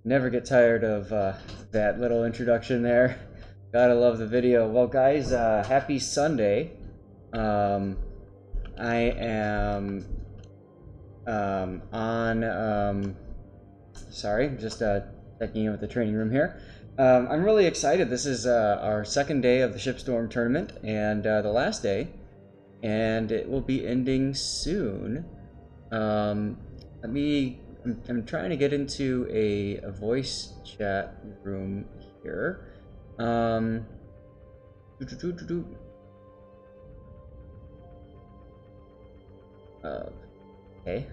Never get tired of that little introduction there. Gotta love the video. Well, guys, happy Sunday. I am sorry, just checking in with the training room here. I'm really excited. This is our second day of the ShipStorm tournament and the last day, and it will be ending soon. I'm trying to get into a voice chat room here. Okay.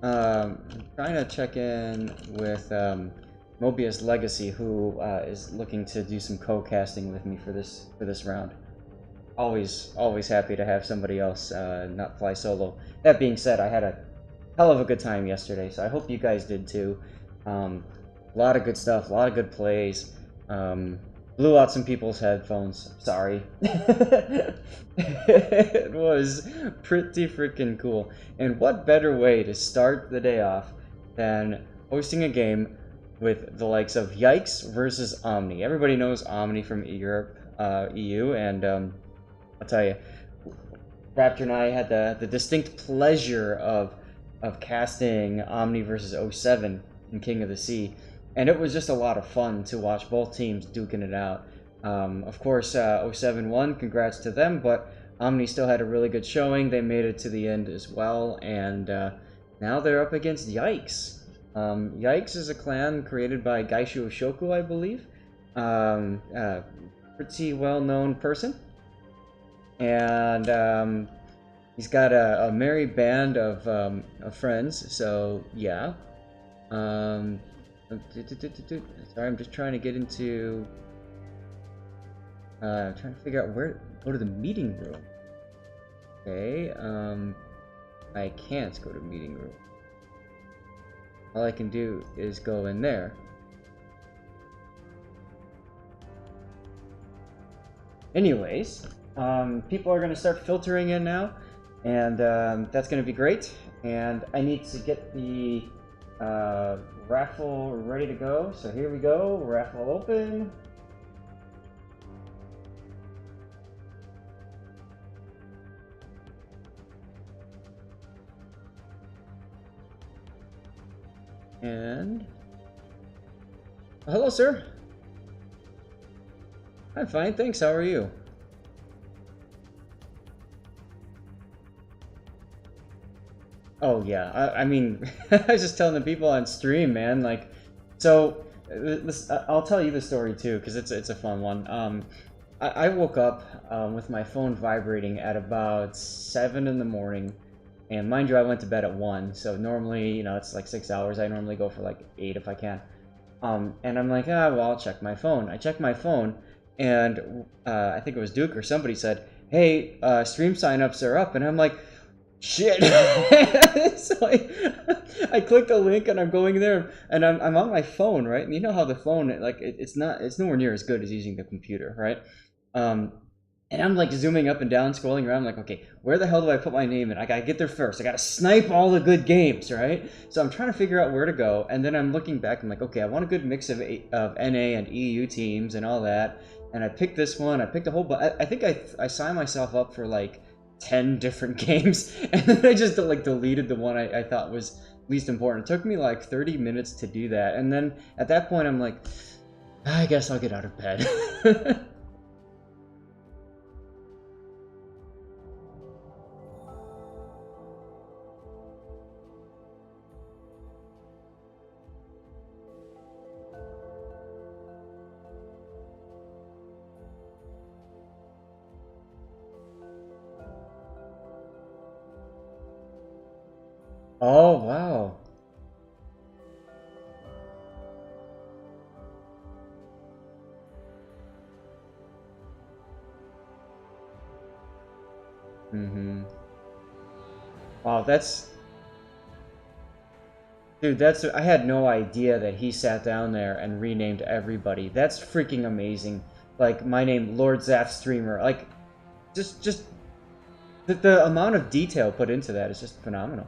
I'm trying to check in with Mobius Legacy, who is looking to do some co-casting with me for this round. Always happy to have somebody else not fly solo. That being said, I had a hell of a good time yesterday, so I hope you guys did too. A lot of good stuff, a lot of good plays. Blew out some people's headphones. Sorry. It was pretty freaking cool. And what better way to start the day off than hosting a game with the likes of Yikes versus Omni. Everybody knows Omni from Europe, EU, and I'll tell you, Raptor and I had the distinct pleasure of casting Omni versus 07 in King of the Sea, and it was just a lot of fun to watch both teams duking it out. Of course, 07 won, congrats to them, but Omni still had a really good showing. They made it to the end as well, and now they're up against Yikes. Yikes is a clan created by Gaishu Oshoku, I believe. Pretty well-known person. And he's got a merry band of friends, so yeah. Sorry, I'm just trying to get into... trying to figure out where... Go to the meeting room. Okay, I can't go to meeting room. All I can do is go in there. Anyways, people are going to start filtering in now, and that's going to be great. And I need to get the raffle ready to go. So here we go, raffle open. And hello, sir. I'm fine, thanks. How are you? Oh yeah, I mean, I was just telling the people on stream, man. Like, so this, I'll tell you the story too, because it's a fun one. I woke up with my phone vibrating at about 7 in the morning, and mind you, I went to bed at 1. So normally, you know, it's like 6 hours. I normally go for like 8 if I can. And I'm like, well, I'll check my phone. I checked my phone, and I think it was Duke or somebody said, hey, stream signups are up, and I'm like, shit. So I clicked the link and I'm going there, and I'm on my phone, right? And you know how the phone, like, it's nowhere near as good as using the computer, right? And I'm like zooming up and down, scrolling around, like, okay, where the hell do I put my name in? I gotta get there first. I gotta snipe all the good games, right? So I'm trying to figure out where to go, and then I'm looking back. I'm like, okay, I want a good mix of NA and EU teams and all that. And I picked this one. I picked a whole bunch. I think I signed myself up for like 10 different games, and then I just like deleted the one I thought was least important. It took me like 30 minutes to do that, and then at that point I'm like, I guess I'll get out of bed. Oh wow. Wow, dude, I had no idea that he sat down there and renamed everybody. That's freaking amazing. Like, my name, Lord Zath Streamer. Like, just the amount of detail put into that is just phenomenal.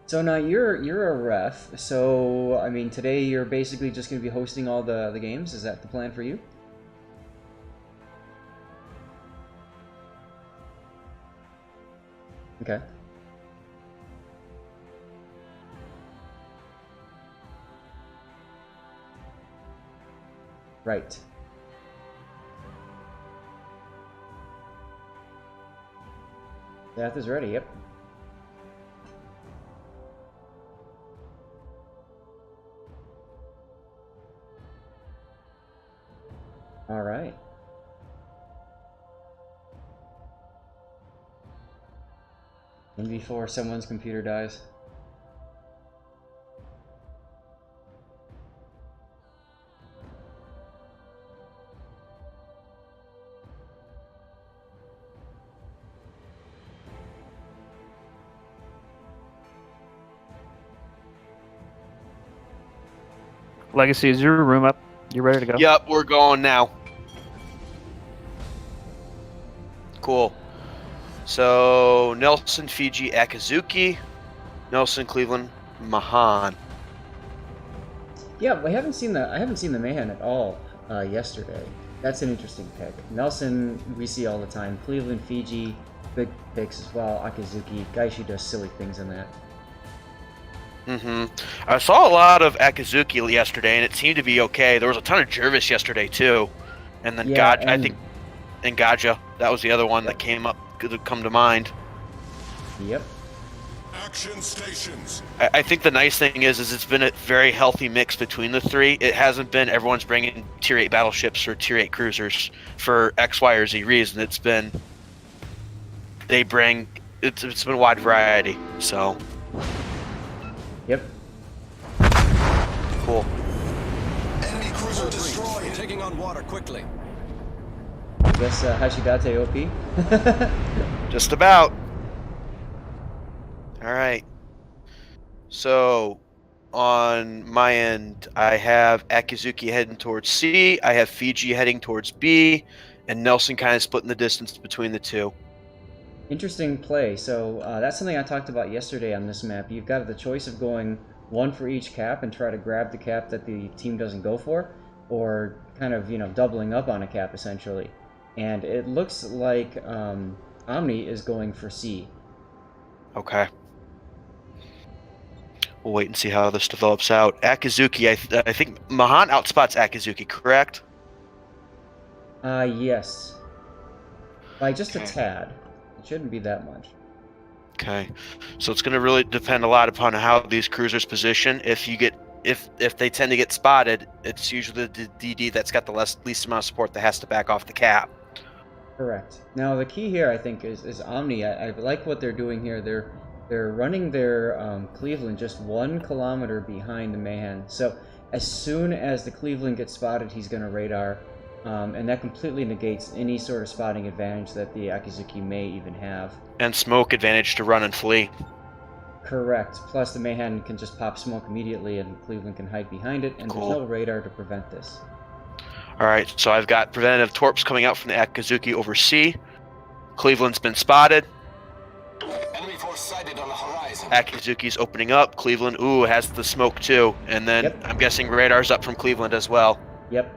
So now you're a ref. So I mean, today you're basically just going to be hosting all the games. Is that the plan for you? Okay. Right. Death is ready. Yep. All right. And before someone's computer dies. Legacy, is your room up? You ready to go? Yep, we're going now. Cool. So Nelson, Fiji, Akazuki, Nelson, Cleveland, Mahan. Yeah, I haven't seen the Mayhem at all yesterday. That's an interesting pick. Nelson we see all the time. Cleveland, Fiji, big picks as well. Akazuki, Gaishu does silly things in that. I saw a lot of Akazuki yesterday, and it seemed to be okay. There was a ton of Jervis yesterday too, and then Yeah, I think, and Gaja. That was the other one that came up, could come to mind. Yep. Action stations. I think the nice thing is it's been a very healthy mix between the three. It hasn't been everyone's bringing tier 8 battleships or tier 8 cruisers for X, Y, or Z reason. It's been it's been a wide variety. So Yep. cool. Enemy cruiser destroyed. Taking on water quickly. I guess Hashidate OP. Just about. All right. So on my end, I have Akizuki heading towards C, I have Fiji heading towards B, and Nelson kind of splitting the distance between the two. Interesting play. So that's something I talked about yesterday on this map. You've got the choice of going one for each cap and try to grab the cap that the team doesn't go for, or kind of, doubling up on a cap essentially. And it looks like Omni is going for C. Okay. We'll wait and see how this develops out. Akizuki, I think Mahan outspots Akizuki, correct? Yes. By just Okay. a tad. It shouldn't be that much. Okay. So it's going to really depend a lot upon how these cruisers position. If they tend to get spotted, it's usually the DD that's got the least amount of support that has to back off the cap. Correct. Now the key here, I think, is Omni. I like what they're doing here. They're running their Cleveland just 1 kilometer behind the Mayhem. So as soon as the Cleveland gets spotted, he's going to radar, and that completely negates any sort of spotting advantage that the Akizuki may even have. And smoke advantage to run and flee. Correct. Plus the Mayhem can just pop smoke immediately, and Cleveland can hide behind it, and Cool. there's no radar to prevent this. All right, so I've got preventative torps coming out from the Akizuki over C. Cleveland's been spotted. Enemy force sighted on the horizon. Akizuki's opening up. Cleveland, has the smoke too. And then Yep. I'm guessing radar's up from Cleveland as well. Yep.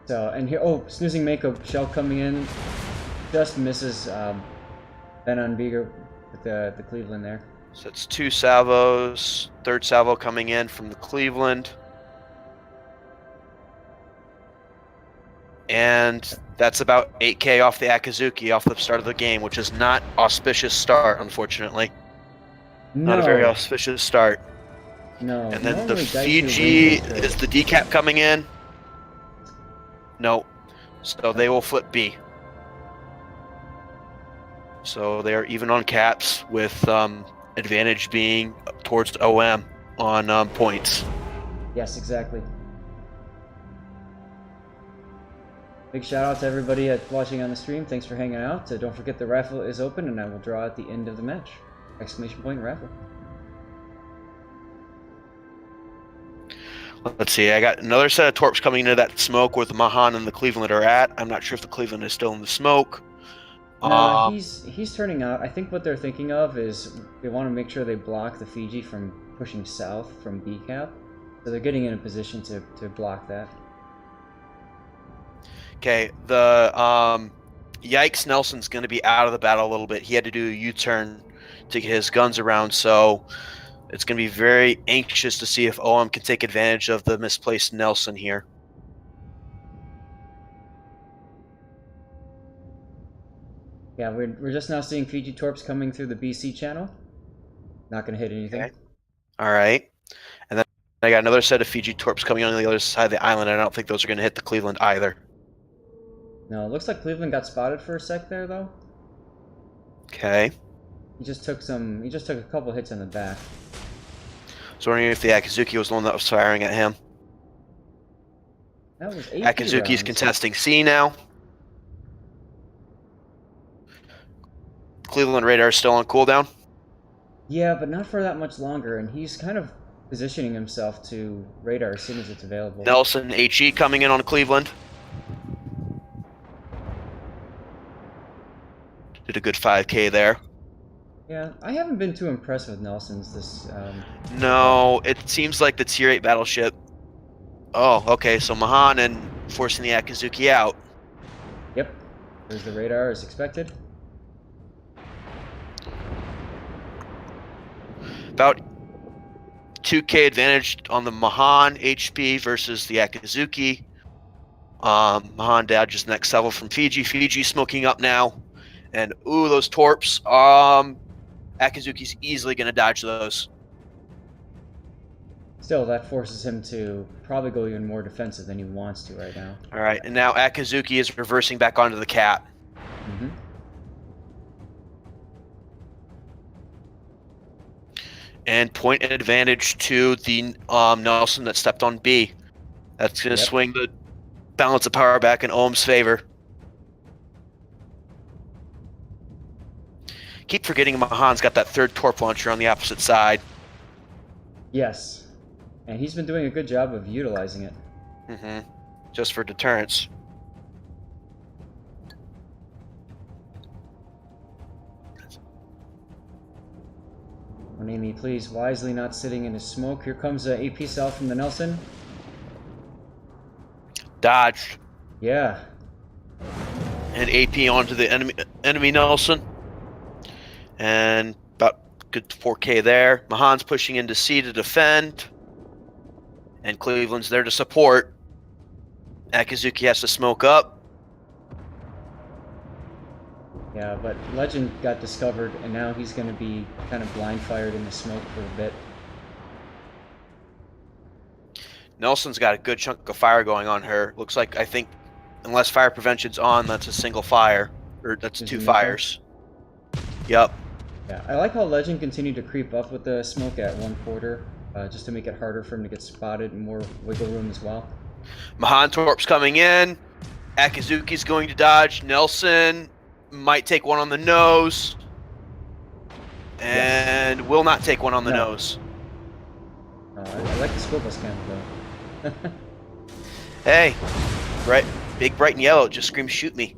So, and here, snoozing Mako shell coming in, just misses Ben on Beager with the Cleveland there. So it's 2 salvos. Third salvo coming in from the Cleveland. And that's about 8k off the Akizuki off the start of the game, which is not auspicious start, unfortunately. No. Not a very auspicious start. No. And then the normally Gaishu Fiji wins this is the decap coming in. No. So they will flip B. So they are even on caps with advantage being towards OM on points. Yes, exactly. Big shout out to everybody watching on the stream. Thanks for hanging out. Don't forget the raffle is open, and I will draw at the end of the match. Exclamation point raffle. Let's see, I got another set of torps coming into that smoke where the Mahan and the Cleveland are at. I'm not sure if the Cleveland is still in the smoke. No, he's turning out. I think what they're thinking of is they want to make sure they block the Fiji from pushing south from B cap, so they're getting in a position to block that. Okay, the Yikes Nelson's going to be out of the battle a little bit. He had to do a U-turn to get his guns around, so it's going to be very anxious to see if OM can take advantage of the misplaced Nelson here. Yeah, we're just now seeing Fiji torps coming through the BC channel. Not going to hit anything. Okay. All right. And then I got another set of Fiji torps coming on the other side of the island. I don't think those are going to hit the Cleveland either. No, it looks like Cleveland got spotted for a sec there, though. Okay. He just took a couple hits in the back. So wondering if the Akizuki was the one that was firing at him. That was 8 Akizuki's rounds. contesting C now. Cleveland radar is still on cooldown. Yeah, but not for that much longer, and he's kind of positioning himself to radar as soon as it's available. Nelson HE coming in on Cleveland. Did a good 5K there. Yeah, I haven't been too impressed with Nelson's this. No, it seems like the Tier 8 battleship. Oh, okay, so Mahanen forcing the Akizuki out. Yep, there's the radar as expected. About 2K advantage on the Mahan HP versus the Akizuki. Mahan dodges next level from Fiji. Fiji smoking up now. And ooh, those torps. Akizuki's easily going to dodge those. Still, that forces him to probably go even more defensive than he wants to right now. All right, and now Akizuki is reversing back onto the cat. Mm-hmm. And point advantage to the Nelson that stepped on B. That's going to swing the balance of power back in Ohm's favor. Keep forgetting Mahan's got that third torp launcher on the opposite side. Yes, and he's been doing a good job of utilizing it. Mm-hmm. Just for deterrence. Onemi, please, wisely not sitting in his smoke. Here comes a AP cell from the Nelson. Dodged. Yeah. And AP onto the enemy Nelson. And about good 4K there. Mahan's pushing into C to defend. And Cleveland's there to support. Akizuki has to smoke up. Yeah, but Legend got discovered, and now he's going to be kind of blind fired in the smoke for a bit. Nelson's got a good chunk of fire going on her. Looks like, I think, unless fire prevention's on, that's a single fire. Or that's two fires. Yep. Yeah, I like how Legend continued to creep up with the smoke at 1/4, just to make it harder for him to get spotted and more wiggle room as well. Mahan Torp's coming in. Akizuki's going to dodge. Nelson might take one on the nose. And will not take one on the nose. I like the Scorpus camp though. Hey, big bright and yellow just screams shoot me.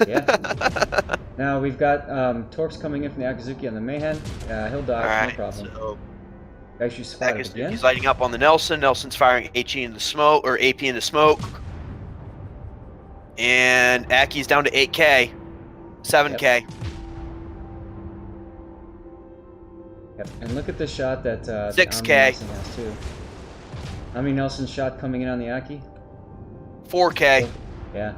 Yeah. Now we've got Torps coming in from the Akizuki on the Mayhem. He'll dodge, no problem. So Gaishu spotted again. He's lighting up on the Nelson. Nelson's firing HE into smoke, or AP into smoke. And Aki's down to 8K. 7K. Yep. And look at the shot that 6K. Nelson has too. Ami Nelson's shot coming in on the Aki. 4K. Yeah.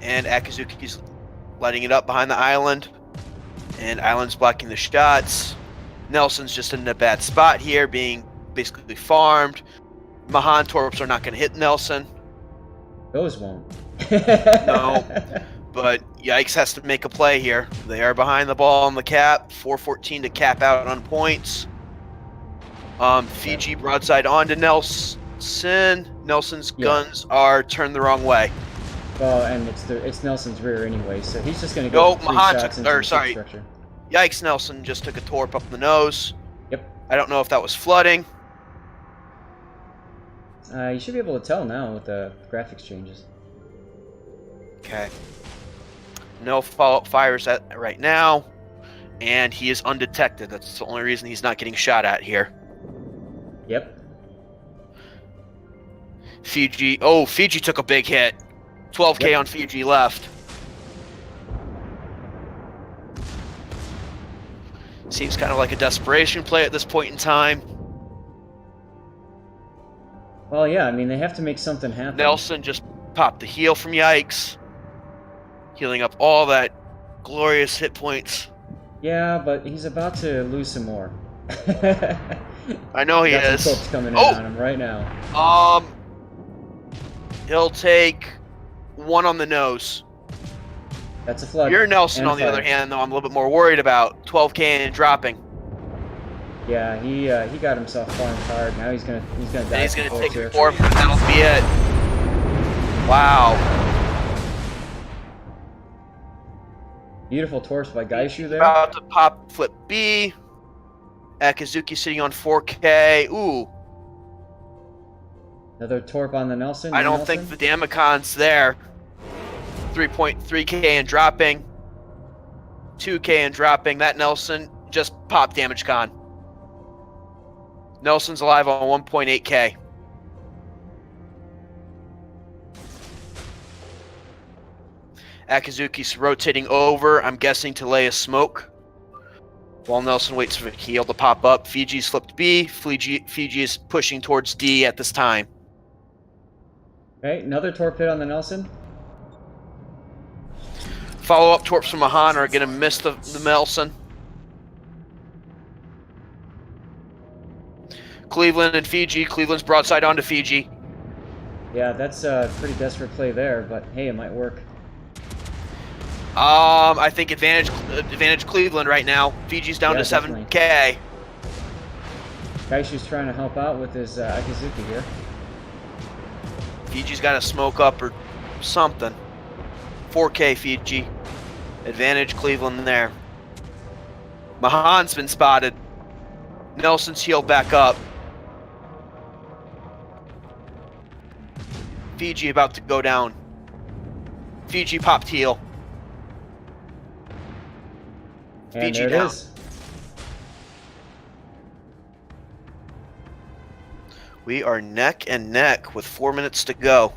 And Akizuki's lighting it up behind the island. And Island's blocking the shots. Nelson's just in a bad spot here, being basically farmed. Mahan Torps are not going to hit Nelson. Those won't. No. But Yikes has to make a play here. They are behind the ball on the cap. 4:14 to cap out on points. Fiji broadside onto Nelson. Nelson's guns are turned the wrong way. Well, and it's Nelson's rear anyway, so he's just gonna go. Yikes! Nelson just took a torp up the nose. Yep. I don't know if that was flooding. You should be able to tell now with the graphics changes. Okay. No follow-up fires at right now, and he is undetected. That's the only reason he's not getting shot at here. Yep. Fiji. Oh, Fiji took a big hit. 12K Yep. on Fiji left. Seems kind of like a desperation play at this point in time. Well, yeah, I mean, they have to make something happen. Nelson just popped the heal from Yikes. Healing up all that glorious hit points. Yeah, but he's about to lose some more. I know he Got is. some folks coming in Oh! on him right now. He'll take one on the nose. That's a flood. You're Nelson, and on the fire. other hand, though I'm a little bit more worried about. 12K and dropping. Yeah, he got himself farmed hard. Now he's gonna die. And he's gonna from take here. 4, but that'll be it. Wow. Beautiful torch by Gaishu there. About to pop flip B. Akizuki sitting on 4K. Ooh. Another torp on the Nelson. I don't Nelson. think the Damacon's there. 3.3K and dropping. 2K and dropping. That Nelson just popped damage con. Nelson's alive on 1.8K. Akizuki's rotating over, I'm guessing to lay a smoke. While Nelson waits for the heal to pop up. Fiji's flipped B. Fiji is pushing towards D at this time. Okay, another torp hit on the Nelson. Follow-up torps from Mahan are going to miss the Nelson. Cleveland and Fiji. Cleveland's broadside onto Fiji. Yeah, that's a pretty desperate play there, but hey, it might work. I think advantage Cleveland right now. Fiji's down Yeah, to definitely. 7K. Gaishu's trying to help out with his Akizuki here. Fiji's got to smoke up or something. 4K Fiji. Advantage Cleveland there. Mahan's been spotted. Nelson's healed back up. Fiji about to go down. Fiji popped heal. And Fiji there it down. is. We are neck and neck with 4 minutes to go.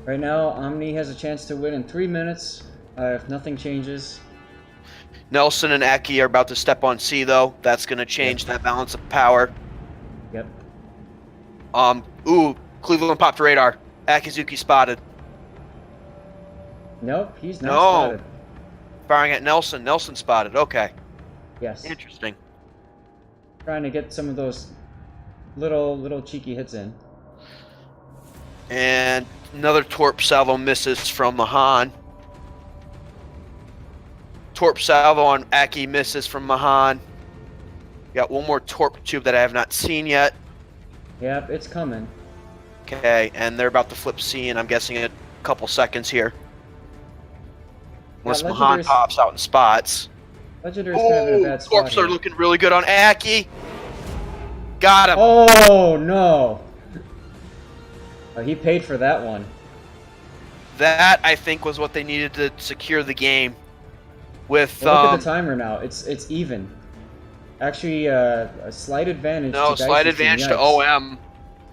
Right now, Omni has a chance to win in 3 minutes if nothing changes. Nelson and Aki are about to step on C, though. That's going to change that balance of power. Yep. Ooh, Cleveland popped radar. Akizuki spotted. Nope, he's not No. spotted. Firing at Nelson. Nelson spotted. Okay. Yes. Interesting. Trying to get some of those little cheeky hits in. And another Torp salvo misses from Mahan. Torp salvo on Aki misses from Mahan. Got one more Torp tube that I have not seen yet. Yep, it's coming. Okay, and they're about to flip C, and I'm guessing a couple seconds here. Unless Mahan Legendary's- pops out in spots. Legendary's kind of in a Ooh, bad spot Torps here. are looking really good on Aki. Got him. Oh, no! Oh, he paid for that one. That, I think, was what they needed to secure the game. With, Well, look at the timer now. It's even. Actually, a slight advantage no, to slight Gaishu advantage from to Yikes. OM.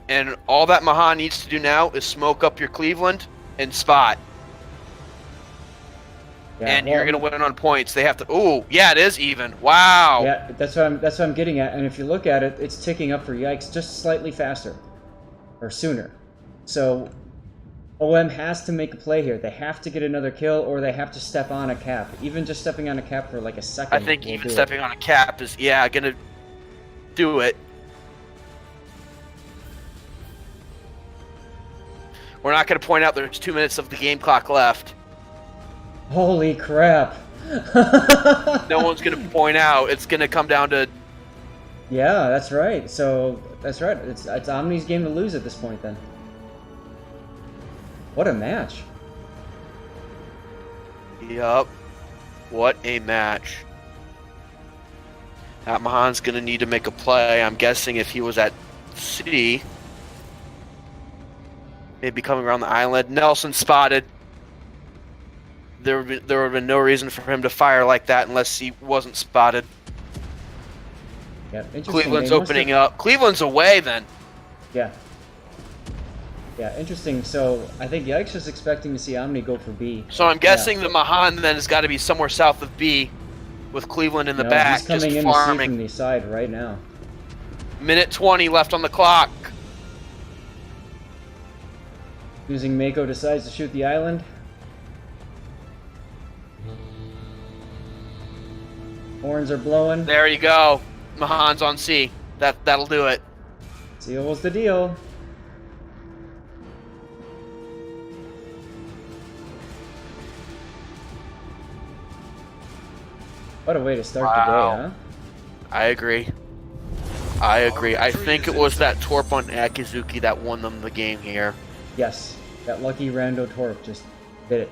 And all that Mahan needs to do now is smoke up your Cleveland and spot. Yeah, And well, you're going to win on points. They have to... Ooh, yeah, it is even. Wow. Yeah, that's what I'm getting at. And if you look at it, it's ticking up for Yikes just slightly faster. Or sooner. So, OM has to make a play here. They have to get another kill, or they have to step on a cap. Even just stepping on a cap for like a second. I think will even do it. stepping on a cap is, yeah, going to do it. We're not going to point out there's 2 minutes of the game clock left. Holy crap! No one's going to point out. It's going to come down to... Yeah, that's right. So that's right. It's Omni's game to lose at this point. Then. What a match! Yup. What a match. That Mahan's going to need to make a play. I'm guessing if he was at C... maybe coming around the island. Nelson spotted. There would have been no reason for him to fire like that unless he wasn't spotted. Yeah, interesting. Cleveland's opening up. Cleveland's away then. Yeah. Yeah, interesting. So I think Yikes was expecting to see Omni go for B. So I'm guessing the Mahan then has got to be somewhere south of B, with Cleveland in the back, he's coming just in to see farming. from the side right now. Minute 20 left on the clock. Using Mako decides to shoot the island. Horns are blowing. There you go. Mahan's on C. That'll do it. Seal's the deal. What a way to start the day, huh? I agree. I think it was that Torp on Akizuki that won them the game here. Yes, that lucky rando Torp just did it.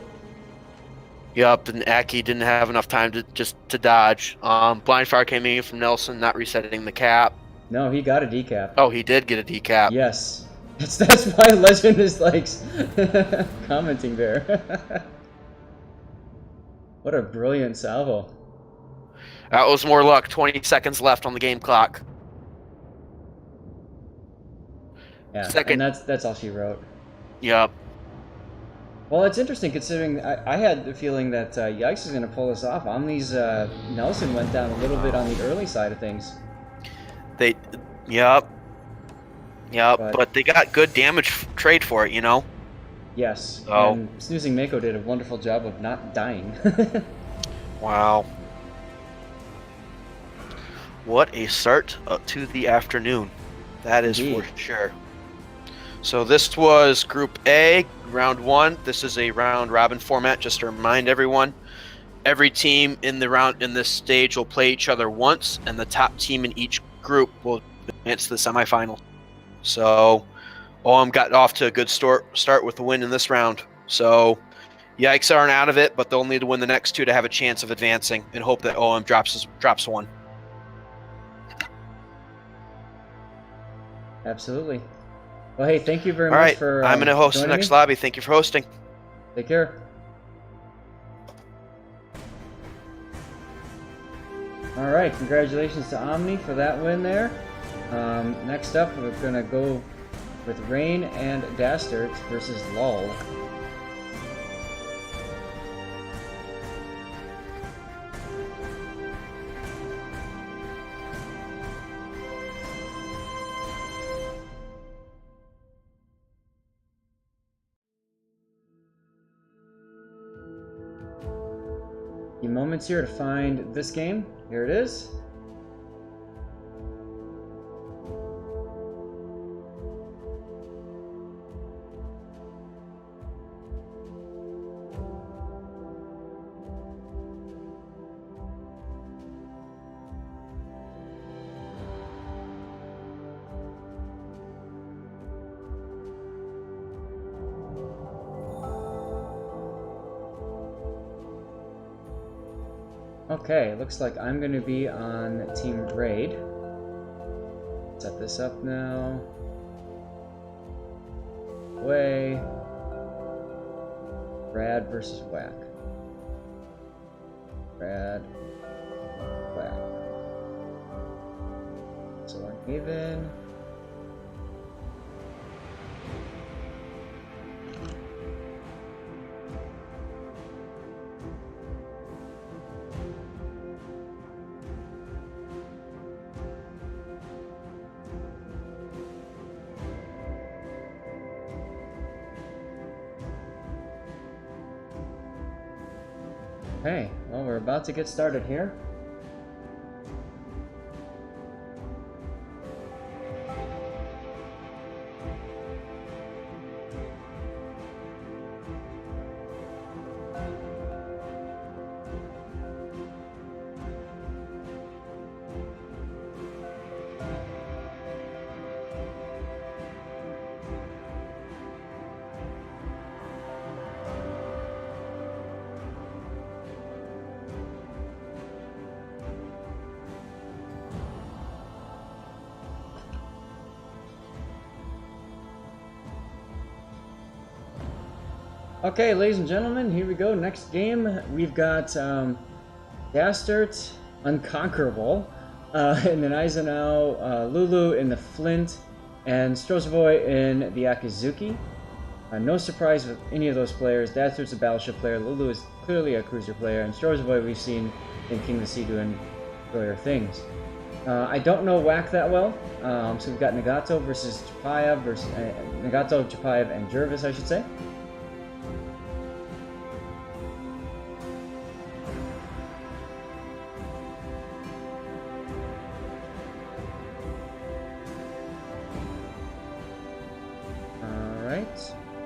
Yup, and Aki didn't have enough time to dodge. Blind fire came in from Nelson, not resetting the cap. No, he got a decap. Oh, he did get a decap. Yes. That's why Legend is like commenting there. What a brilliant salvo. That was more luck. 20 seconds left on the game clock. Yeah, Second. and that's all she wrote. Yup. Well, it's interesting considering I had the feeling that Yikes is going to pull this off. Omni's Nelson went down a little bit on the early side of things. Yup, but they got good damage trade for it, you know? Yes, Oh. and Snoozing Mako did a wonderful job of not dying. Wow. What a start to the afternoon. That is Indeed. for sure. So this was Group A, Round 1. This is a round-robin format, just to remind everyone. Every team in this stage will play each other once, and the top team in each group will advance to the semifinal. So OM got off to a good start with the win in this round. So Yikes aren't out of it, but they'll need to win the next two to have a chance of advancing, and hope that OM drops one. Absolutely. Well, hey, thank you very All much right, for I'm going to host the joining next me. lobby. Thank you for hosting. Take care. All right, congratulations to Omni for that win there. Next up, we're going to go with Rain and Dastard versus Lull. Few moments here to find this game. Here it is. Okay, looks like I'm going to be on Team Raid. Set this up now. Way. Rad versus Whack. Rad. Whack. So on Haven. Okay, well, we're about to get started here. Okay, ladies and gentlemen, here we go. Next game, we've got Dastard, Unconquerable, in the Eisenhower, Lulu in the Flint, and Strozovoy in the Akizuki. No surprise with any of those players. Dastard's a battleship player, Lulu is clearly a cruiser player, and Strozovoy we've seen in King of the Sea doing earlier things. I don't know WAC that well, so we've got Nagato versus Chapayev versus Nagato, Chapayev, and Jervis, I should say.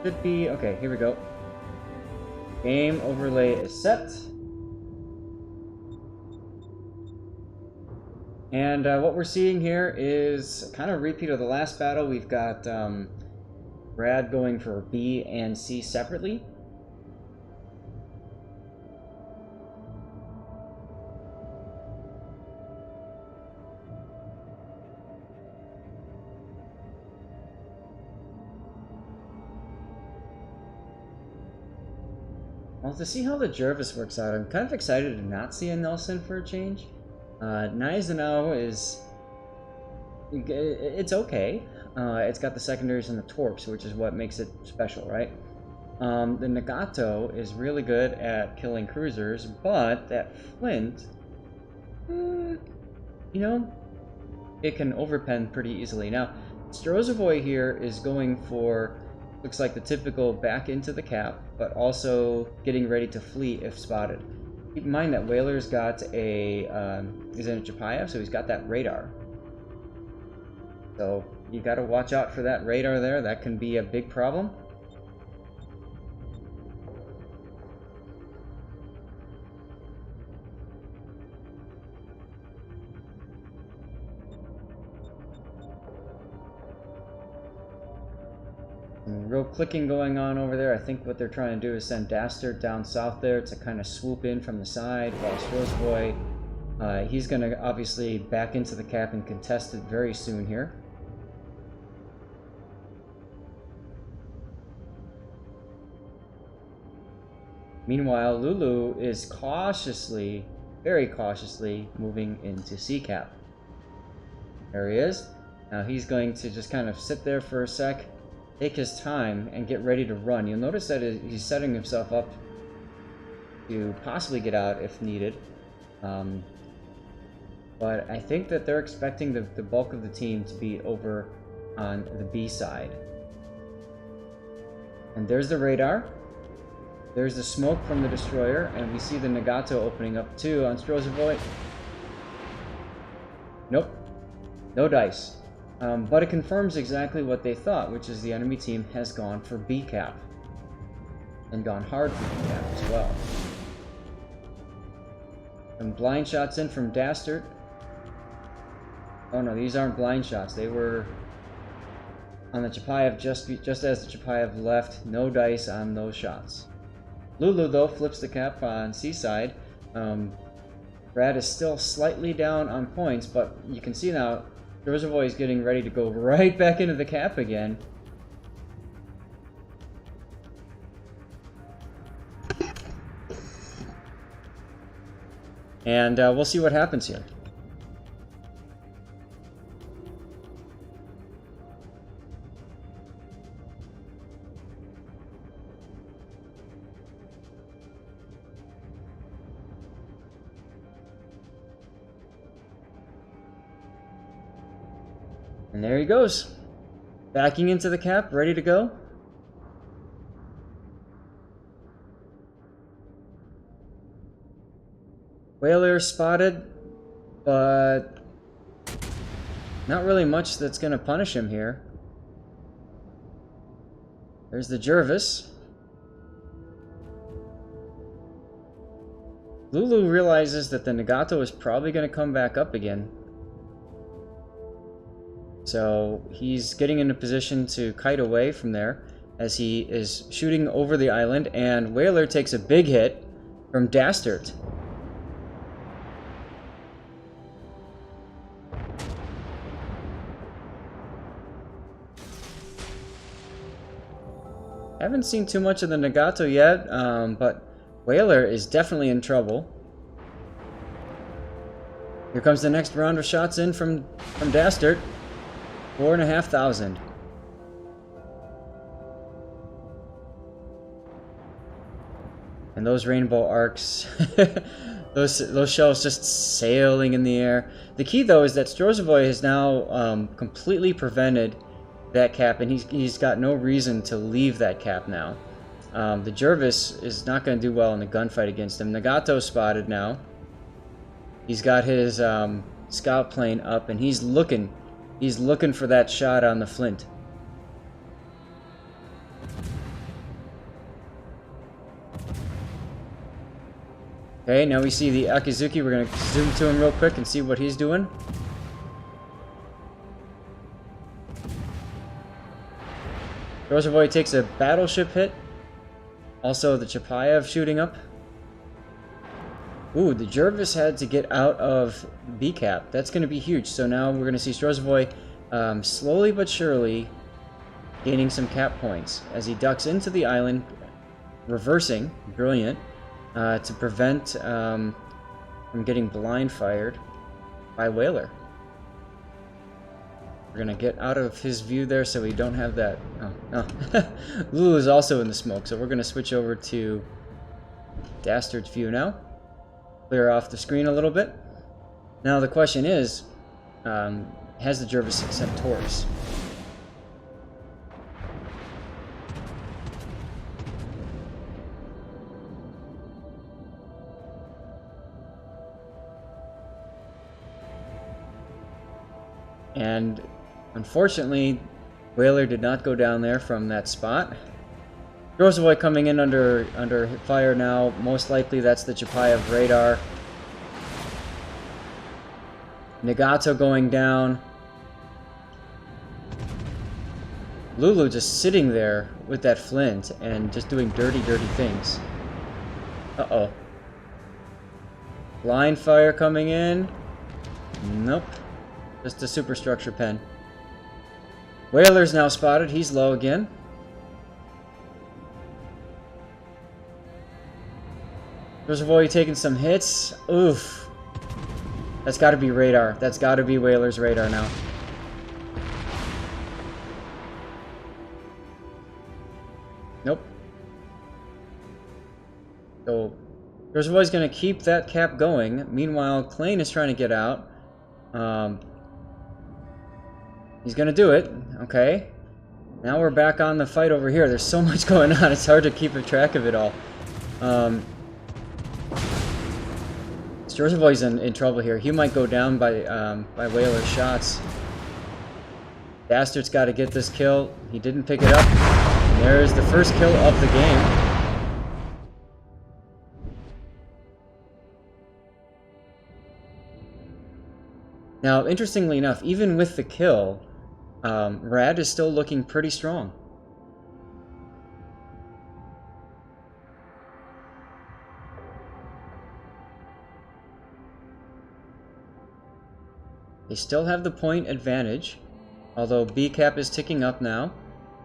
Should be okay. Here we go. Game overlay is set, and what we're seeing here is kind of a repeat of the last battle. We've got Brad going for B and C separately. Well, to see how the Jervis works out, I'm kind of excited to not see a Nelson for a change. Gneisenau is... it's okay. It's got the secondaries and the torques, which is what makes it special, right? The Nagato is really good at killing cruisers, but that Flint... you know, it can overpen pretty easily. Now, Strozovoy here is going for... looks like the typical back into the cap, but also getting ready to flee if spotted. Keep in mind that Whaler's got a, he's in a Chapayev, so he's got that radar. So you gotta watch out for that radar there, that can be a big problem. Real clicking going on over there. I think what they're trying to do is send Dastard down south there to kind of swoop in from the side, while Strozovoy, he's going to obviously back into the cap and contest it very soon here. Meanwhile, Lulu is cautiously, very cautiously moving into C cap. There he is. Now he's going to just kind of sit there for a sec, take his time, and get ready to run. You'll notice that he's setting himself up to possibly get out if needed. But I think that they're expecting the bulk of the team to be over on the B side. And there's the radar. There's the smoke from the destroyer, and we see the Nagato opening up too on Strozovoy. Nope. No dice. But it confirms exactly what they thought, which is the enemy team has gone for B cap. And gone hard for B cap as well. Some blind shots in from Dastard. Oh no, these aren't blind shots. They were on the Chapayev just as the Chapayev left. No dice on those shots. Lulu, though, flips the cap on Seaside. Brad is still slightly down on points, but you can see now Strozovoy is getting ready to go right back into the cap again. And we'll see what happens here. And there he goes. Backing into the cap, ready to go. Whaler spotted, but not really much that's going to punish him here. There's the Jervis. Lulu realizes that the Nagato is probably going to come back up again. So he's getting in a position to kite away from there as he is shooting over the island, and Whaler takes a big hit from Dastard. haven't seen too much of the Nagato yet, but Whaler is definitely in trouble. Here comes the next round of shots in from Dastard. 4,500. And those rainbow arcs, those shells just sailing in the air. The key though is that Strozovoy has now completely prevented that cap, and he's got no reason to leave that cap now. The Jervis is not going to do well in the gunfight against him. Nagato spotted now. He's got his scout plane up, and he's looking for that shot on the flint. Okay, now we see the Akizuki. We're going to zoom to him real quick and see what he's doing. Rozovoy takes a battleship hit. Also, the Chapayev shooting up. Ooh, the Jervis had to get out of B-cap. That's going to be huge. So now we're going to see Strozovoy slowly but surely gaining some cap points as he ducks into the island, reversing. Brilliant. To prevent from getting blind fired by Whaler. We're gonna get out of his view there so we don't have that. Oh, no. Lulu is also in the smoke, so we're gonna switch over to Dastard's view now. Clear off the screen a little bit. Now the question is, has the Jervis sent Taurus? And unfortunately, Whaler did not go down there from that spot. Rozovoy coming in under fire now. Most likely that's the Chapayev radar. Nagato going down. Lulu just sitting there with that flint and just doing dirty, dirty things. Uh-oh. Blind fire coming in. Nope. Just a superstructure pen. Whaler's now spotted. He's low again. Rozovoy taking some hits. Oof. That's got to be radar. That's got to be Whaler's radar now. Nope. So Rozovoy's going to keep that cap going. Meanwhile, Klein is trying to get out. He's gonna do it. Okay. Now we're back on the fight over here. There's so much going on. It's hard to keep a track of it all. Strozovoy's in trouble here. He might go down by Whaler's shots. Dastard's got to get this kill. He didn't pick it up. And there's the first kill of the game. Now, interestingly enough, even with the kill, Rad is still looking pretty strong. They still have the point advantage, although B-cap is ticking up now.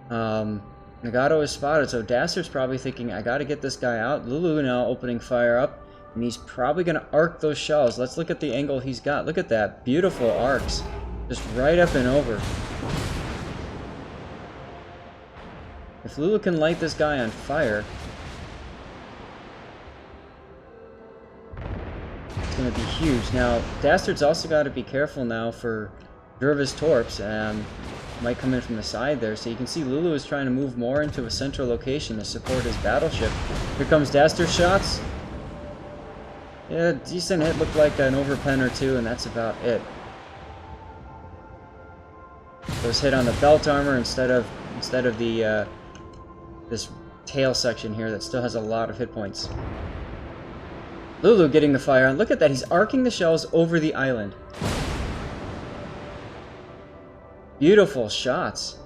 Nagato is spotted, so Dastard's probably thinking, I gotta get this guy out. Lulu now opening fire up. And he's probably going to arc those shells. Let's look at the angle he's got. Look at that. Beautiful arcs. Just right up and over. If Lulu can light this guy on fire, it's going to be huge. Now, Dastard's also got to be careful now for Jervis Torps. Might come in from the side there. So you can see Lulu is trying to move more into a central location to support his battleship. Here comes Dastard's shots. Yeah, decent hit, looked like an overpen or two, and that's about it. Those hit on the belt armor instead of the this tail section here that still has a lot of hit points. Lulu getting the fire on. Look at that, he's arcing the shells over the island. Beautiful shots.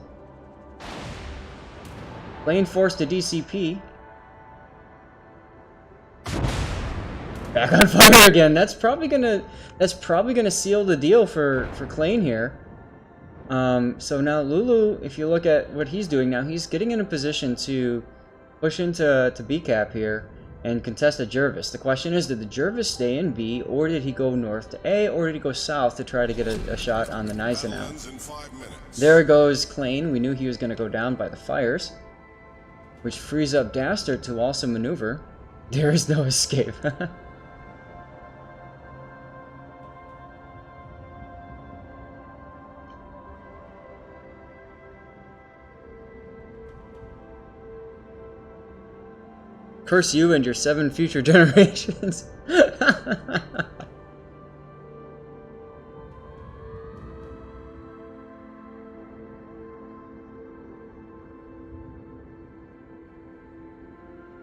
Plane forced to DCP. Back on fire again. That's probably gonna seal the deal for Klein here. So now Lulu, if you look at what he's doing now, he's getting in a position to push into B cap here and contest a Jervis. The question is, did the Jervis stay in B, or did he go north to A, or did he go south to try to get a shot on the Gneisenau? There goes Klein. We knew he was going to go down by the fires, which frees up Dastard to also maneuver. There is no escape. Curse you and your 7 future generations.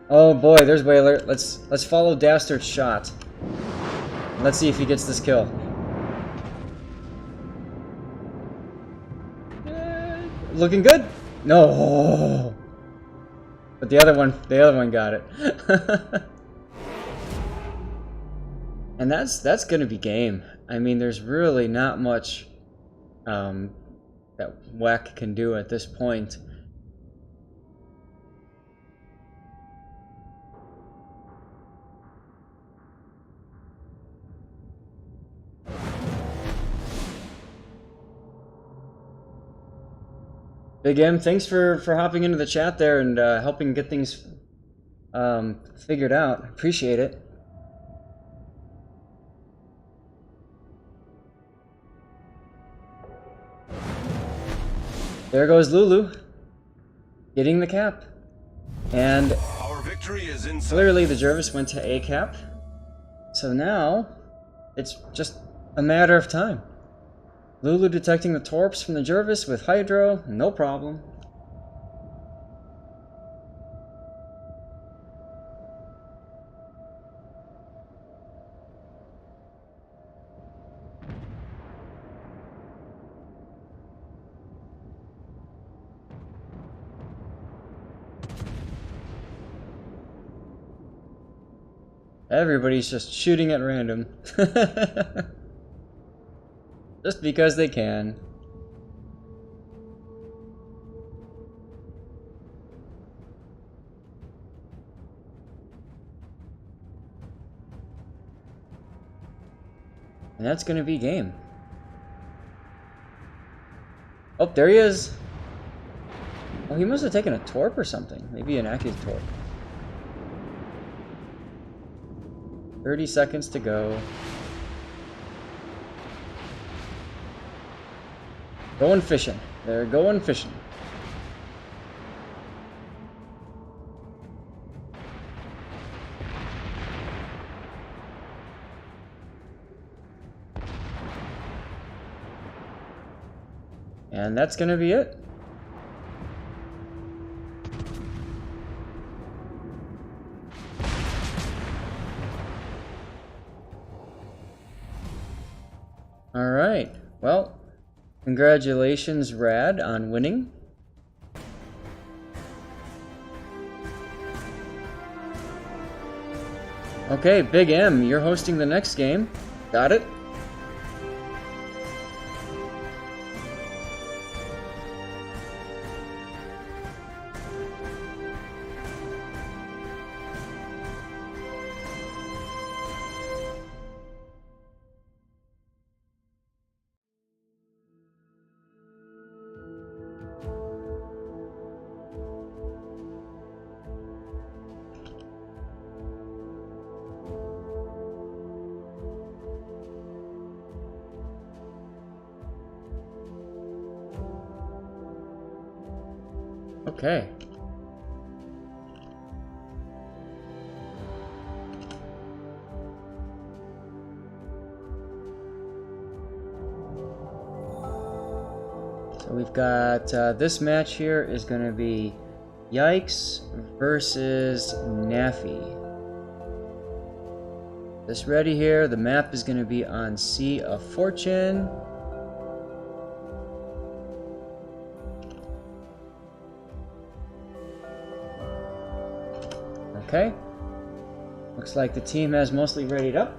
Oh boy, there's Whaler. Let's follow Dastard's shot. Let's see if he gets this kill. Looking good? No. But the other one got it. And that's gonna be game. I mean, there's really not much that Whack can do at this point. Big M, thanks for hopping into the chat there and helping get things figured out. Appreciate it. There goes Lulu, getting the cap. And Our victory is in sight. clearly the Jervis went to A cap. So now, it's just a matter of time. Lulu detecting the torps from the Jervis with Hydro, no problem. Everybody's just shooting at random. Just because they can. And that's gonna be game. Oh, there he is. Oh, he must have taken a torp or something. Maybe an active torp. 30 seconds to go. Going fishing. They're going fishing. And that's gonna be it. All right. Well, congratulations, Rad, on winning. Okay, Big M, you're hosting the next game. Got it? Okay. So we've got this match here is going to be Yikes versus Naffy. This ready here, the map is going to be on Sea of Fortune. Okay. Looks like the team has mostly readied up.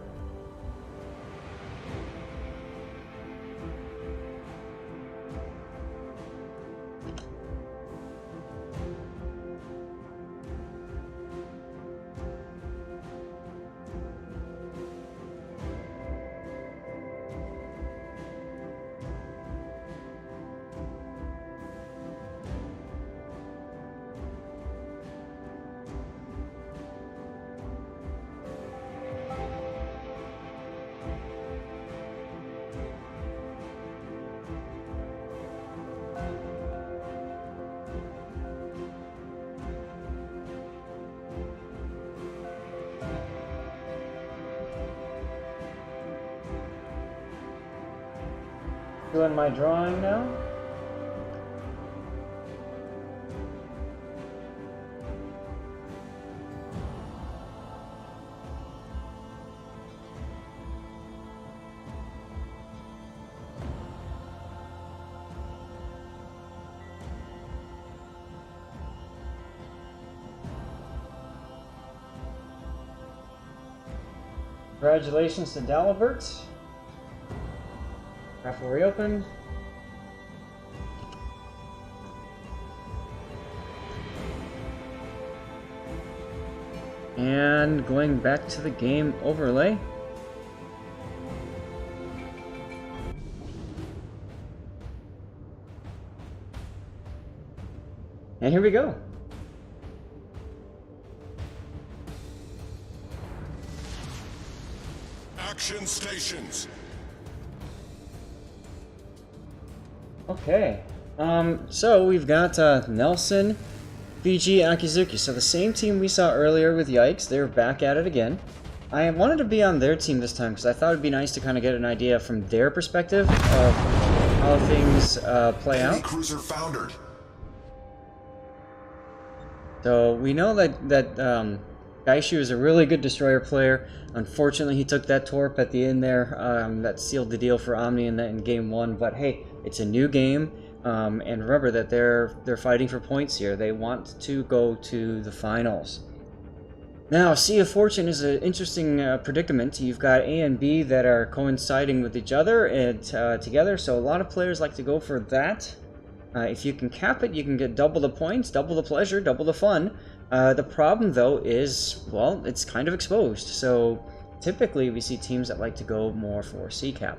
Doing my drawing now. Congratulations to Dalibert. Raffle reopened. And going back to the game overlay. And here we go. Action stations. Okay. So we've got Nelson, Fiji, Akizuki. So the same team we saw earlier with Yikes, they're back at it again. I wanted to be on their team this time because I thought it'd be nice to kind of get an idea from their perspective of how things play Enemy out. cruiser foundered. So we know that Gaishu is a really good destroyer player. Unfortunately, he took that torp at the end there. That sealed the deal for Omni in game one. But hey, it's a new game, and remember that they're fighting for points here. They want to go to the finals. Now, Sea of Fortune is an interesting predicament. You've got A and B that are coinciding with each other and together. So a lot of players like to go for that. If you can cap it, you can get double the points, double the pleasure, double the fun. The problem, though, is, well, it's kind of exposed. So typically we see teams that like to go more for C-cap.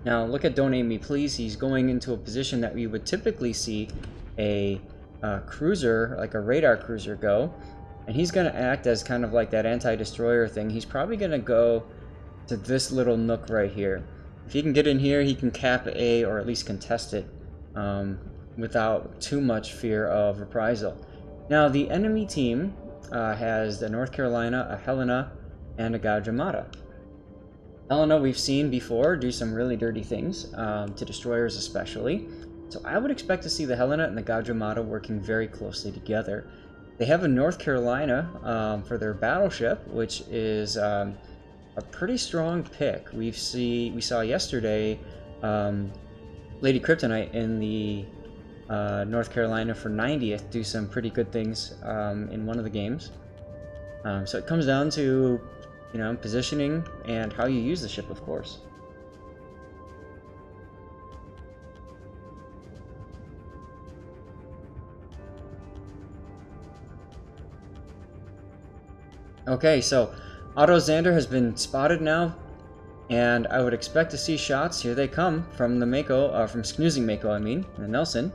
Now, look at Don't Aim Me Please. He's going into a position that we would typically see a cruiser, like a radar cruiser, go. And he's going to act as kind of like that anti-destroyer thing. He's probably going to go to this little nook right here. If he can get in here, he can cap A or at least contest it. Without too much fear of reprisal. Now, the enemy team has the North Carolina, a Helena, and a Gajamata. Helena we've seen before do some really dirty things, to destroyers especially. So I would expect to see the Helena and the Gajamata working very closely together. They have a North Carolina for their battleship, which is a pretty strong pick. We saw yesterday Lady Kryptonite in the North Carolina for 90th do some pretty good things in one of the games. So it comes down to, you know, positioning and how you use the ship, of course. Okay, so Otto Xander has been spotted now. And I would expect to see shots. Here they come from the Mako, from Snoozing Mako, I mean, the Nelson.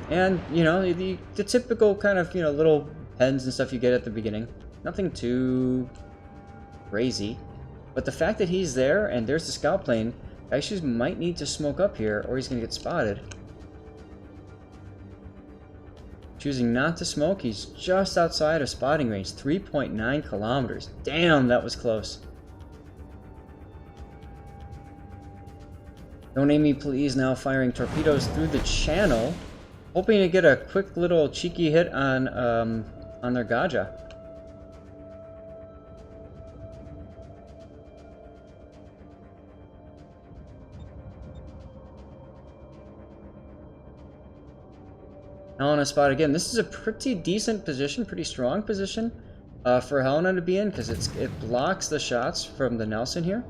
And, you know, the typical kind of, you know, little pens and stuff you get at the beginning. Nothing too crazy. But the fact that he's there and there's the scout plane, Gaishu might need to smoke up here or he's going to get spotted. Choosing not to smoke, he's just outside of spotting range, 3.9 kilometers. Damn, that was close. Don't Aim Me Please now firing torpedoes through the channel, hoping to get a quick little cheeky hit on their Gaja. Helena spot again. This is a pretty decent position, pretty strong position for Helena to be in because it blocks the shots from the Nelson here.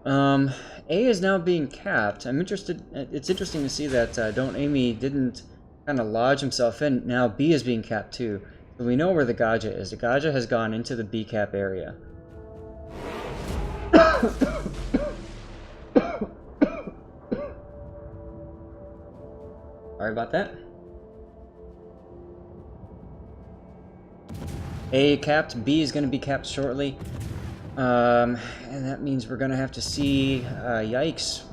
A is now being capped. I'm interested. It's interesting to see that Don't Aim Me didn't kind of lodge himself in. Now B is being capped too. So we know where the Gaja is. The Gaja has gone into the B cap area. Sorry about that. A capped, B is going to be capped shortly. And that means we're going to have to see Yikes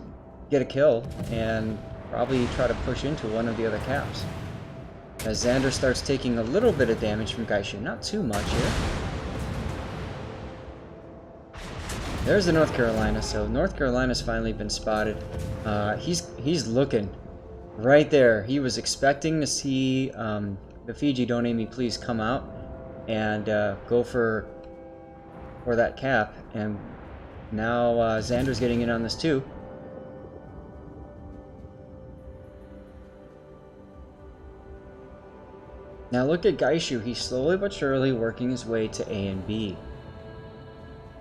get a kill and probably try to push into one of the other caps. As Xander starts taking a little bit of damage from Gaishu, not too much here. there's the North Carolina. So North Carolina's finally been spotted. He's looking right there. He was expecting to see the Fiji Don't Aim Me Please come out and go for that cap, and now Xander's getting in on this too. Now look at Gaishu. He's slowly but surely working his way to A and B.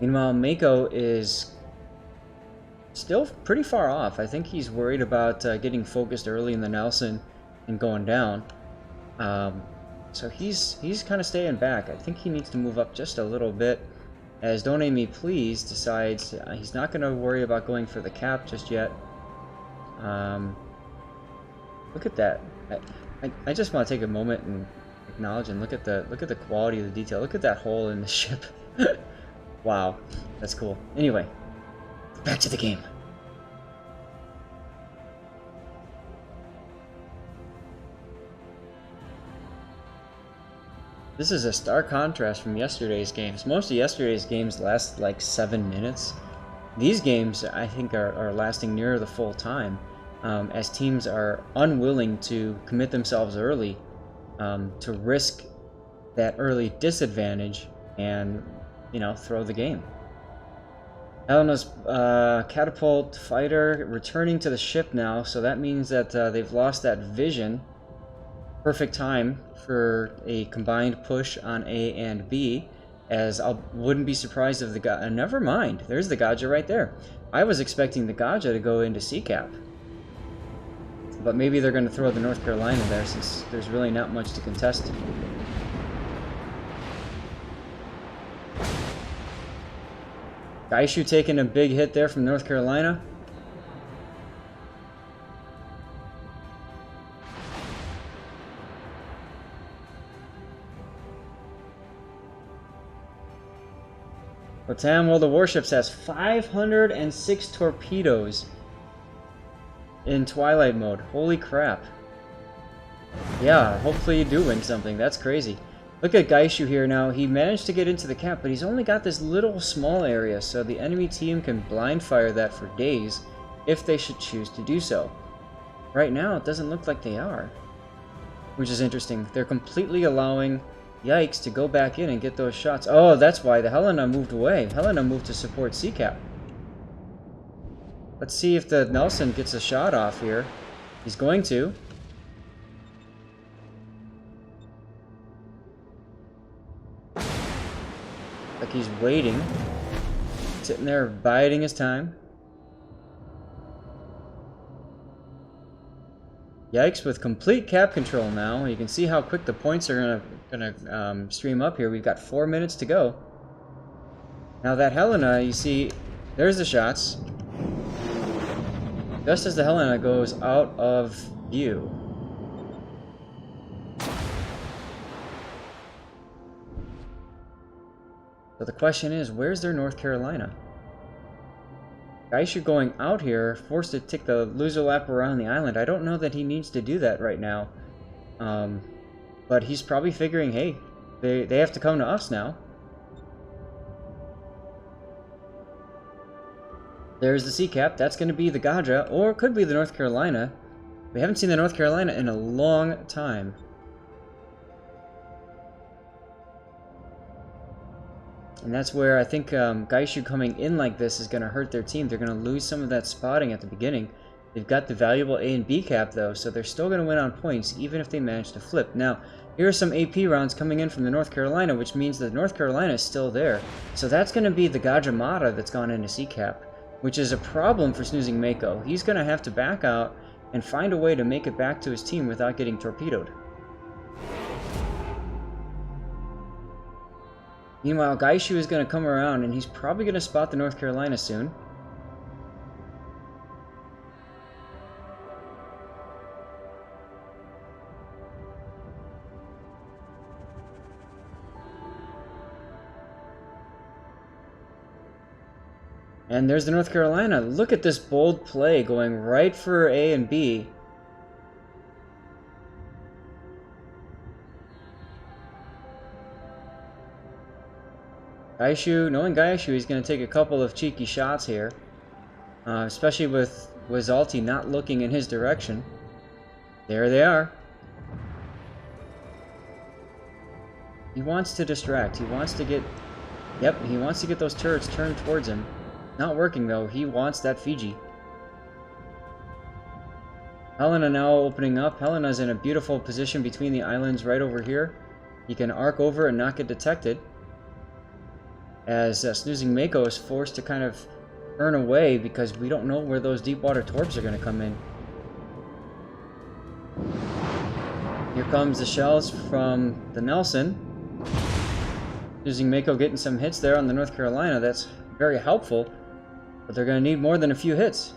Meanwhile, Mako is still pretty far off. I think he's worried about getting focused early in the Nelson and going down. So he's kind of staying back. I think he needs to move up just a little bit, as Don't Aim Me Please decides he's not going to worry about going for the cap just yet. Look at that. I just want to take a moment and acknowledge and look at the quality of the detail. Look at that hole in the ship. Wow, that's cool. Anyway, back to the game. This is a stark contrast from yesterday's games. Most of yesterday's games last like 7 minutes. These games, I think, are lasting near the full time, as teams are unwilling to commit themselves early, to risk that early disadvantage and, you know, throw the game. Helena's catapult fighter returning to the ship now, so that means that they've lost that vision. Perfect time for a combined push on A and B, as I wouldn't be surprised if the Gaja... never mind, there's the Gaja right there. I was expecting the Gaja to go into C-Cap. But maybe they're going to throw the North Carolina there, since there's really not much to contest. Gaishu taking a big hit there from North Carolina. Latam World of Warships has 506 torpedoes in Twilight mode. Holy crap. Yeah, hopefully you do win something. That's crazy. Look at Gaishu here now. He managed to get into the cap, but he's only got this little small area, so the enemy team can blind fire that for days if they should choose to do so. Right now, it doesn't look like they are, which is interesting. They're completely allowing Yikes to go back in and get those shots. Oh, that's why the Helena moved away. Helena moved to support C-Cap. Let's see if the Nelson gets a shot off here. He's going to. Like he's waiting. Sitting there biding his time. Yikes with complete cap control now. You can see how quick the points are gonna stream up here. We've got 4 minutes to go. Now that Helena, you see, there's the shots. Just as the Helena goes out of view. So the question is, where's their North Carolina? Gaishu going out here, forced to take the loser lap around the island. I don't know that he needs to do that right now. But he's probably figuring, hey, they have to come to us now. There's the C-Cap. That's going to be the Gaja, or it could be the North Carolina. We haven't seen the North Carolina in a long time. And that's where I think Gaishu coming in like this is going to hurt their team. They're going to lose some of that spotting at the beginning. They've got the valuable A and B cap, though, so they're still going to win on points, even if they manage to flip. Now, here are some AP rounds coming in from the North Carolina, which means that North Carolina is still there. So that's going to be the Gajamata that's gone into C-Cap, which is a problem for snoozing Mako. He's going to have to back out and find a way to make it back to his team without getting torpedoed. Meanwhile, Gaishu is going to come around, and he's probably going to spot the North Carolina soon. And there's the North Carolina. Look at this bold play going right for A and B. Gaishu, knowing Gaishu, he's going to take a couple of cheeky shots here. Especially with Wazalti not looking in his direction. There they are. He wants to distract. He wants to get... Yep, he wants to get those turrets turned towards him. Not working, though. He wants that Fiji. Helena now opening up. Helena's in a beautiful position between the islands right over here. He can arc over and not get detected. As Snoozing Mako is forced to kind of turn away because we don't know where those deep water torps are going to come in. Here comes the shells from the Nelson. Snoozing Mako getting some hits there on the North Carolina. That's very helpful, but they're going to need more than a few hits.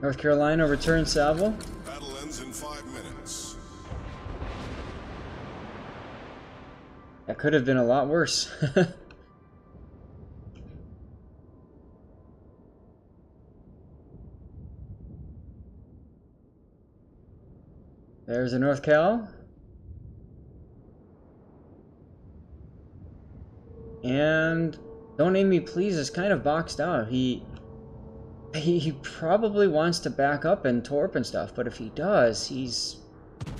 North Carolina returns salvo. Battle ends in 5 minutes. That could have been a lot worse. There's a North Cal. And Don't Name Me Please is kind of boxed out. He probably wants to back up and torp and stuff, but if he does, he's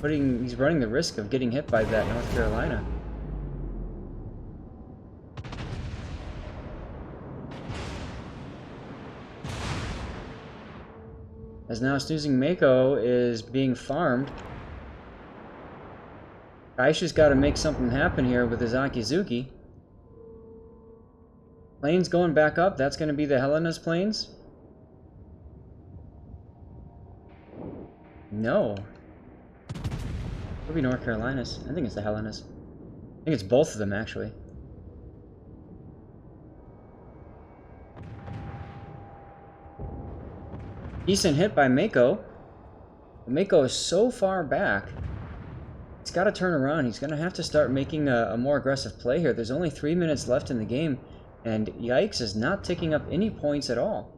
running the risk of getting hit by that North Carolina. As now Snoozing Mako is being farmed. Kaisha's got to make something happen here with his Akizuki. Planes going back up. That's going to be the Helena's planes. No. Could be North Carolina's. I think it's the Helena's. I think it's both of them, actually. Decent hit by Mako. But Mako is so far back. He's got to turn around. He's going to have to start making a more aggressive play here. There's only 3 minutes left in the game, and Yikes is not taking up any points at all.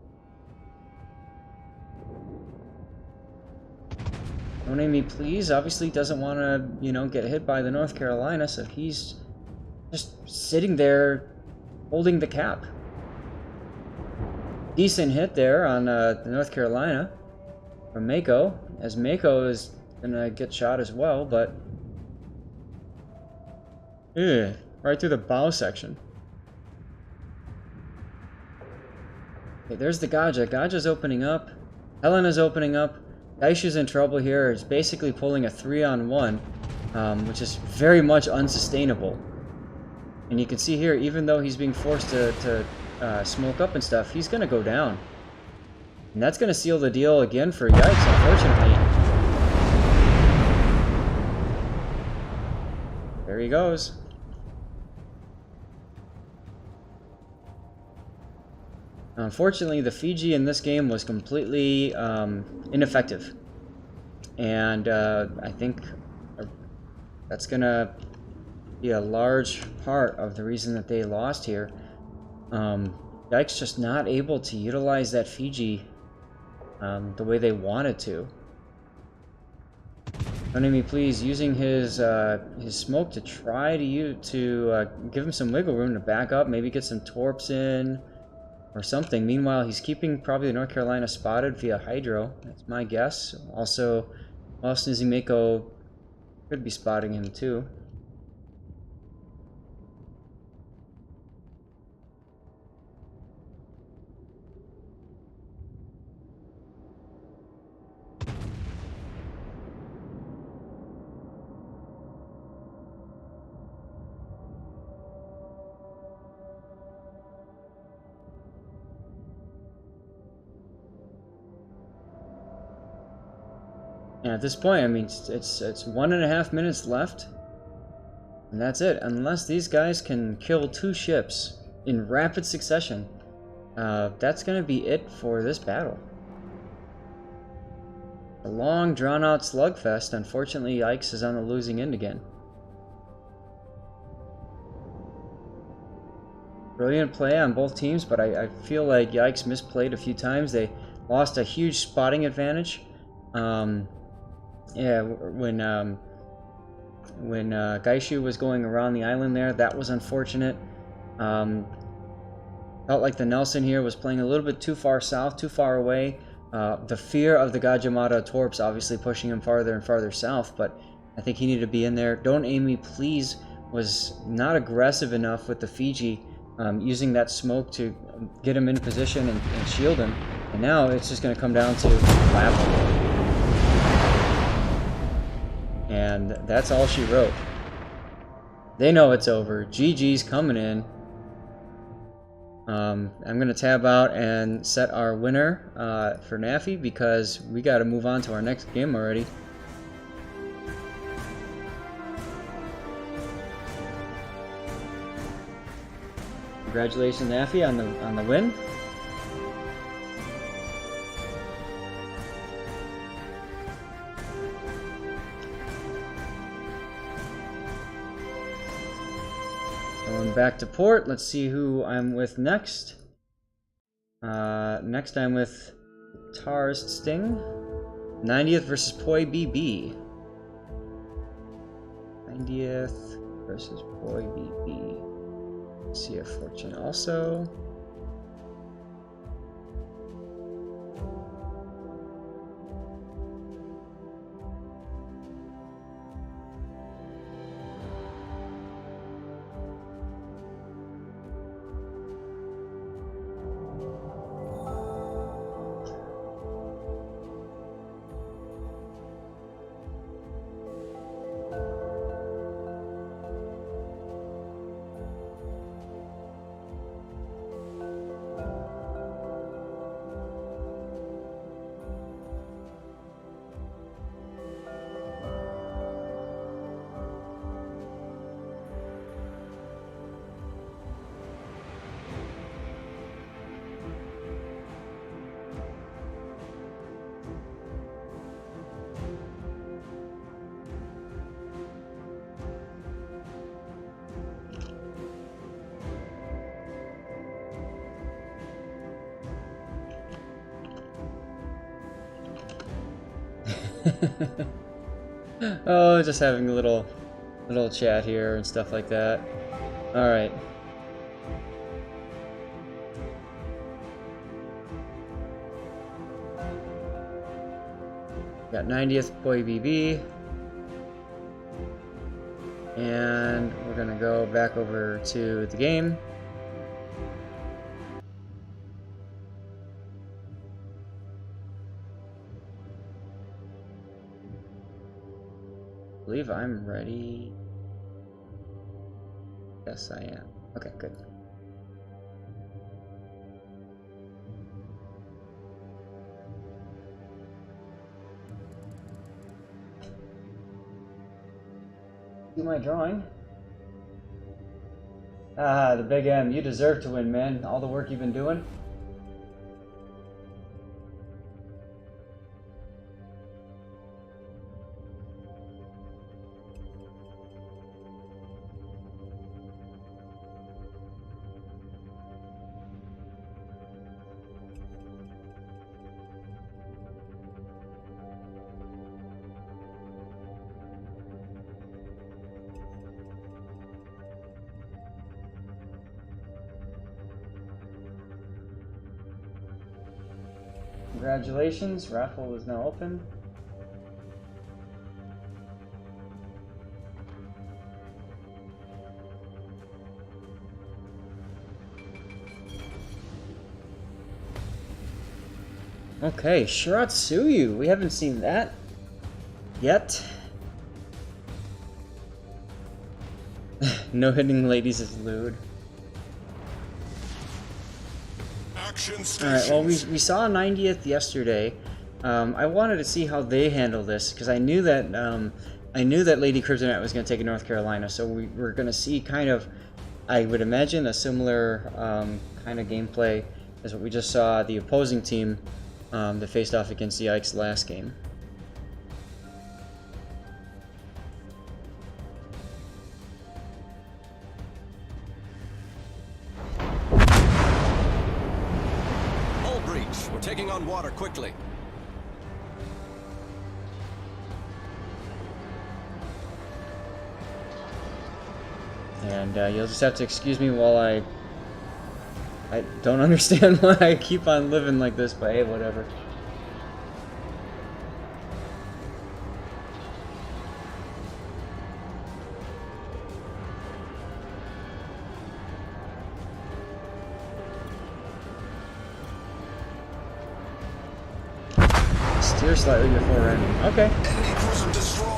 Don't Name Me Please obviously doesn't want to, you know, get hit by the North Carolina, so he's just sitting there holding the cap. Decent hit there on the North Carolina from Mako, as Mako is gonna get shot as well, but right through the bow section. Okay, there's the Gaja. Gaja's opening up. Helena's opening up. Daishu's in trouble here. He's basically pulling a 3-on-1, which is very much unsustainable. And you can see here, even though he's being forced to smoke up and stuff, he's going to go down. And that's going to seal the deal again for Yikes, unfortunately. There he goes. Unfortunately, the Fiji in this game was completely ineffective. And I think that's going to be a large part of the reason that they lost here. Yikes just not able to utilize that Fiji the way they wanted to. Don't Name Me Please using his smoke to try to give him some wiggle room to back up, maybe get some torps in or something. Meanwhile, he's keeping probably the North Carolina spotted via Hydro. That's my guess. Also, Snoozing Mako could be spotting him too. And at this point, I mean, it's 1.5 minutes left, and that's it. Unless these guys can kill 2 ships in rapid succession, that's going to be it for this battle. A long, drawn-out slugfest. Unfortunately, Yikes is on the losing end again. Brilliant play on both teams, but I feel like Yikes misplayed a few times. They lost a huge spotting advantage. Yeah, when when Gaishu was going around the island there. That was unfortunate. Felt like the Nelson here was playing a little bit too far south, too far away. The fear of the Gajimata Torps obviously pushing him farther and farther south, but I think he needed to be in there. Don't Aim Me Please was not aggressive enough with the Fiji, using that smoke to get him in position and shield him. And now it's just going to come down to lap. And that's all she wrote. They know it's over. GG's coming in. I'm going to tab out and set our winner for Nafi because we got to move on to our next game already. Congratulations, Nafi, on the win. Going back to port. Let's see who I'm with next. Next I'm with Guitarist Sting. 90th versus Poi BB. 90th versus Poi BB. See a fortune also. Oh, just having a little chat here and stuff like that. All right. Got 90th Poi BB. And we're gonna go back over to the game. I believe I'm ready. Yes, I am. Okay, good. Do my drawing. Ah, the Big M. You deserve to win, man. All the work you've been doing. Congratulations, raffle is now open. Okay, Shiratsuyu. We haven't seen that yet. No hitting ladies is lewd. Alright, well, we saw 90th yesterday. I wanted to see how they handle this, because I knew that Lady Kryptonite was going to take North Carolina, so we were going to see kind of, I would imagine, a similar kind of gameplay as what we just saw the opposing team that faced off against the Ikes last game. We're taking on water quickly. And you'll just have to excuse me while I don't understand why I keep on living like this, but hey, whatever. Steer slightly before ending. Okay. Enemy cruiser destroyed.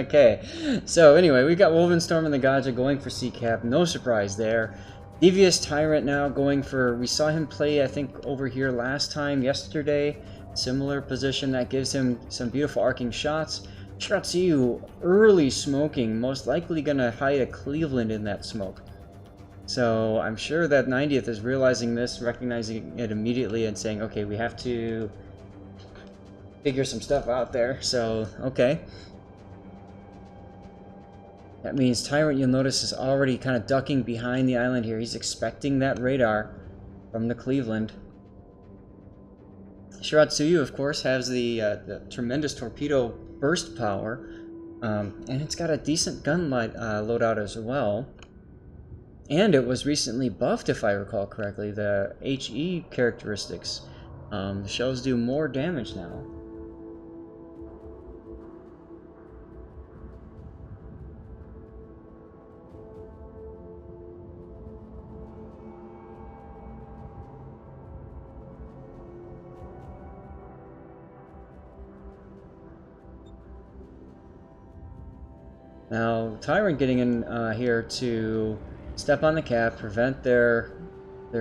Okay, so anyway, we got Wolvenstorm and the Gaja going for C-Cap, no surprise there. Devious Tyrant now going for, we saw him play, I think, over here last time, yesterday. Similar position that gives him some beautiful arcing shots. Shiratsuyu early smoking, most likely gonna hide a Cleveland in that smoke. So I'm sure that 90th is realizing this, recognizing it immediately and saying, okay, we have to figure some stuff out there. So, okay. That means Tyrant, you'll notice, is already kind of ducking behind the island here. He's expecting that radar from the Cleveland. Shiratsuyu, of course, has the tremendous torpedo burst power, and it's got a decent gun loadout as well. And it was recently buffed, if I recall correctly, the HE characteristics. The shells do more damage now. Now, Tyrant getting in here to step on the cap, prevent their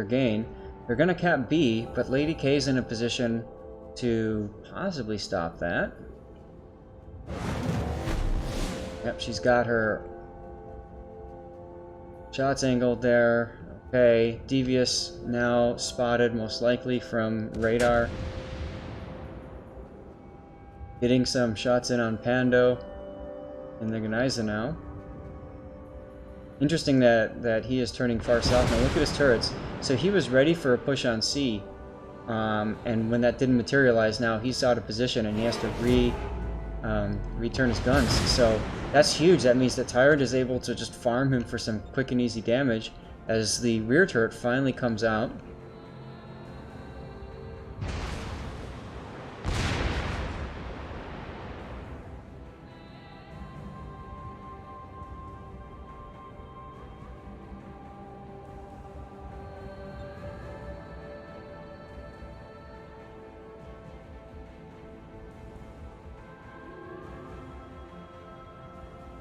gain. They're going to cap B, but Lady K is in a position to possibly stop that. Yep, she's got her shots angled there. Okay, Devious now spotted, most likely from radar. Getting some shots in on Pando. And the Gneiza now. Interesting that he is turning far south. Now look at his turrets. So he was ready for a push on C. And when that didn't materialize, now he's out of position and he has to return his guns. So that's huge. That means that Tyrant is able to just farm him for some quick and easy damage as the rear turret finally comes out.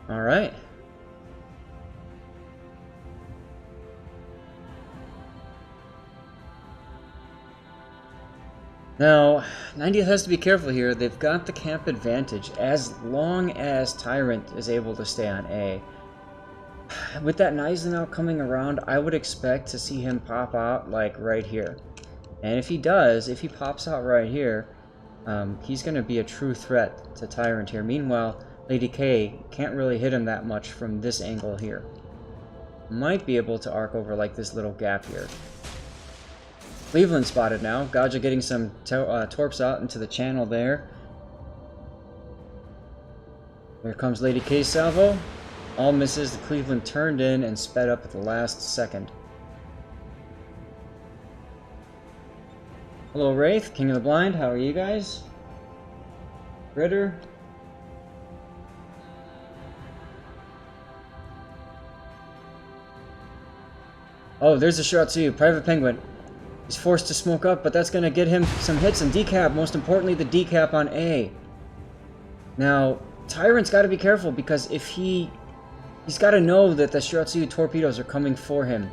All right. Now, 90th has to be careful here. They've got the camp advantage as long as Tyrant is able to stay on A. With that Gneiza now coming around, I would expect to see him pop out like right here. And if he does, if he pops out right here, he's going to be a true threat to Tyrant here. Meanwhile, Lady K can't really hit him that much from this angle here. Might be able to arc over like this little gap here. Cleveland spotted now. Gaja getting some torps out into the channel there. Here comes Lady K's salvo. All misses. The Cleveland turned in and sped up at the last second. Hello Wraith, King of the Blind, how are you guys? Ritter. Oh, there's the Shiratsuyu, Private Penguin. He's forced to smoke up, but that's going to get him some hits and decap, most importantly the decap on A. Now, Tyrant's got to be careful because if he's got to know that the Shiratsuyu torpedoes are coming for him.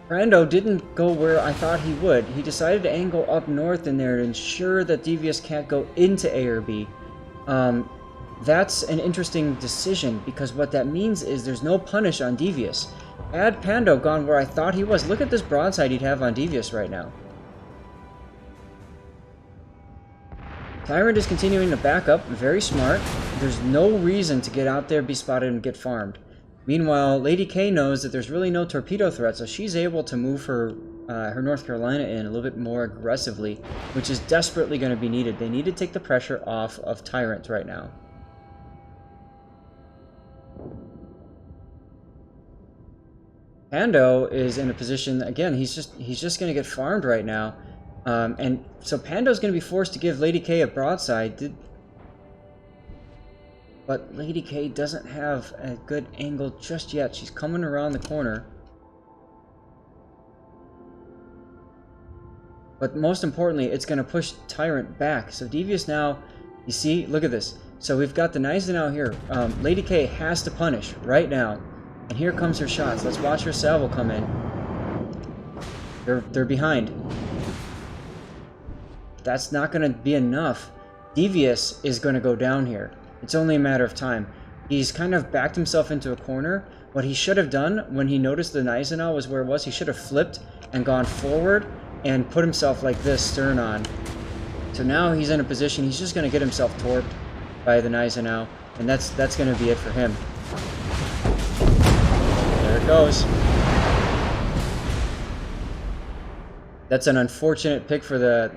Brando didn't go where I thought he would. He decided to angle up north in there to ensure that Devious can't go into A or B. That's an interesting decision because what that means is there's no punish on Devious. Had Pando gone where I thought he was, look at this broadside he'd have on Devious right now. Tyrant is continuing to back up, very smart. There's no reason to get out there, be spotted, and get farmed. Meanwhile, Lady K knows that there's really no torpedo threat, so she's able to move her her North Carolina in a little bit more aggressively, which is desperately going to be needed. They need to take the pressure off of Tyrant right now. Pando is in a position, again, he's just going to get farmed right now. And so Pando's going to be forced to give Lady K a broadside. But Lady K doesn't have a good angle just yet. She's coming around the corner. But most importantly, it's going to push Tyrant back. So Devious now, you see, look at this. So we've got the Gneisenau here. Lady K has to punish right now. And here comes her shots. Let's watch her salvo come in. They're behind. That's not going to be enough. Devious is going to go down here. It's only a matter of time. He's kind of backed himself into a corner. What he should have done when he noticed the Gneisenau was where it was, he should have flipped and gone forward and put himself like this, stern on. So now he's in a position, he's just going to get himself torped by the Gneisenau, and that's going to be it for him. There it goes. That's an unfortunate pick for the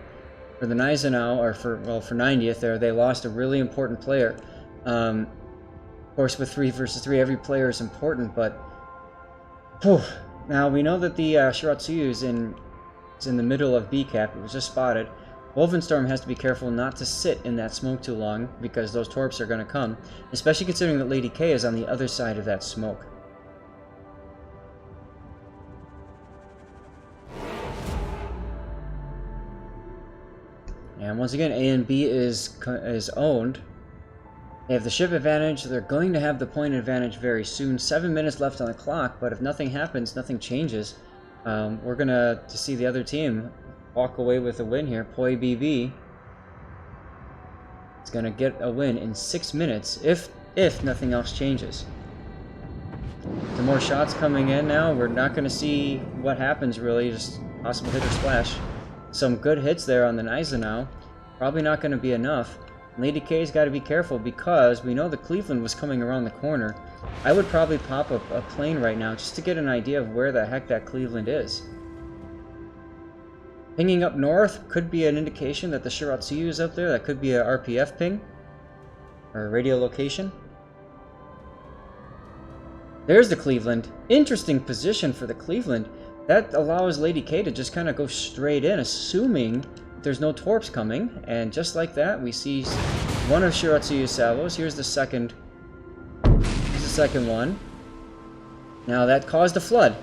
Gneisenau, or for 90th there. They lost a really important player. Of course, with 3 versus 3, every player is important, but whew. Now we know that the Shiratsuyu is in the middle of B cap. It was just spotted. Wolfenstorm has to be careful not to sit in that smoke too long, because those torps are going to come, especially considering that Lady K is on the other side of that smoke. And once again, A and B is owned. They have the ship advantage. They're going to have the point advantage very soon. 7 minutes left on the clock, but if nothing happens, nothing changes. We're going to see the other team walk away with a win here. Poi BB is going to get a win in 6 minutes, if nothing else changes. The more shots coming in now. We're not going to see what happens, really. Just possible hit or splash. Some good hits there on the Gneisenau. Probably not going to be enough. Lady K's got to be careful, because we know the Cleveland was coming around the corner. I would probably pop a plane right now just to get an idea of where the heck that Cleveland is. Pinging up north could be an indication that the Shiratsuyu is up there. That could be a RPF ping, or a radio location. There's the Cleveland. Interesting position for the Cleveland. That allows Lady K to just kind of go straight in, assuming there's no torps coming. And just like that, we see one of Shiratsuyu's salvos. Here's the second. Here's the second one. Now that caused a flood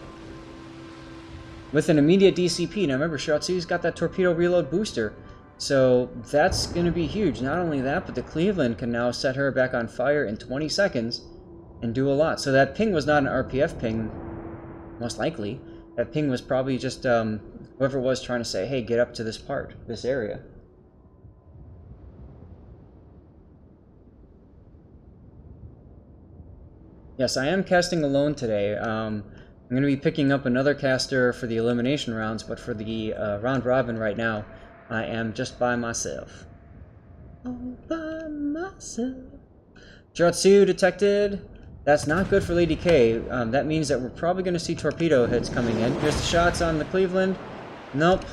with an immediate DCP. Now remember, Shiratsuyu's got that torpedo reload booster, so that's going to be huge. Not only that, but the Cleveland can now set her back on fire in 20 seconds and do a lot. So that ping was not an RPF ping, most likely. That ping was probably just whoever was trying to say, hey, get up to this part, this area. Yes, I am casting alone today. I'm going to be picking up another caster for the elimination rounds, but for the round robin right now, I am just by myself. All by myself. Shiratsuyu detected. That's not good for Lady K. That means that we're probably going to see torpedo hits coming in. Here's the shots on the Cleveland. Nope.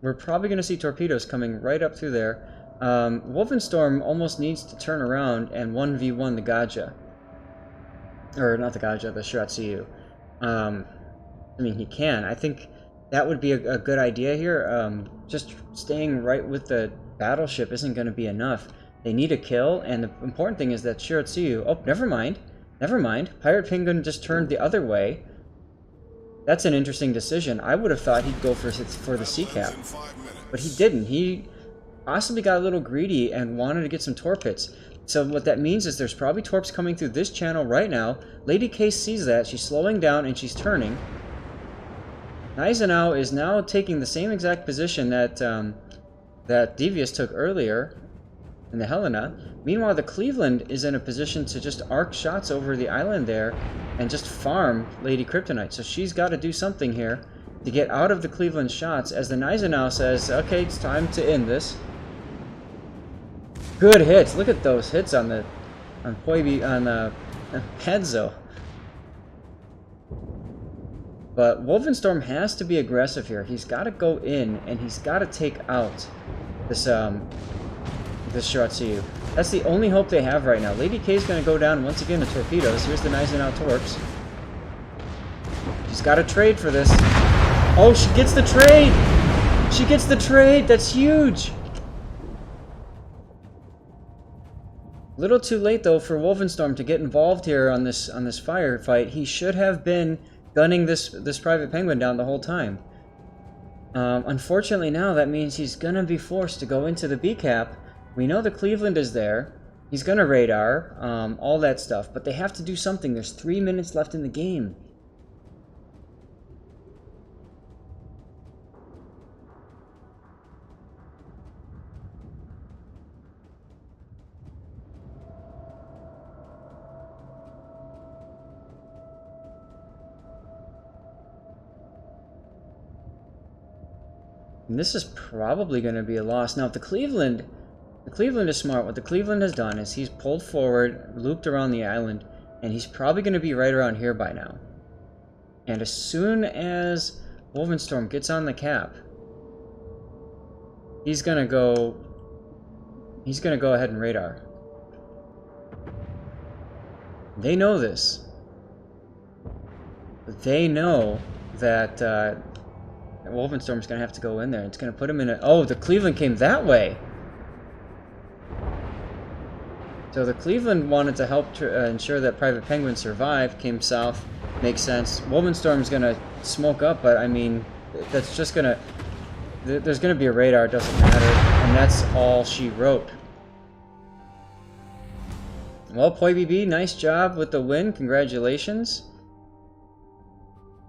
We're probably going to see torpedoes coming right up through there. Wolfenstorm almost needs to turn around and 1v1 the Gaja. Or not the Gaja, the Shiratsuyu. I mean, he can. I think that would be a good idea here. Just staying right with the battleship isn't going to be enough. They need a kill, and the important thing is that Shiratsuyu... Oh, never mind. Never mind. Pirate Penguin just turned the other way. That's an interesting decision. I would have thought he'd go for the sea cap, but he didn't. He possibly got a little greedy and wanted to get some torp hits. So what that means is there's probably torps coming through this channel right now. Lady K sees that. She's slowing down and she's turning. Gneisenau is now taking the same exact position that that Devious took earlier in the Helena. Meanwhile, the Cleveland is in a position to just arc shots over the island there and just farm Lady Kryptonite. So she's got to do something here to get out of the Cleveland shots, as the Gneisenau says, okay, it's time to end this. Good hits. Look at those hits on the Penzo. But Wolfenstorm has to be aggressive here. He's got to go in, and he's got to take out this Shiratsuyu. That's the only hope they have right now. Lady K is going to go down once again to torpedoes. Here's the Nice-and-Out Torps. She's got to trade for this. Oh, she gets the trade! She gets the trade! That's huge! Little too late, though, for Wolfenstorm to get involved here on this firefight. He should have been gunning this Private Penguin down the whole time. Unfortunately now, that means he's gonna be forced to go into the B-cap. We know the Cleveland is there. He's gonna radar, all that stuff. But they have to do something. There's 3 minutes left in the game. And this is probably going to be a loss. Now, if the Cleveland is smart. What the Cleveland has done is he's pulled forward, looped around the island, and he's probably going to be right around here by now. And as soon as Wolfenstorm gets on the cap, he's going to go ahead and radar. They know this. They know that Wolfenstorm's going to have to go in there. It's going to put him in a... Oh, the Cleveland came that way! So the Cleveland wanted to help ensure that Private Penguin survived, came south. Makes sense. Wolfenstorm's going to smoke up, but I mean, that's just going to... There's going to be a radar, it doesn't matter. And that's all she wrote. Well, Poi BB, nice job with the win. Congratulations.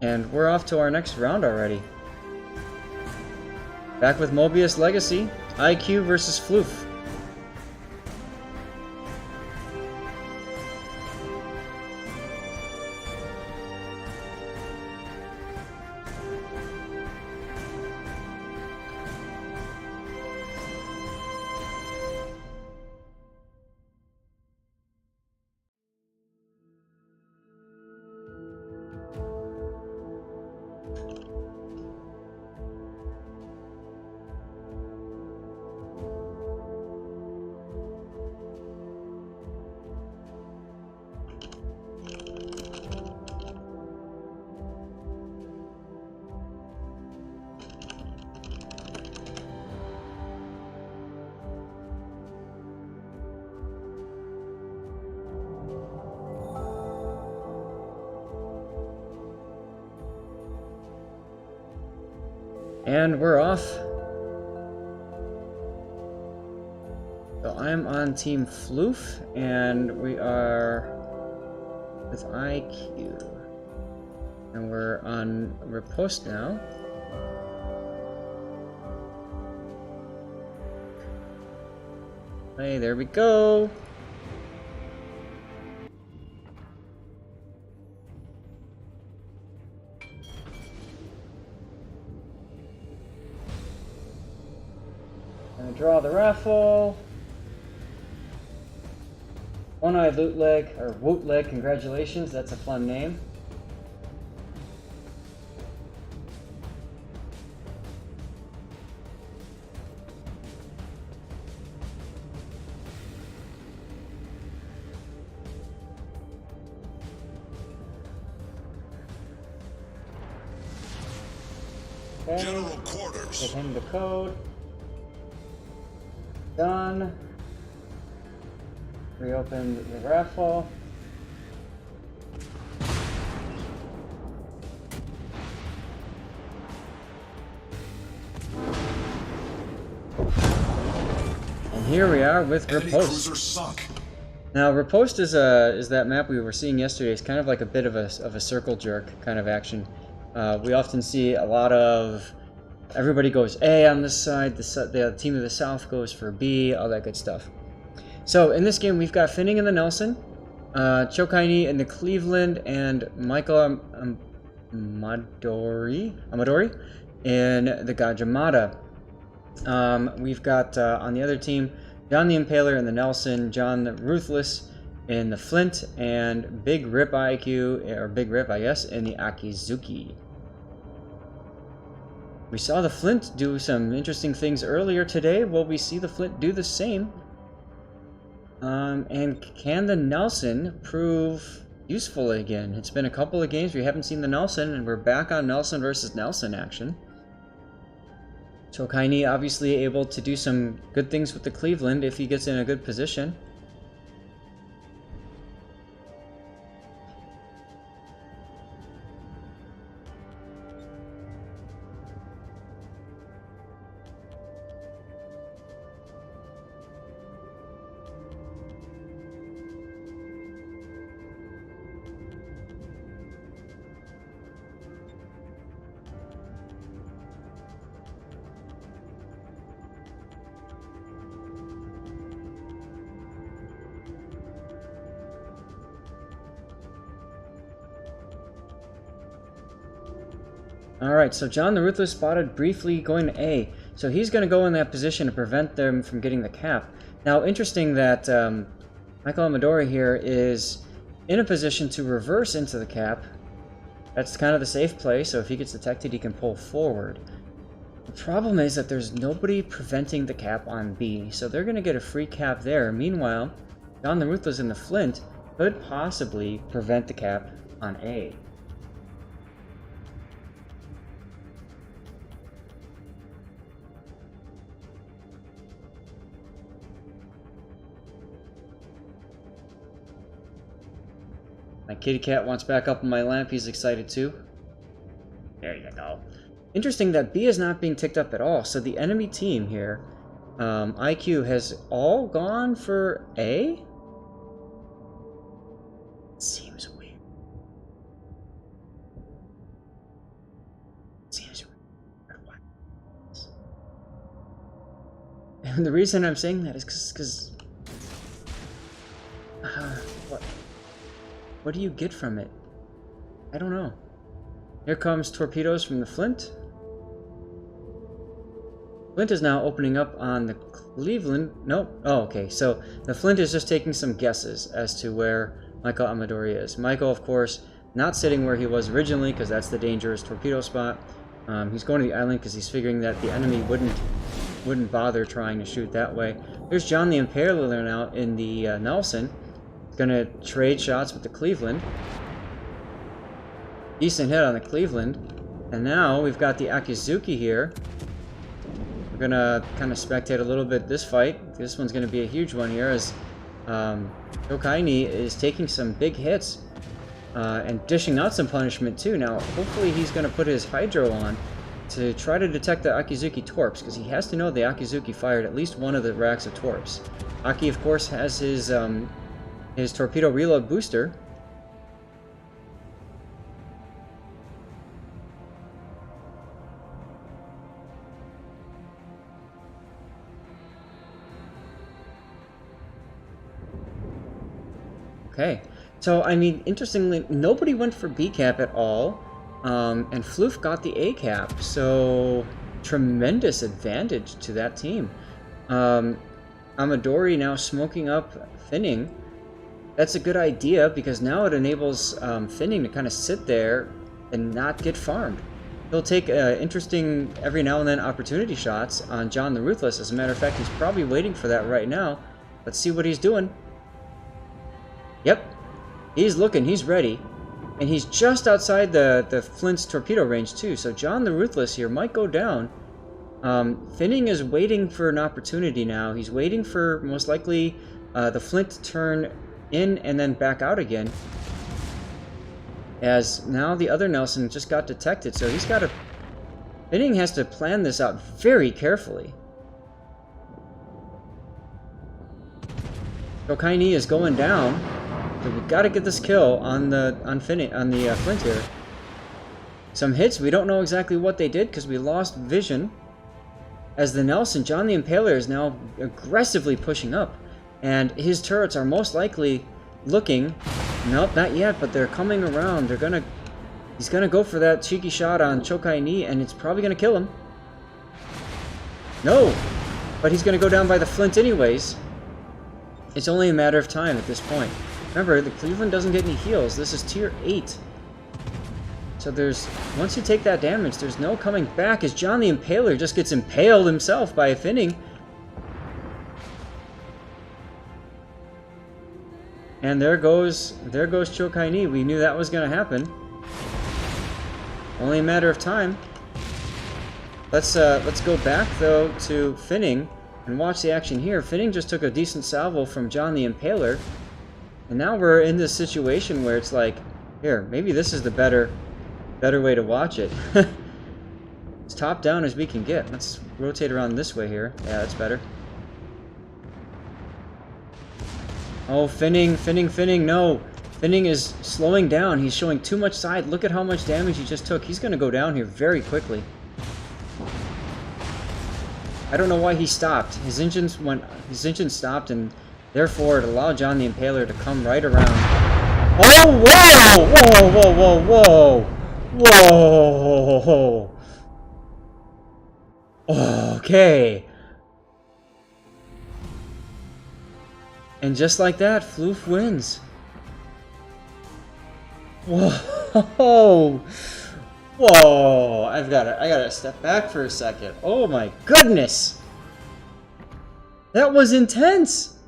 And we're off to our next round already. Back with Mobius Legacy, IQ versus Floof. And we're off. So I'm on Team Floof, and we are with IQ. And we're on Riposte now. Hey, there we go. Draw the raffle. One-Eyed Loot Leg, or Woot Leg, congratulations, that's a fun name. Okay. General quarters. Give him the code. Done. Reopen the raffle. And here we are with Enemy Riposte. cruiser sunk. Now Riposte is that map we were seeing yesterday. It's kind of like a bit of a circle jerk kind of action. We often see a lot of everybody goes A on this side, the team of the South goes for B, all that good stuff. So in this game, we've got Finning in the Nelson, Chokaini in the Cleveland, and Michael Amadori in the Gajamada. We've got on the other team, John the Impaler in the Nelson, John the Ruthless in the Flint, and Big Rip IQ, or Big Rip, I guess, in the Akizuki. We saw the Flint do some interesting things earlier today. Will we see the Flint do the same? And can the Nelson prove useful again? It's been a couple of games we haven't seen the Nelson, and we're back on Nelson versus Nelson action. Chokaini obviously able to do some good things with the Cleveland if he gets in a good position. Alright, so John the Ruthless spotted briefly going to A. So he's going to go in that position to prevent them from getting the cap. Now, interesting that Michael Amadori here is in a position to reverse into the cap. That's kind of the safe play, so if he gets detected, he can pull forward. The problem is that there's nobody preventing the cap on B, so they're going to get a free cap there. Meanwhile, John the Ruthless in the Flint could possibly prevent the cap on A. My kitty cat wants back up on my lamp. He's excited too. There you go. Interesting that B is not being ticked up at all. So the enemy team here, IQ, has all gone for A? Seems weird. Seems weird. And the reason I'm saying that is because what do you get from it? I don't know. Here comes torpedoes from the Flint. Flint is now opening up on the Cleveland. Nope. Oh, okay. So the Flint is just taking some guesses as to where Michael Amadori is. Michael, of course, not sitting where he was originally because that's the dangerous torpedo spot. He's going to the island because he's figuring that the enemy wouldn't bother trying to shoot that way. There's John the Impaler now in the Nelson. Gonna trade shots with the Cleveland. Decent hit on the Cleveland. And now we've got the Akizuki here. We're gonna kind of spectate a little bit this fight. This one's gonna be a huge one here as Shokaini is taking some big hits and dishing out some punishment too. Now hopefully he's gonna put his Hydro on to try to detect the Akizuki torps, because he has to know the Akizuki fired at least one of the racks of torps. Aki, of course, has his torpedo reload booster. Okay, so I mean, interestingly, nobody went for B cap at all, and Floof got the A cap, so tremendous advantage to that team. Amadori now smoking up Finning. That's a good idea because now it enables Finning to kind of sit there and not get farmed. He'll take interesting every now and then opportunity shots on John the Ruthless. As a matter of fact, he's probably waiting for that right now. Let's see what he's doing. Yep, he's looking, he's ready. And he's just outside the Flint's torpedo range too, so John the Ruthless here might go down. Finning is waiting for an opportunity now. He's waiting for, most likely, the Flint to turn in and then back out again, as now the other Nelson just got detected, so he's got to... Finning has to plan this out very carefully. Shokaini is going down, so we've got to get this kill on the Flint here. Some hits, we don't know exactly what they did because we lost vision. As the Nelson, John the Impaler is now aggressively pushing up. And his turrets are most likely looking... Nope, not yet, but they're coming around. He's gonna go for that cheeky shot on Chokai-Ni, and it's probably gonna kill him. No! But he's gonna go down by the Flint anyways. It's only a matter of time at this point. Remember, the Cleveland doesn't get any heals. This is tier 8. So there's, once you take that damage, there's no coming back, as John the Impaler just gets impaled himself by Finning. And there goes Chokai-Ni. We knew that was going to happen. Only a matter of time. Let's go back though to Finning and watch the action here. Finning just took a decent salvo from John the Impaler, and now we're in this situation where it's like, here, maybe this is the better way to watch it. As top down as we can get. Let's rotate around this way here. Yeah, that's better. Oh, Finning, no! Finning is slowing down. He's showing too much side. Look at how much damage he just took. He's going to go down here very quickly. I don't know why he stopped. His engine stopped, and therefore it allowed John the Impaler to come right around. Oh, whoa! Whoa, whoa, whoa, whoa! Whoa! Okay. And just like that, Floof wins. Whoa! Whoa! I gotta step back for a second. Oh my goodness! That was intense!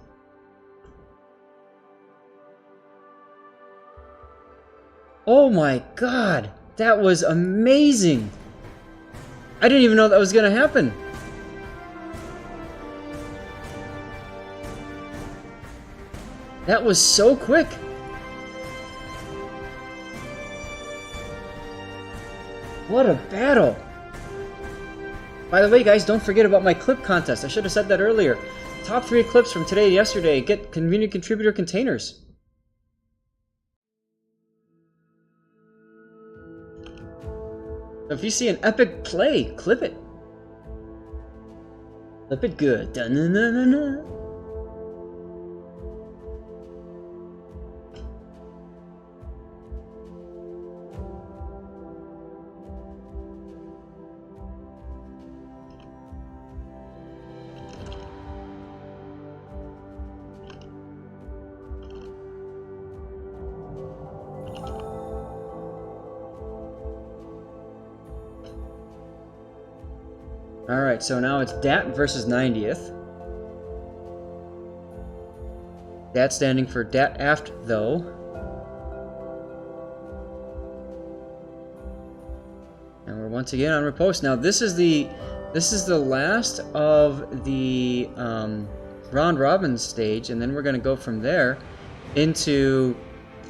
Oh my god! That was amazing! I didn't even know that was gonna happen! That was so quick! What a battle! By the way, guys, don't forget about my clip contest. I should have said that earlier. Top 3 clips from today and yesterday get community contributor containers. So if you see an epic play, clip it. Clip it good. Da-na-na-na-na. Alright, so now it's DAT versus 90th. DAT standing for DAT aft though. And we're once again on riposte. Now this is the last of the round robin stage, and then we're gonna go from there into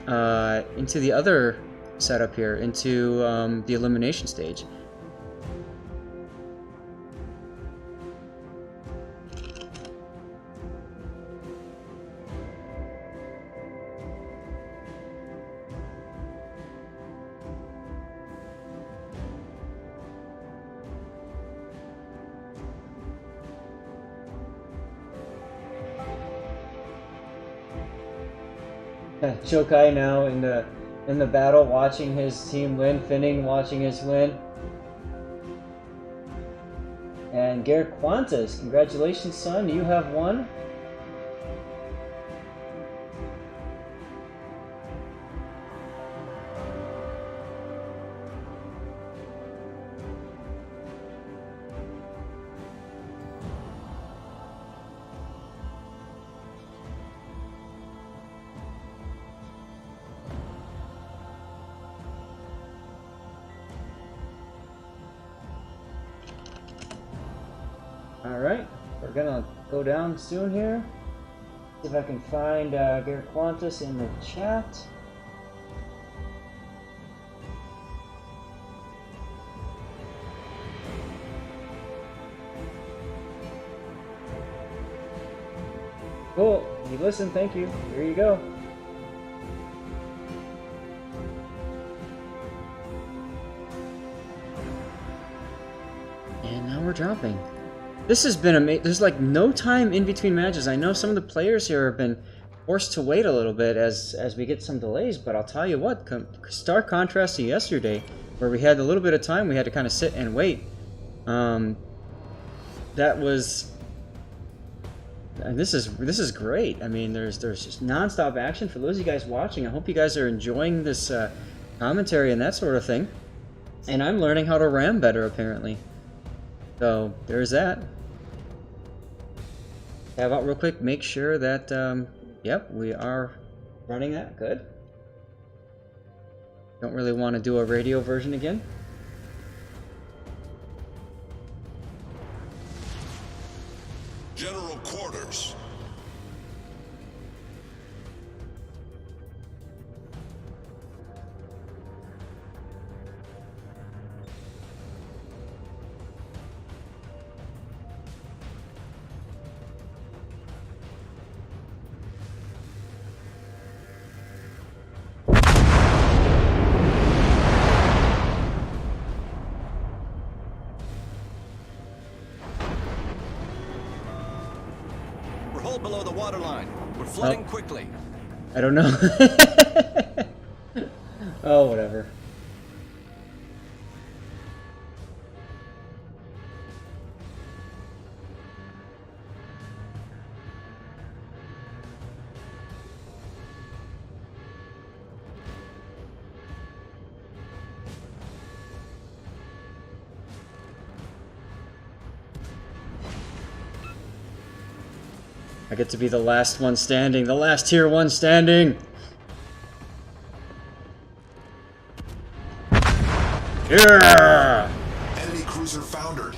the other setup here, into the elimination stage. Chokai now in the battle, watching his team win. Finning watching his win. And Garrett Quantas, congratulations, son. You have won. Alright, we're gonna go down soon here. See if I can find Garrett Quantas in the chat. Cool, you listen, thank you. Here you go. And now we're dropping. This has been amazing. There's like no time in between matches. I know some of the players here have been forced to wait a little bit as we get some delays, but I'll tell you what, stark contrast to yesterday, where we had a little bit of time, we had to kind of sit and wait. That was, and this is great. I mean, there's just non-stop action for those of you guys watching. I hope you guys are enjoying this commentary and that sort of thing. And I'm learning how to ram better, apparently. So, there's that. Tab out real quick, make sure that, yep, we are running that. Good. Don't really want to do a radio version again. General quarters. We're hull below the waterline. We're flooding quickly. I don't know. Oh, whatever. I get to be the last one standing, the last tier 1 standing! Yeah! Enemy cruiser foundered.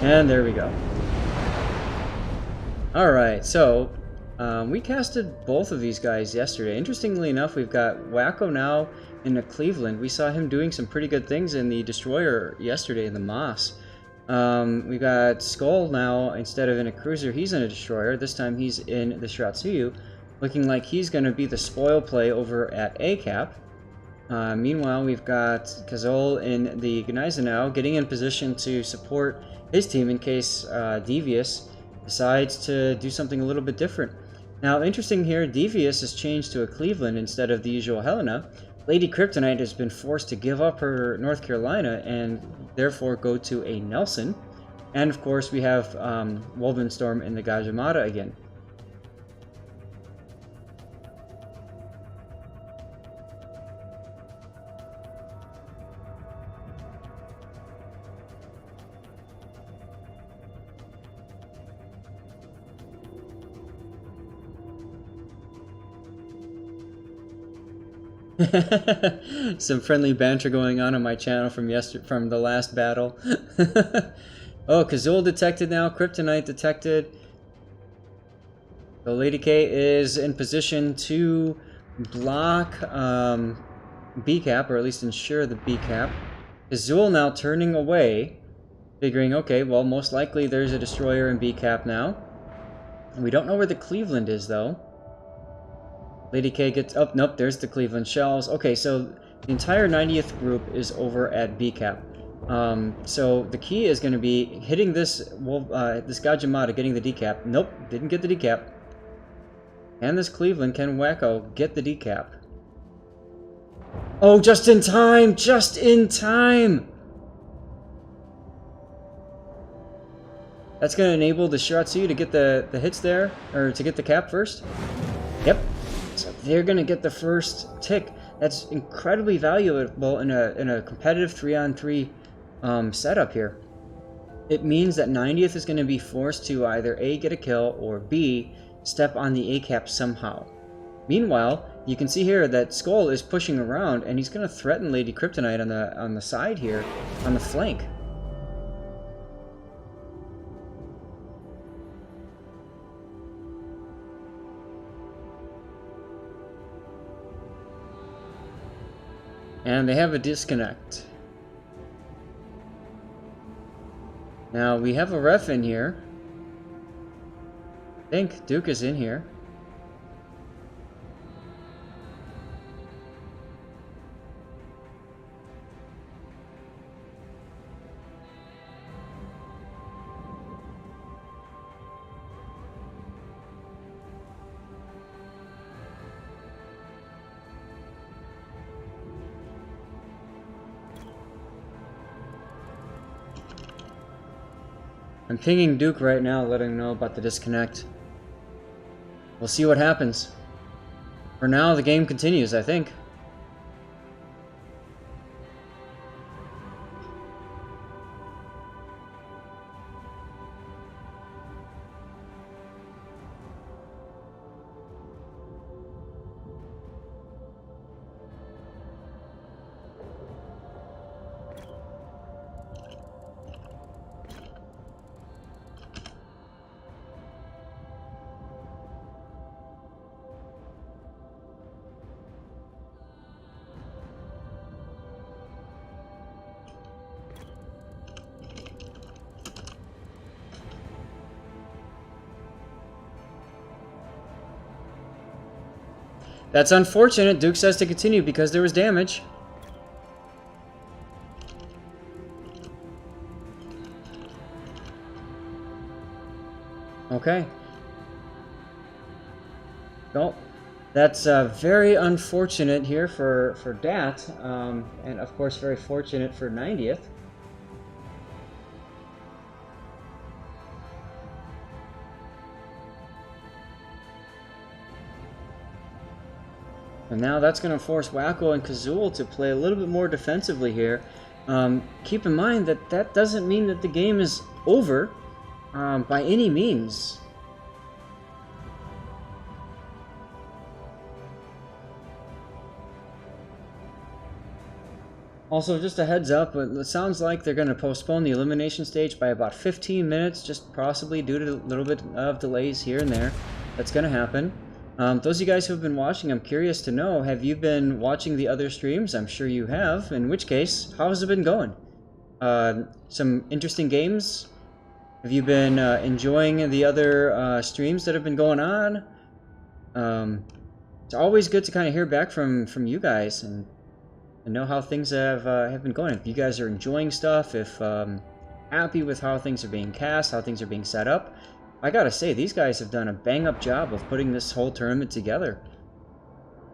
And there we go. Alright, so we casted both of these guys yesterday. Interestingly enough, we've got Wacko now in the Cleveland. We saw him doing some pretty good things in the Destroyer yesterday in the Moss. We got Skull now, instead of in a cruiser, he's in a Destroyer. This time he's in the Shiratsuyu, looking like he's going to be the spoil play over at ACAP. Meanwhile, we've got Kazol in the Gneisenau now, getting in position to support his team in case Devious decides to do something a little bit different. Now, interesting here, Devious has changed to a Cleveland instead of the usual Helena. Lady Kryptonite has been forced to give up her North Carolina and therefore go to a Nelson. And of course, we have Wolvenstorm in the Gajimata again. Some friendly banter going on my channel from the last battle. Oh, Kazul detected now, Kryptonite detected. So Lady K is in position to block B-cap, or at least ensure the B-cap. Kazul now turning away, figuring, okay, well, most likely there's a destroyer in B-cap now. We don't know where the Cleveland is, though. Lady K gets... Oh, nope, there's the Cleveland shells. Okay, so the entire 90th group is over at B-cap. So the key is going to be hitting this this Gajimata, getting the decap. Nope, didn't get the decap. And this Cleveland, can Wacko get the decap? Oh, just in time! Just in time! That's going to enable the Shiratsuyu to get the hits there, or to get the cap first. Yep. So they're going to get the first tick. That's incredibly valuable in a competitive 3-on-3 setup here. It means that 90th is going to be forced to either A, get a kill, or B, step on the A cap somehow. Meanwhile, you can see here that Skull is pushing around, and he's going to threaten Lady Kryptonite on the side here, on the flank. And they have a disconnect. Now, we have a ref in here. I think Duke is in here. I'm pinging Duke right now, letting him know about the disconnect. We'll see what happens. For now, the game continues, I think. That's unfortunate. Duke says to continue because there was damage. Okay. Well, that's very unfortunate here for Dat, and of course very fortunate for 90th. And now that's going to force Wacko and Kazul to play a little bit more defensively here. Keep in mind that that doesn't mean that the game is over by any means. Also, just a heads up, it sounds like they're going to postpone the elimination stage by about 15 minutes, just possibly due to a little bit of delays here and there. That's going to happen. Those of you guys who have been watching, I'm curious to know, have you been watching the other streams? I'm sure you have, in which case, how has it been going? Some interesting games? Have you been enjoying the other streams that have been going on? It's always good to kind of hear back from you guys and know how things have been going. If you guys are enjoying stuff, if happy with how things are being cast, how things are being set up. I gotta say, these guys have done a bang-up job of putting this whole tournament together.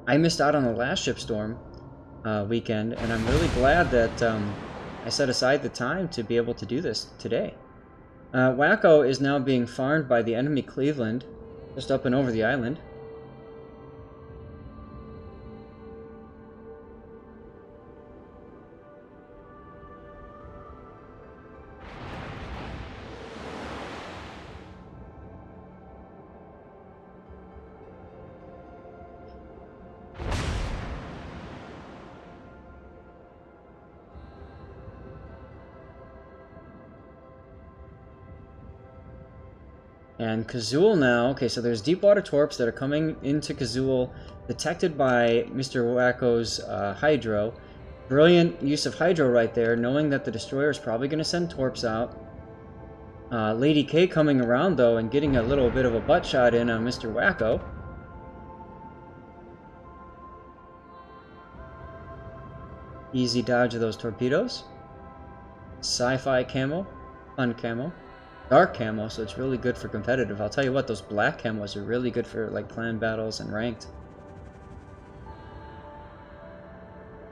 I missed out on the last ShipStorm weekend, and I'm really glad that I set aside the time to be able to do this today. Wacko is now being farmed by the enemy Cleveland, just up and over the island. And Kazul now, okay, so there's deep water torps that are coming into Kazul, detected by Mr. Wacko's Hydro. Brilliant use of Hydro right there, knowing that the destroyer is probably going to send torps out. Lady K coming around, though, and getting a little bit of a butt shot in on Mr. Wacko. Easy dodge of those torpedoes. Sci-fi camo, fun camo. Dark camo, so it's really good for competitive. I'll tell you what, those black camos are really good for like clan battles and ranked.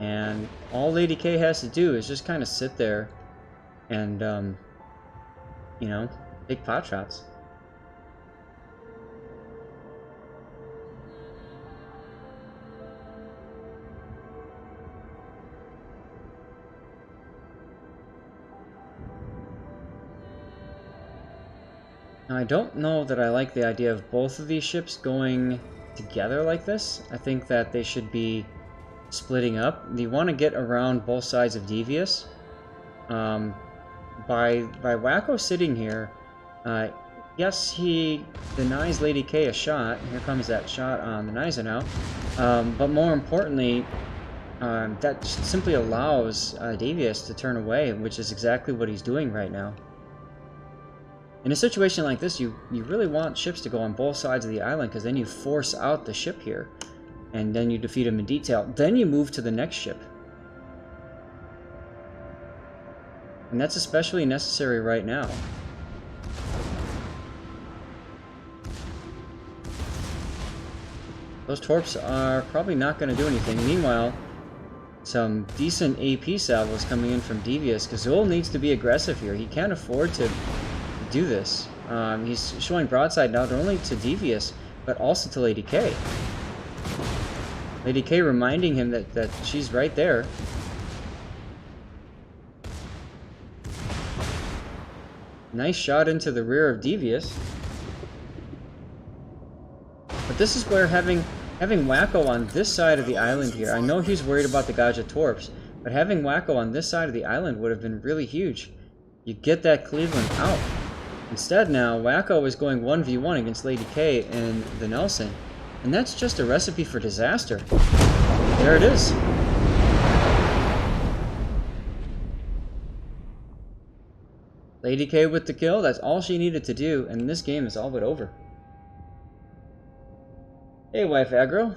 And all Lady K has to do is just kind of sit there and, you know, take pot shots. Now, I don't know that I like the idea of both of these ships going together like this. I think that they should be splitting up. You want to get around both sides of Devious. By Wacko sitting here, yes, he denies Lady K a shot. Here comes that shot on the Niza now. But more importantly, that simply allows Devious to turn away, which is exactly what he's doing right now. In a situation like this, you really want ships to go on both sides of the island, because then you force out the ship here, and then you defeat him in detail. Then you move to the next ship. And that's especially necessary right now. Those torps are probably not going to do anything. Meanwhile, some decent AP salvos coming in from Devious. Kazul needs to be aggressive here. He can't afford to do this. He's showing broadside not only to Devious, but also to Lady K. Lady K reminding him that she's right there. Nice shot into the rear of Devious. But this is where having Wacko on this side of the island here, I know he's worried about the Gaja Torps, but having Wacko on this side of the island would have been really huge. You get that Cleveland out. Instead now, Wacko is going 1v1 against Lady K and the Nelson. And that's just a recipe for disaster. There it is. Lady K with the kill, that's all she needed to do, and this game is all but over. Hey, wife aggro.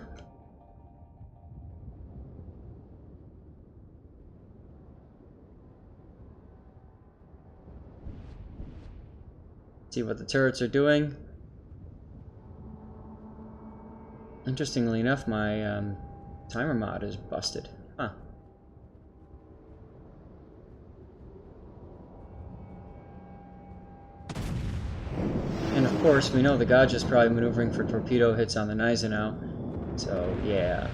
See what the turrets are doing. Interestingly enough, my timer mod is busted. Huh. And of course, we know the Gaja is probably maneuvering for torpedo hits on the Gneisenau. So, yeah.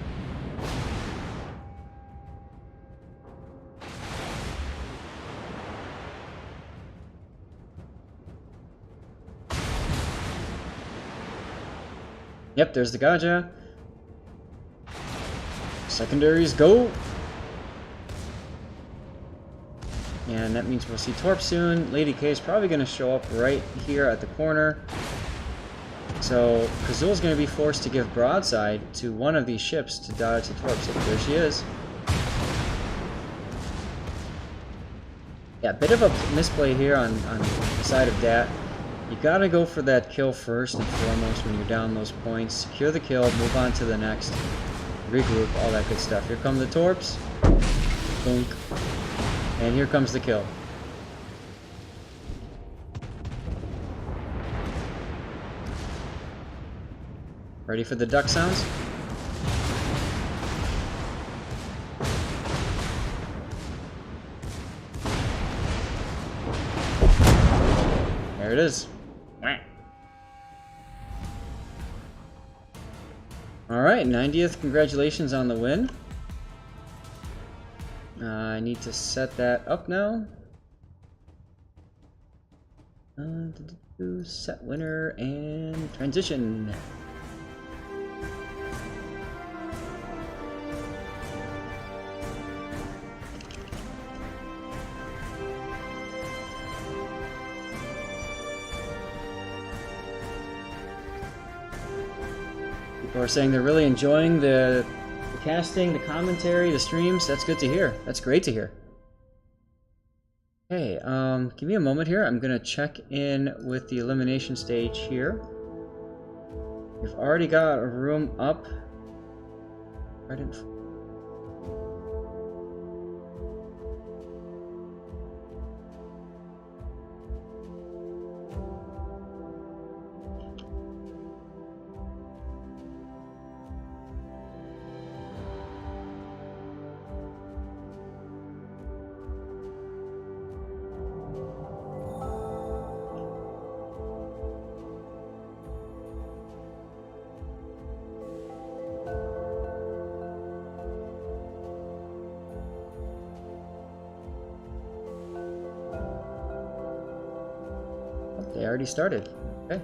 Yep, there's the Gaja. Secondaries go! And that means we'll see Torp soon. Lady K is probably going to show up right here at the corner. So Kazul's going to be forced to give broadside to one of these ships to dodge the Torps. So there she is. Yeah, bit of a misplay here on the side of Dat. You gotta go for that kill first and foremost when you're down those points. Secure the kill, move on to the next. Regroup, all that good stuff. Here come the Torps. Boom. And here comes the kill. Ready for the duck sounds? There it is. Alright, 90th, congratulations on the win. I need to set that up now. Set winner and transition. People are saying they're really enjoying the casting, the commentary, the streams. That's good to hear. That's great to hear. Hey, give me a moment here. I'm gonna check in with the elimination stage here. We've already got a room up. I didn't. They already started. Okay.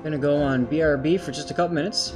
Gonna go on BRB for just a couple minutes.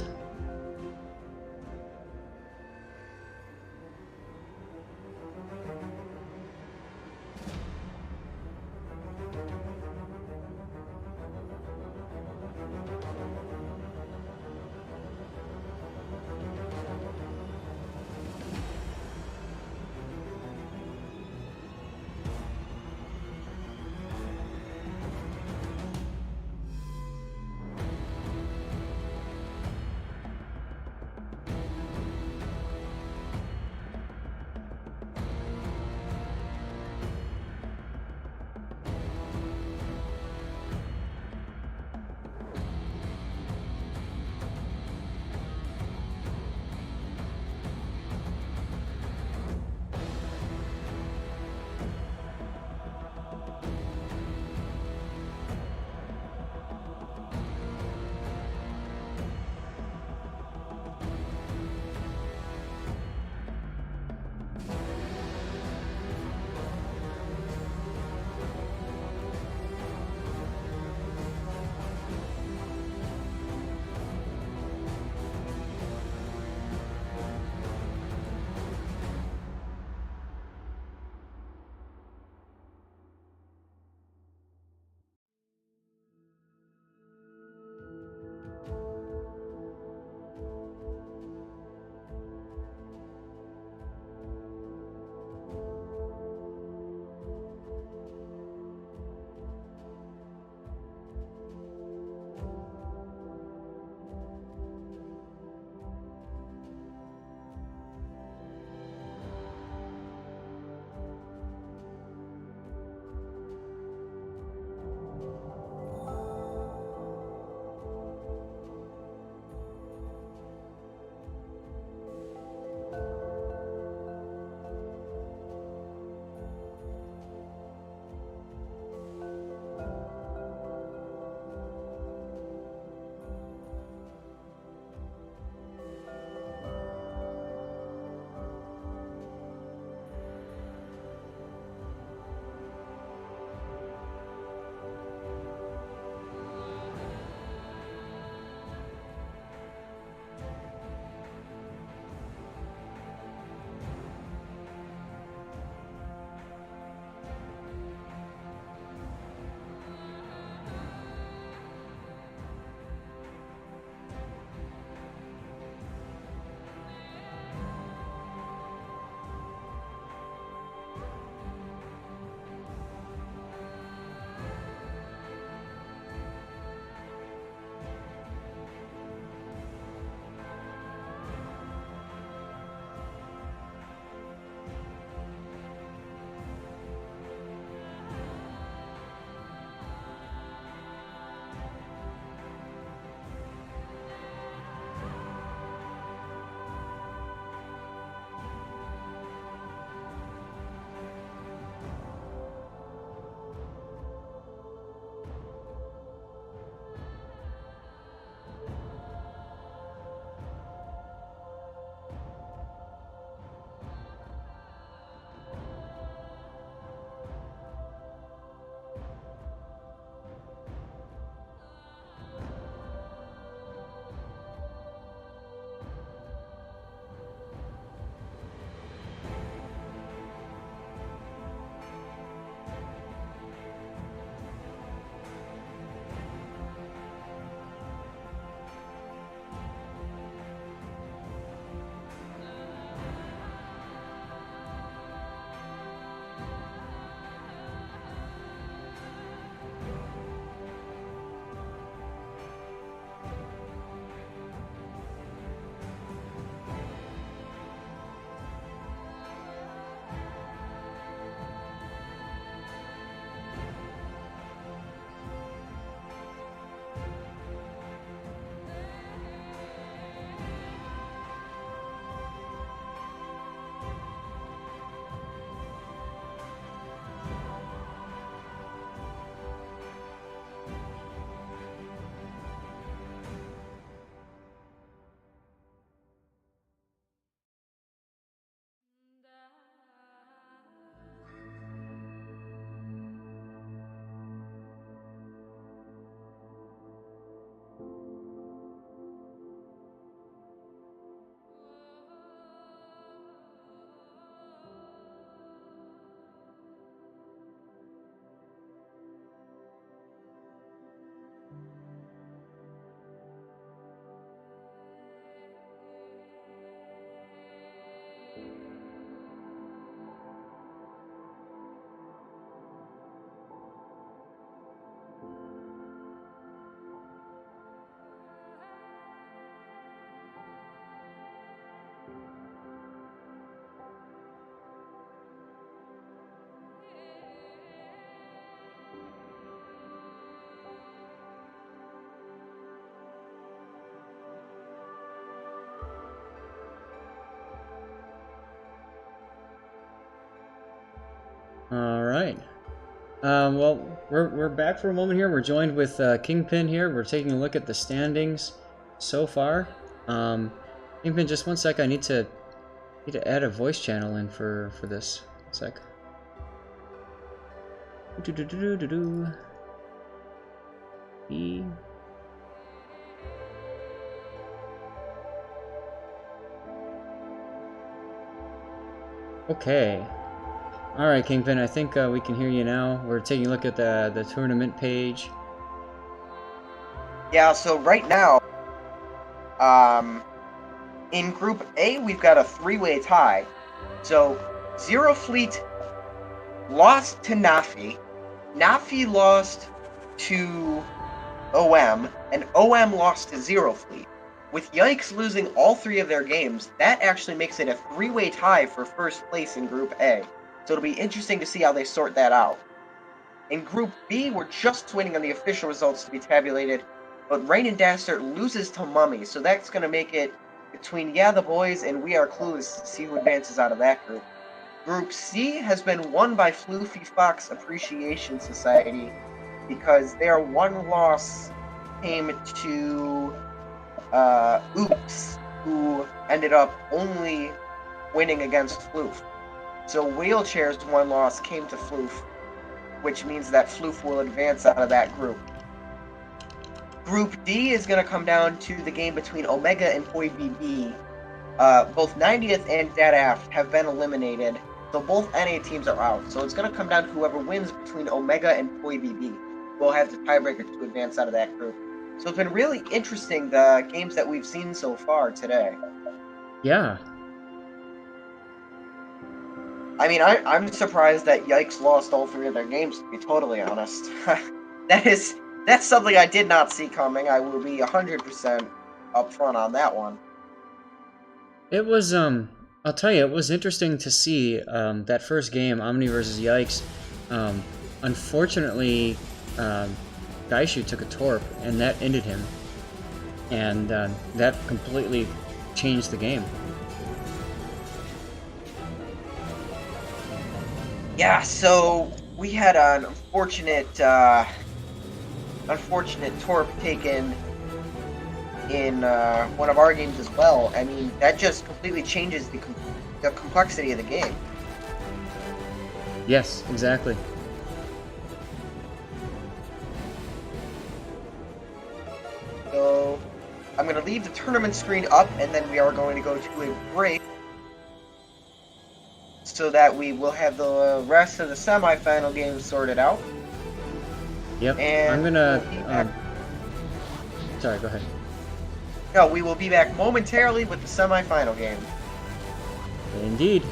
All right. Well, we're back for a moment here. We're joined with Kingpin here. We're taking a look at the standings so far. Kingpin, just one sec. I need to add a voice channel in for this. One sec. E. Okay. All right, Kingpin. I think we can hear you now. We're taking a look at the tournament page. Yeah. So right now, in Group A, we've got a three-way tie. So Zero Fleet lost to Nafi. Nafi lost to OM, and OM lost to Zero Fleet. With Yikes losing all three of their games, that actually makes it a three-way tie for first place in Group A. So it'll be interesting to see how they sort that out. In Group B, we're just waiting on the official results to be tabulated, but Rain and Dastard loses to Mummy, so that's going to make it between Yeah the Boys and We Are Clueless to see who advances out of that group. Group C has been won by Floofy Fox Appreciation Society because their one loss came to Oops, who ended up only winning against Floof. So Wheelchair's one loss came to Floof, which means that Floof will advance out of that group. Group D is going to come down to the game between Omega and Poi BB. Both 90th and DeadAft have been eliminated, so both NA teams are out. So it's going to come down to whoever wins between Omega and Poi BB. We'll have the tiebreaker to advance out of that group. So it's been really interesting, the games that we've seen so far today. Yeah. I mean, I'm surprised that Yikes lost all three of their games, to be totally honest. That's something I did not see coming. I will be 100% upfront on that one. It was I'll tell you, it was interesting to see that first game, Omni versus Yikes. Unfortunately, Daishu took a torp, and that ended him, and that completely changed the game. Yeah, so we had an unfortunate torp taken in one of our games as well. I mean, that just completely changes the complexity of the game. Yes, exactly. So I'm going to leave the tournament screen up, and then we are going to go to a break so that we will have the rest of the semifinal games sorted out. Yep. And I'm gonna. Sorry, go ahead. No, we will be back momentarily with the semifinal game. Indeed.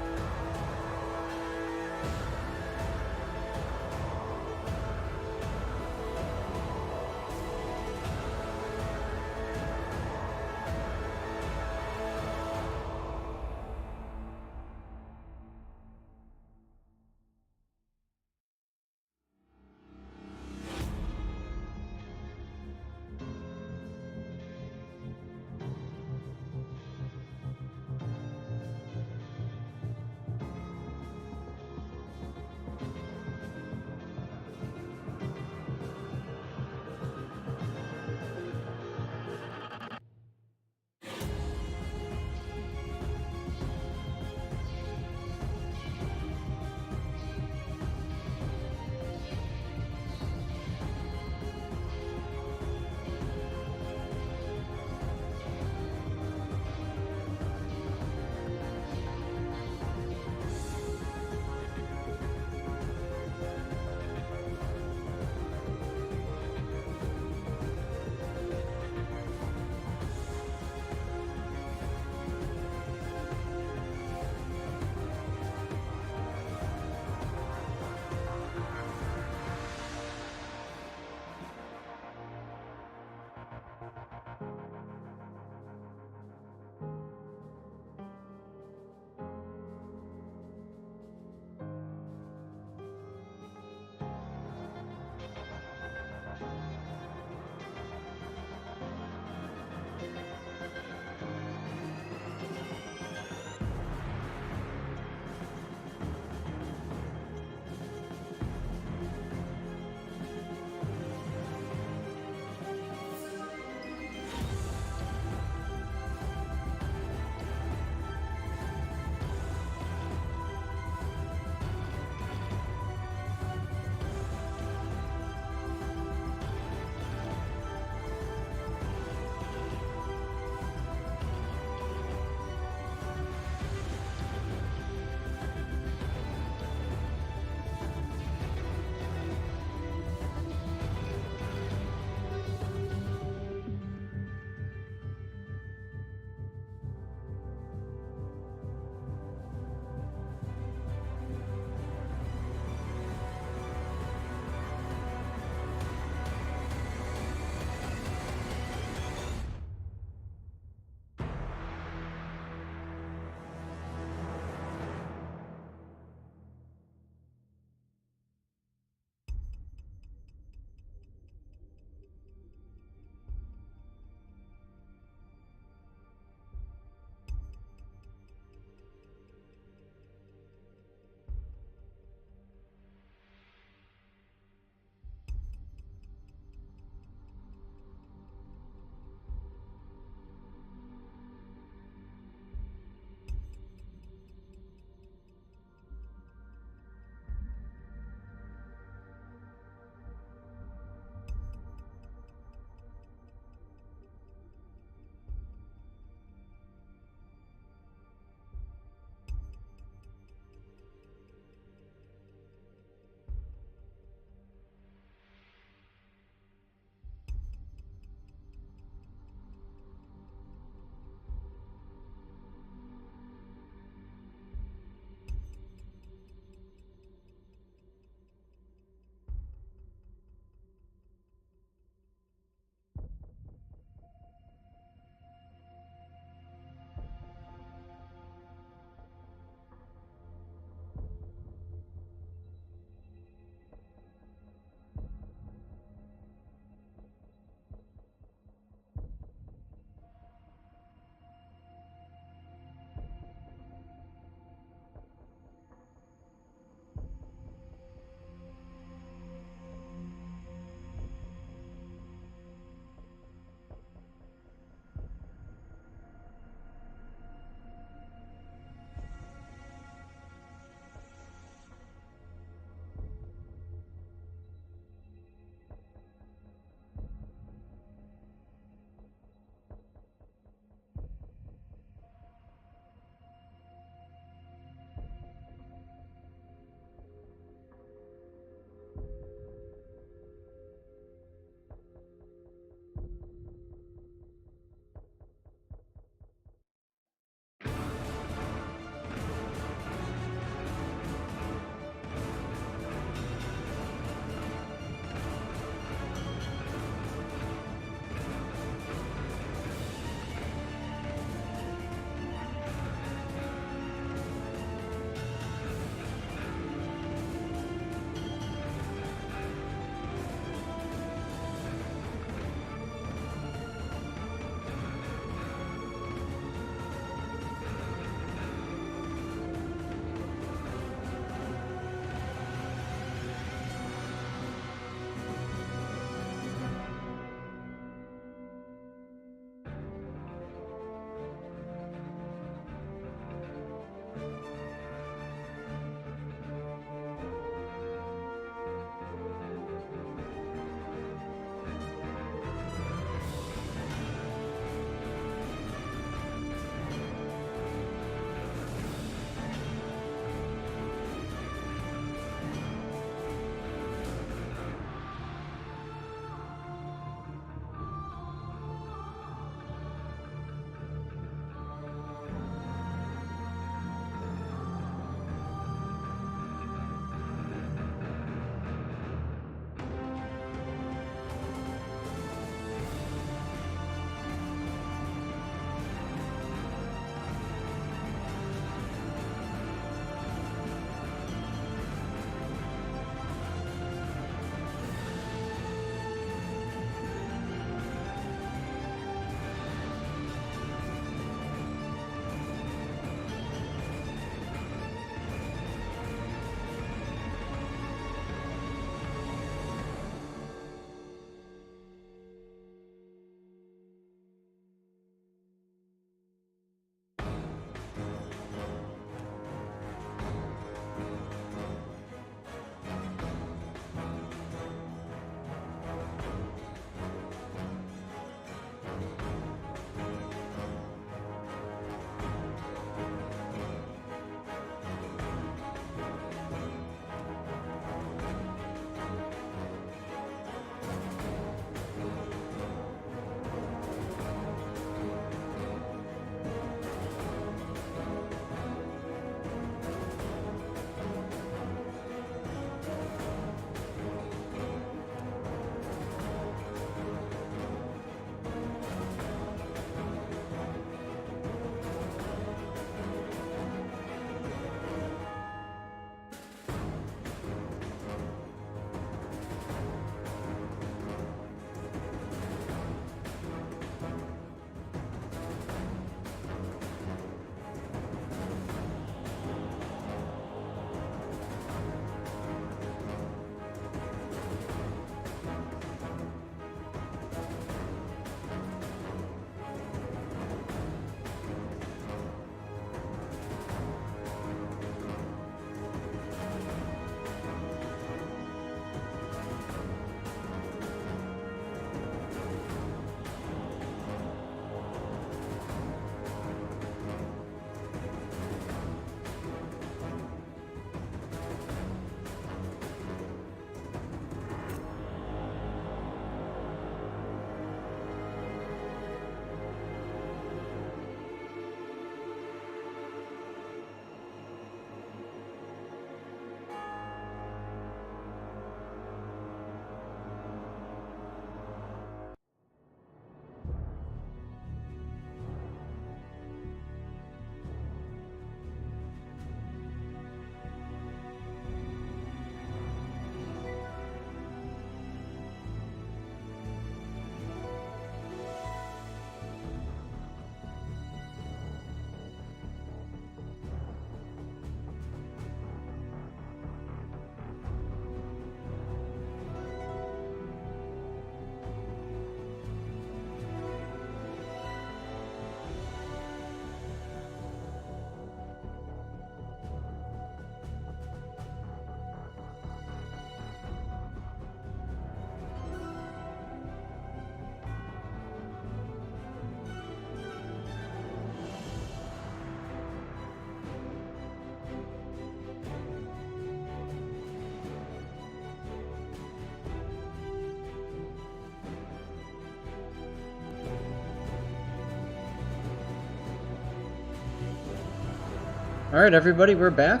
Alright, everybody, we're back.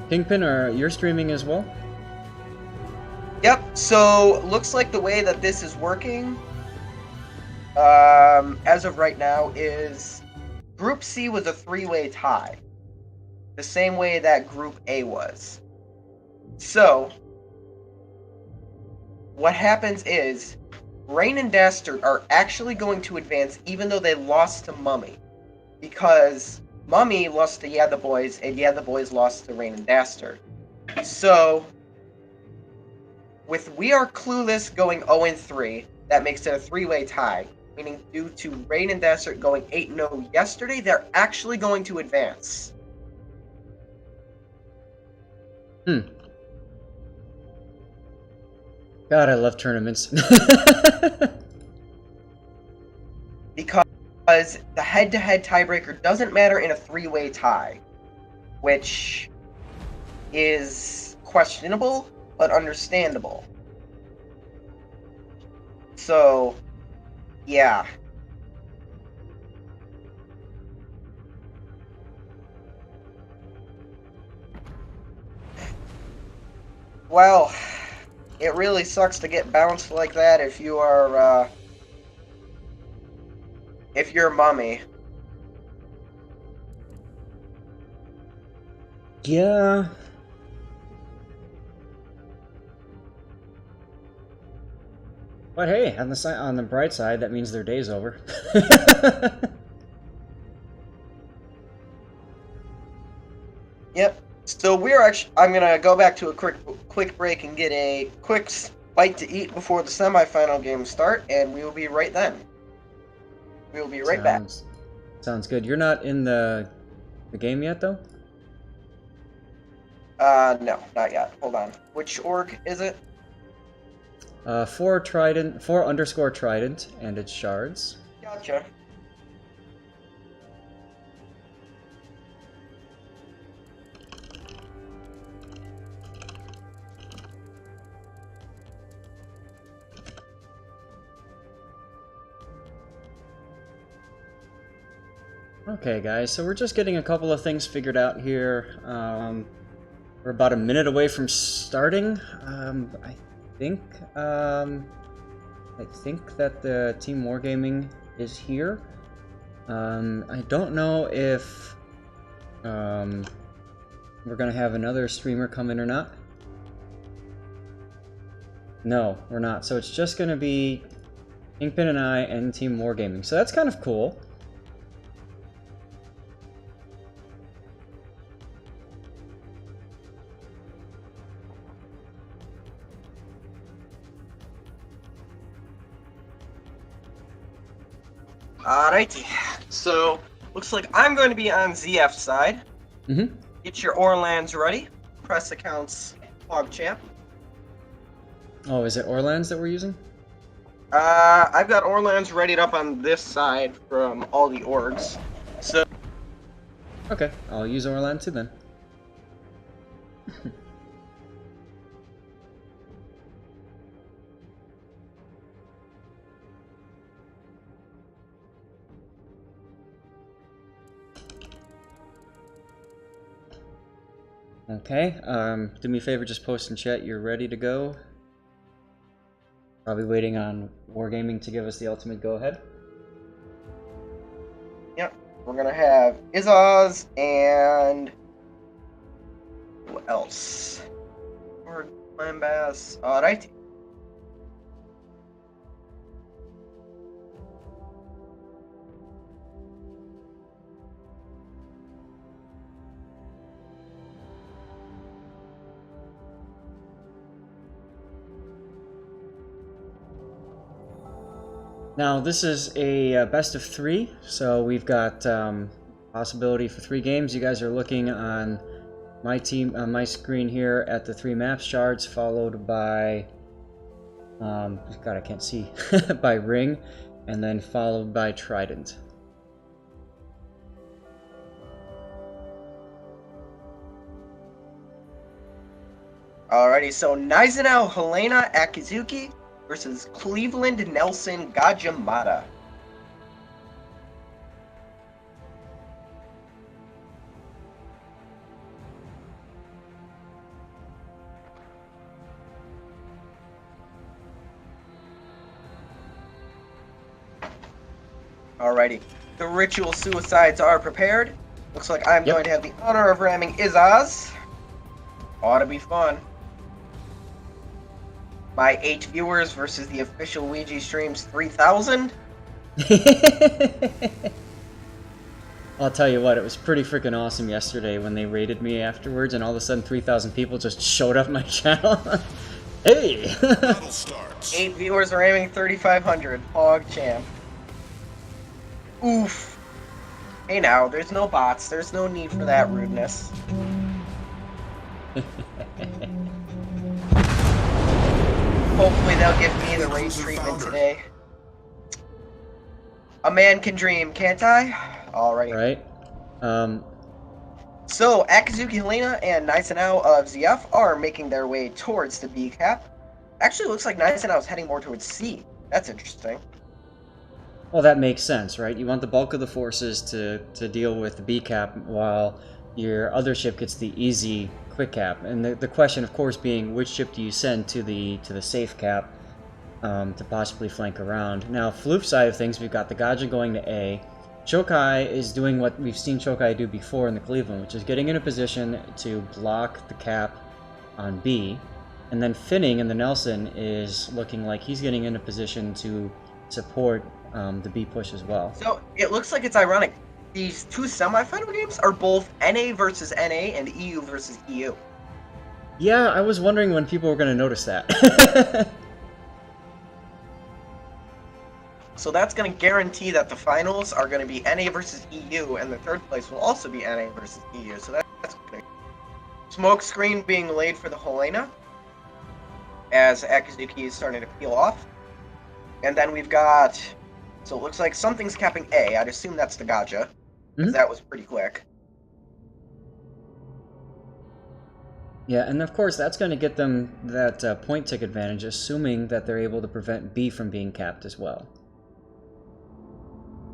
Kingpin, you're streaming as well? Yep, so looks like the way that this is working, as of right now, is Group C was a three-way tie. The same way that Group A was. So, what happens is, Rain and Dastard are actually going to advance even though they lost to Mummy. Because Mummy lost to Yeah the Boys, and Yeah the Boys lost to Rain and Dastard. So, with We Are Clueless going 0-3, that makes it a three-way tie. Meaning, due to Rain and Dastard going 8-0 yesterday, they're actually going to advance. God, I love tournaments. Because the head-to-head tiebreaker doesn't matter in a three-way tie, which is questionable, but understandable. So, yeah. Well, it really sucks to get bounced like that if you are, if you're Mummy. Yeah. But hey, on the bright side, that means their day's over. Yep. So we're actually. I'm gonna go back to a quick break and get a quick bite to eat before the semifinal games start, and we will be right then. We will be right back. Sounds good. You're not in the game yet, though? No, not yet. Hold on. Which org is it? 4_Trident, and its shards. Gotcha. Okay, guys, so we're just getting a couple of things figured out here. We're about a minute away from starting. I think that the Team Wargaming is here. I don't know if we're gonna have another streamer come in or not. No, we're not. So it's just gonna be Kingpin and I and Team Wargaming. So that's kind of cool. Alrighty. So, looks like I'm going to be on ZF's side. Mm-hmm. Get your Orlands ready. Press accounts PogChamp. Oh, is it Orlands that we're using? I've got Orlands readied up on this side from all the orgs. So, Okay, I'll use Orland too then. Okay, do me a favor, just post in chat you're ready to go. Probably waiting on Wargaming to give us the ultimate go-ahead. yep, we're gonna have Izaz and who else? Or Lambas. Alrighty. Now, this is a best of 3, so we've got possibility for 3 games. You guys are looking on my screen here at the 3 map shards, followed by, God, I can't see, by Ring, and then followed by Trident. Alrighty, so Nizanel Helena Akizuki versus Cleveland Nelson Gajamata. Alrighty. The ritual suicides are prepared. Looks like I'm Yep. going to have the honor of ramming Izaz. Ought to be fun. My 8 viewers versus the official Ouija stream's 3,000. I'll tell you what, it was pretty freaking awesome yesterday when they raided me afterwards, and all of a sudden 3,000 people just showed up my channel. Hey! Battle starts. 8 viewers are aiming 3,500. Hog champ. Oof. Hey now, there's no bots. There's no need for that rudeness. Hopefully they'll give me the raid treatment today. A man can dream, can't I? Alright. Right? So, Akazuki Helena and Nicenao of ZF are making their way towards the B cap. Actually, looks like Nicenao is heading more towards C. That's interesting. Well, that makes sense, right? You want the bulk of the forces to deal with the B cap while your other ship gets the easy quick cap. And the question, of course, being which ship do you send to the safe cap to possibly flank around. Now, Floof's side of things, we've got the Gaja going to A. Chokai is doing what we've seen Chokai do before in the Cleveland, which is getting in a position to block the cap on B. And then Finning in the Nelson is looking like he's getting in a position to support the B push as well. So, it looks like it's ironic. These two semifinal games are both NA versus NA and EU versus EU. Yeah, I was wondering when people were going to notice that. So that's going to guarantee that the finals are going to be NA versus EU, and the third place will also be NA versus EU. So that's great. Smoke screen being laid for the Helena, as Akazuki is starting to peel off. And then we've got... So it looks like something's capping A. I'd assume that's the Gaja, because that was pretty quick. Yeah, and of course that's going to get them that point tick advantage, assuming that they're able to prevent B from being capped as well.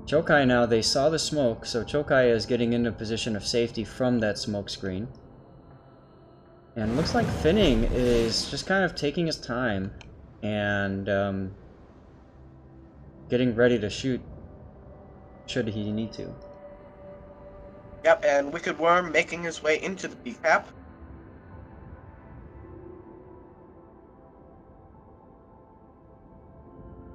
Chokai now, they saw the smoke, so Chokai is getting into a position of safety from that smoke screen. And it looks like Finning is just kind of taking his time and getting ready to shoot should he need to. Yep, and Wicked Worm making his way into the B cap.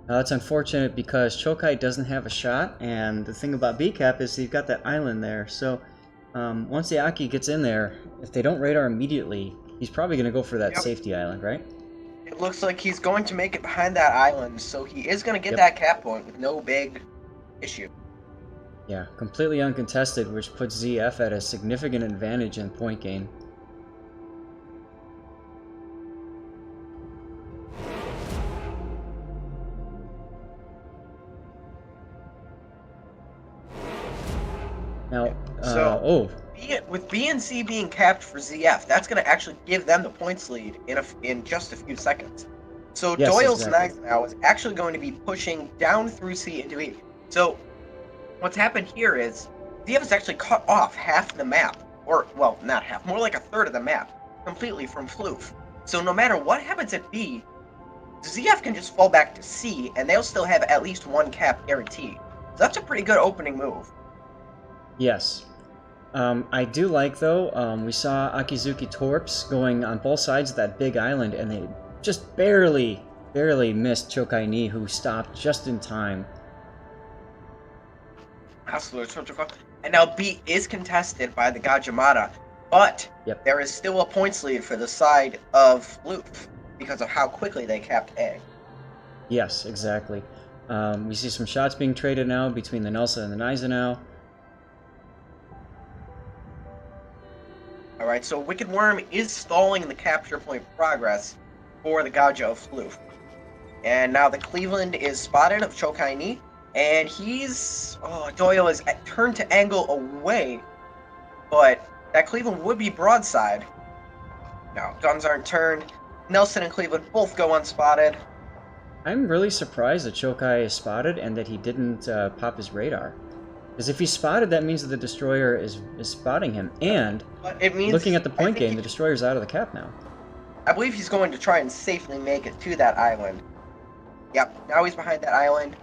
Now that's unfortunate because Chokai doesn't have a shot, and the thing about B-Cap is he's got that island there, so once the Aki gets in there, if they don't radar immediately, he's probably going to go for that safety island, right? It looks like he's going to make it behind that island, so he is going to get that cap point with no big issue. Yeah, completely uncontested, which puts ZF at a significant advantage in point gain. Now, with B and C being capped for ZF, that's going to actually give them the points lead in just a few seconds. So yes, Doyle's exactly. Knife now is actually going to be pushing down through C into E. So what's happened here is ZF has actually cut off half the map, or, well, not half, more like a third of the map, completely from Floof. So no matter what happens at B, ZF can just fall back to C, and they'll still have at least one cap guaranteed. So that's a pretty good opening move. Yes. I do like, though, we saw Akizuki Torps going on both sides of that big island, and they just barely missed Chokai Ni, who stopped just in time. And now B is contested by the Gajimata, but there is still a points lead for the side of Floof because of how quickly they capped A. Yes, exactly. We see some shots being traded now between the Nelsa and the Nizenau. Alright, so Wicked Worm is stalling the capture point progress for the Gaja of Floof. And now the Cleveland is spotted of Chokai Ni, and Doyle is turned to angle away, but that Cleveland would be broadside. No, guns aren't turned. Nelson and Cleveland both go unspotted. I'm really surprised that Chokai is spotted and that he didn't pop his radar. Because if he's spotted, that means that the destroyer is spotting him. And it means, looking at the point game, the destroyer's out of the cap now. I believe he's going to try and safely make it to that island. Yep, now he's behind that island.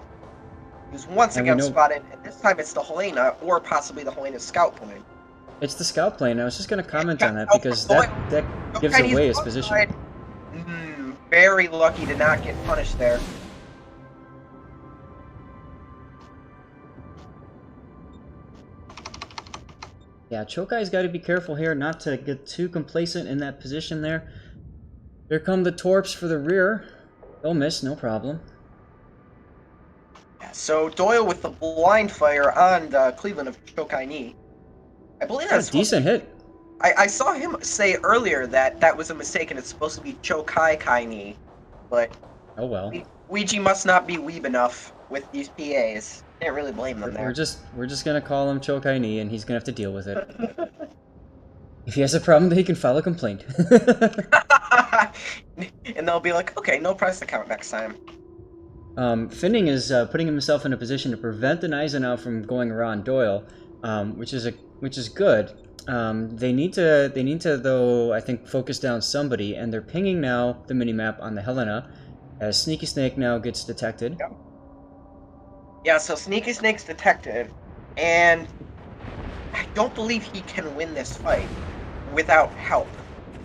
who's once And we again know- spotted, and this time it's the Helena, or possibly the Helena scout plane. It's the scout plane. I was just going to comment on that Oh, because boy. that gives Chinese away his outside. position. Very lucky to not get punished there. Yeah, Chokai's got to be careful here not to get too complacent in that position there. Here come the Torps for the rear. They'll miss, no problem. So Doyle with the blind fire on the Cleveland of Chokai Ni. I believe That's that's a decent hit. I saw him say earlier that that was a mistake and it's supposed to be Chokai Kai Ni, but Oh well. Ouija must not be weeb enough with these PAs. Can't really blame them We're there. just gonna call him Chokai Ni, and he's gonna have to deal with it. If he has a problem, then he can file a complaint. And they'll be like, okay, no press account next time. Finning is putting himself in a position to prevent the Eisenhower from going around Doyle, which is good. They need to though, I think, focus down somebody, and they're pinging now the minimap on the Helena as Sneaky Snake now gets detected. Yep. Yeah, so Sneaky Snake's detected, and I don't believe he can win this fight without help.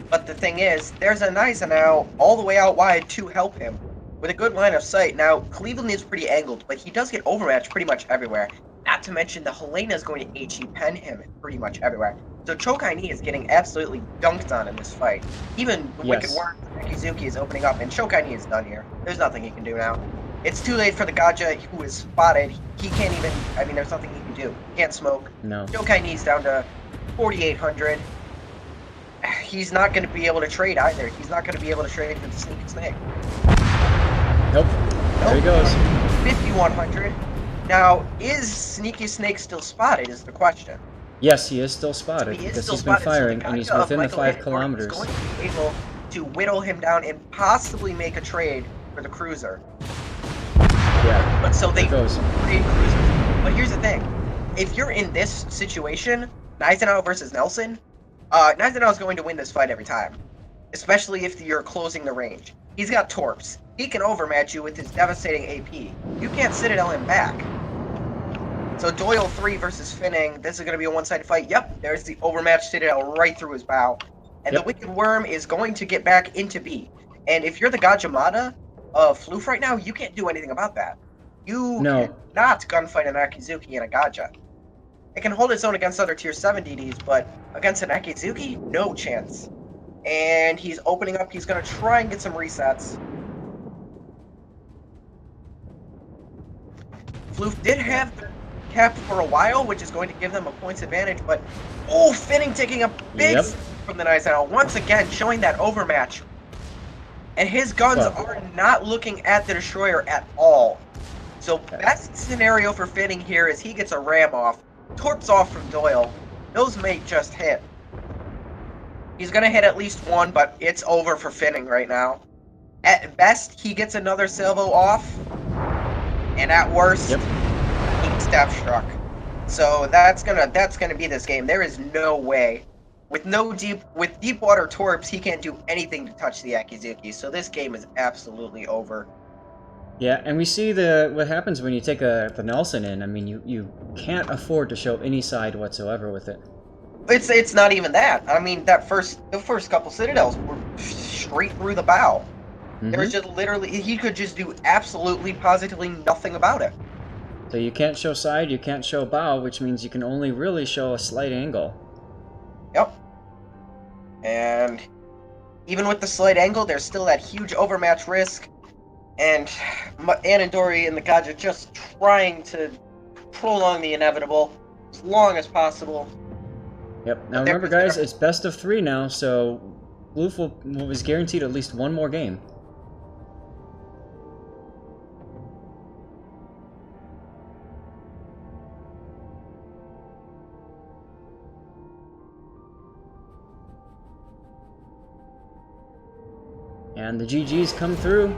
But the thing is, there's an Eisenhower all the way out wide to help him with a good line of sight. Now, Cleveland is pretty angled, but he does get overmatched pretty much everywhere. Not to mention the Helena is going to HE pen him pretty much everywhere. So Chokai Ni is getting absolutely dunked on in this fight. Even the Yes. Wicked Worm Akizuki is opening up, and Chokai Ni is done here. There's nothing he can do now. It's too late for the Gaja who is spotted. He can't even, I mean, there's nothing he can do. He can't smoke. No. Chokai Ni's down to 4,800. He's not going to be able to trade either. He's not going to be able to trade with the Sneaky Snake. Nope. There he goes. 5,100. Now, is Sneaky Snake still spotted is the question. Yes, he is still spotted He is because still he's been spotted, so the firing, and he's Gaja of within the Michael 5 Hickmore kilometers. is going to be able to whittle him down and possibly make a trade for the cruiser. Yeah. But so they There goes. trade cruisers. But here's the thing: if you're in this situation, Eisenhower versus Nelson, Eisenhower's going to win this fight every time, especially if you're closing the range. He's got torps. He can overmatch you with his devastating AP. You can't Citadel him back. So Doyle 3 versus Finning. This is going to be a one-sided fight. Yep, there's the overmatched Citadel right through his bow. And Yep. the Wicked Worm is going to get back into B. And if you're the Gajamada of Floof right now, you can't do anything about that. You No. cannot gunfight an Akizuki and a Gaja. It can hold its own against other tier 7 DDs, but against an Akizuki, no chance. And he's opening up. He's going to try and get some resets. Floof did have the cap for a while, which is going to give them a points advantage, but oh, Finning taking a big Yep. from the Nice Owl, once again showing that overmatch. And his guns Fuck. are not looking at the destroyer at all. So best scenario for Finning here is he gets a ram off, torps off from Doyle. Those may just hit. He's gonna hit at least one, but it's over for Finning right now. At best, he gets another salvo off, and at worst, Yep. he's step struck. So that's gonna be this game. There is no way. With deep water torps, he can't do anything to touch the Akizuki. So this game is absolutely over. Yeah, and we see what happens when you take the Nelson in. I mean, you can't afford to show any side whatsoever with it. It's not even that. I mean, the first couple Citadels were straight through the bow. Mhm. There was just literally, he could just do absolutely, positively nothing about it. So you can't show side, you can't show bow, which means you can only really show a slight angle. Yep. And even with the slight angle, there's still that huge overmatch risk. And Anandori and the Gaja just trying to prolong the inevitable as long as possible. Yep. Now But there remember, was guys, it's best of 3 now, so Bloof is guaranteed at least one more game. And the GGs come through.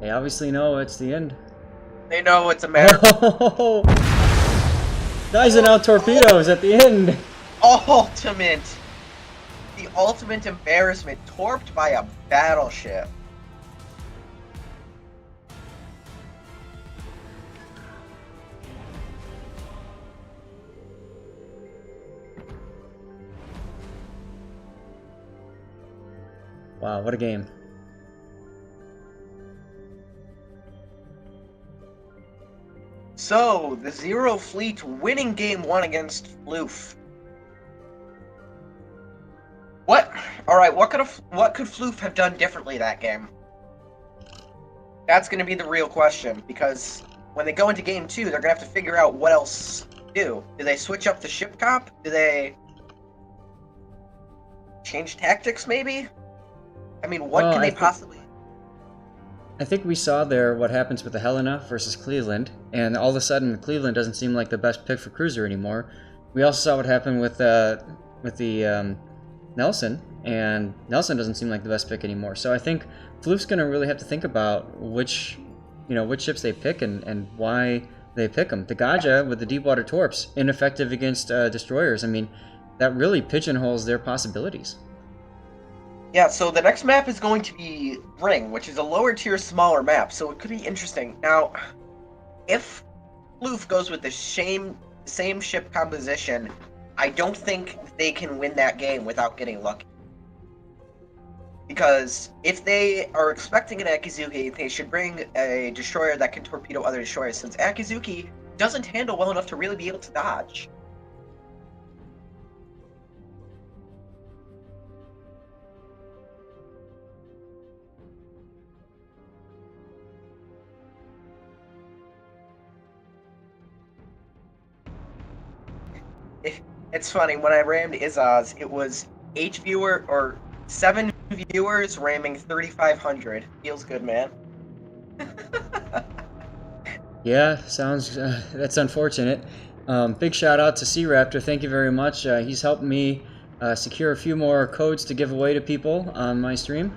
They obviously know it's the end. They know it's a matter. Guys and out torpedoes at the end. Ultimate. The ultimate embarrassment, torped by a battleship. Wow, what a game. So, the Zero Fleet winning game 1 against Floof. Alright, what could Floof have done differently that game? That's gonna be the real question, because when they go into game 2, they're gonna have to figure out what else to do. Do they switch up the ship comp? Do they change tactics, maybe? I mean, what can they possibly... I think we saw there what happens with the Helena versus Cleveland, and all of a sudden Cleveland doesn't seem like the best pick for cruiser anymore. We also saw what happened with the Nelson, and Nelson doesn't seem like the best pick anymore. So I think Floof's going to really have to think about which ships they pick and why they pick them. The Gaja with the Deepwater Torps, ineffective against destroyers. I mean, that really pigeonholes their possibilities. Yeah, so the next map is going to be Ring, which is a lower tier, smaller map, so it could be interesting. Now, if Floof goes with the same ship composition, I don't think they can win that game without getting lucky. Because if they are expecting an Akizuki, they should bring a destroyer that can torpedo other destroyers, since Akizuki doesn't handle well enough to really be able to dodge. It's funny, when I rammed Izaz, it was 7 viewers ramming 3,500. Feels good, man. Yeah, sounds that's unfortunate. Big shout out to Sea Raptor. Thank you very much. He's helped me secure a few more codes to give away to people on my stream.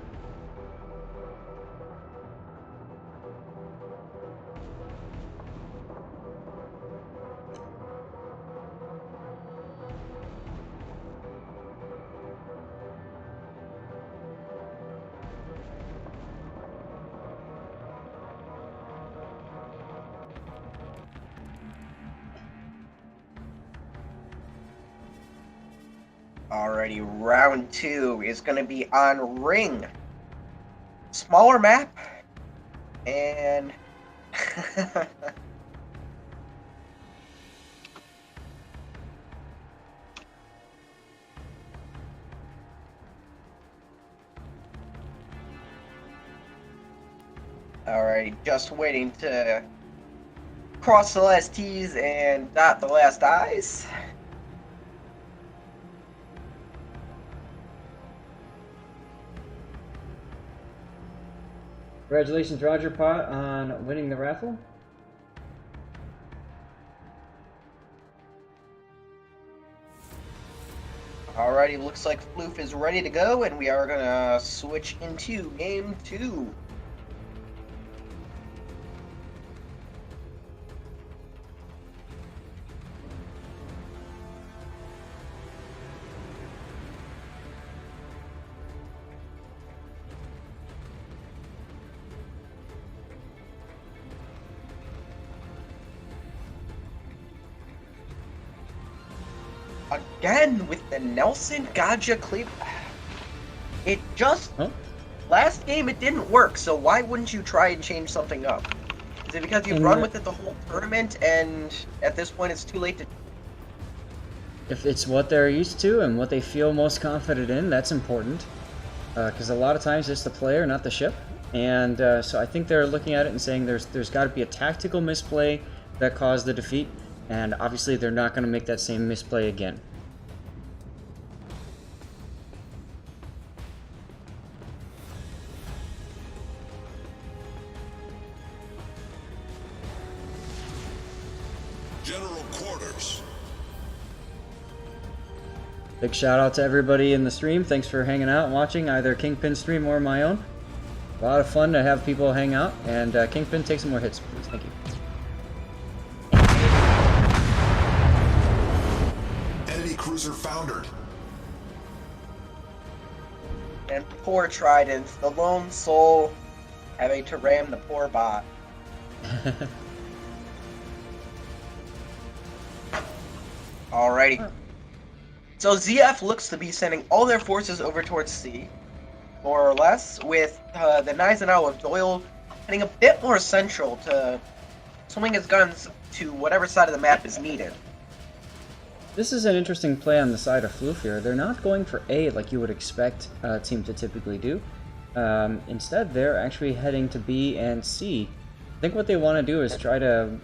Alrighty, round 2 is going to be on Ring. Smaller map, and... Alrighty, just waiting to cross the last T's and dot the last I's. Congratulations, Roger Pot, on winning the raffle. Alrighty, looks like Floof is ready to go, and we are gonna switch into game 2. Again with the Nelson Gaja Cleave. It just... Huh? Last game it didn't work, so why wouldn't you try and change something up? Is it because you've run with it the whole tournament and at this point it's too late to... If it's what they're used to and what they feel most confident in, that's important. Because a lot of times it's the player, not the ship. And so I think they're looking at it and saying there's got to be a tactical misplay that caused the defeat. And obviously they're not going to make that same misplay again. General quarters. Big shout out to everybody in the stream. Thanks for hanging out and watching either Kingpin's stream or my own. A lot of fun to have people hang out. And Kingpin, take some more hits, please. Thank you. Cruiser foundered. And poor Trident, the lone soul having to ram the poor bot. Alrighty. So ZF looks to be sending all their forces over towards C. more or less, with the Gneisenau of Doyle heading a bit more central to swing his guns to whatever side of the map is needed. This is an interesting play on the side of Floof here. They're not going for A like you would expect a team to typically do. Instead, they're actually heading to B and C. I think what they want to do is try to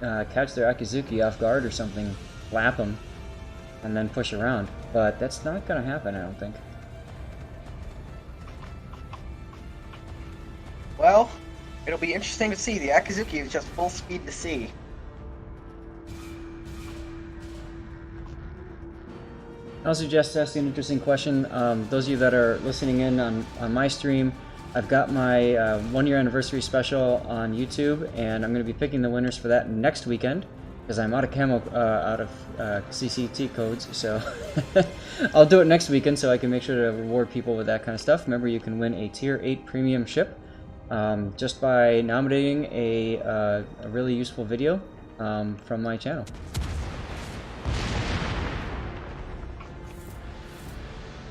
catch their Akizuki off guard or something, flap them, and then push around. But that's not going to happen, I don't think. Well, it'll be interesting to see. The Akizuki is just full speed to C. I also just asked an interesting question. Those of you that are listening in on my stream, I've got my 1 year anniversary special on YouTube, and I'm going to be picking the winners for that next weekend, because I'm out of CCT codes, so I'll do it next weekend so I can make sure to reward people with that kind of stuff. Remember, you can win a Tier 8 premium ship just by nominating a really useful video from my channel.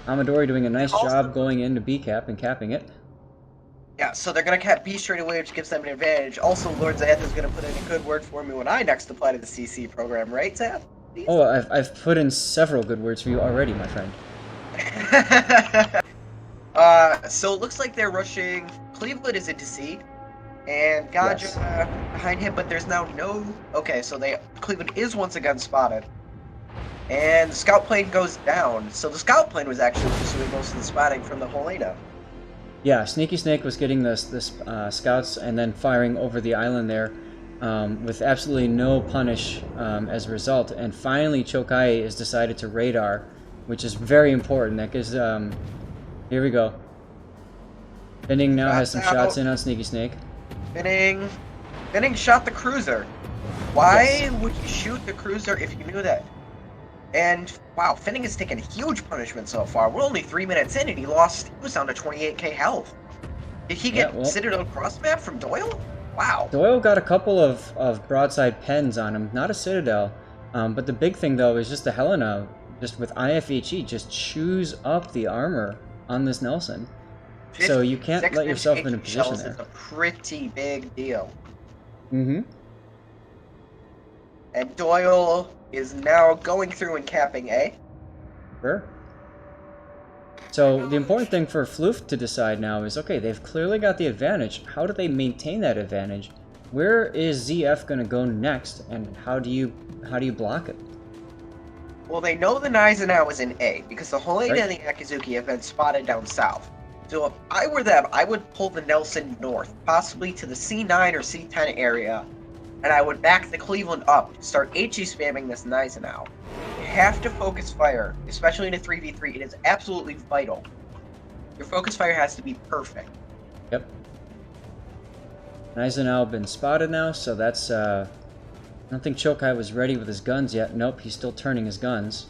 Amadori doing a nice job going into B cap and capping it. Yeah, so they're going to cap B straight away, which gives them an advantage. Also, Lord Zath is going to put in a good word for me when I next apply to the CC program, right, Zath? Please? Oh, I've put in several good words for you already, my friend. So it looks like they're rushing. Cleveland is into C, and Gaja behind him, but there's now no... Okay, so Cleveland is once again spotted. And the scout plane goes down. So the scout plane was actually pursuing most of the spotting from the Helena. Yeah, Sneaky Snake was getting the scouts and then firing over the island there with absolutely no punish as a result. And finally, Chokai is decided to radar, which is very important. That gives... here we go. Finning now has some shots in on Sneaky Snake. Finning shot the cruiser. Why would you shoot the cruiser if you knew that? And, wow, Finning has taken huge punishment so far. We're only 3 minutes in and he was down to 28k health. Did he get Citadel cross map from Doyle? Wow. Doyle got a couple of broadside pens on him, not a Citadel. But the big thing, though, is just the Helena, just with IFHE, just chews up the armor on this Nelson. So you can't let yourself in a position there. It's a pretty big deal. Mm-hmm. And Doyle is now going through and capping A. Sure. So the important thing for Floof to decide now is, okay, they've clearly got the advantage. How do they maintain that advantage? Where is ZF going to go next, and how do you block it? Well, they know the Gneisenau is in A, because the Helena and the Akizuki have been spotted down south. So if I were them, I would pull the Nelson north, possibly to the C9 or C10 area, and I would back the Cleveland up, start HE spamming this Gneisenau. You have to focus fire, especially in a 3v3. It is absolutely vital. Your focus fire has to be perfect. Yep. Gneisenau been spotted now, so that's, I don't think Chokai was ready with his guns yet. Nope, he's still turning his guns.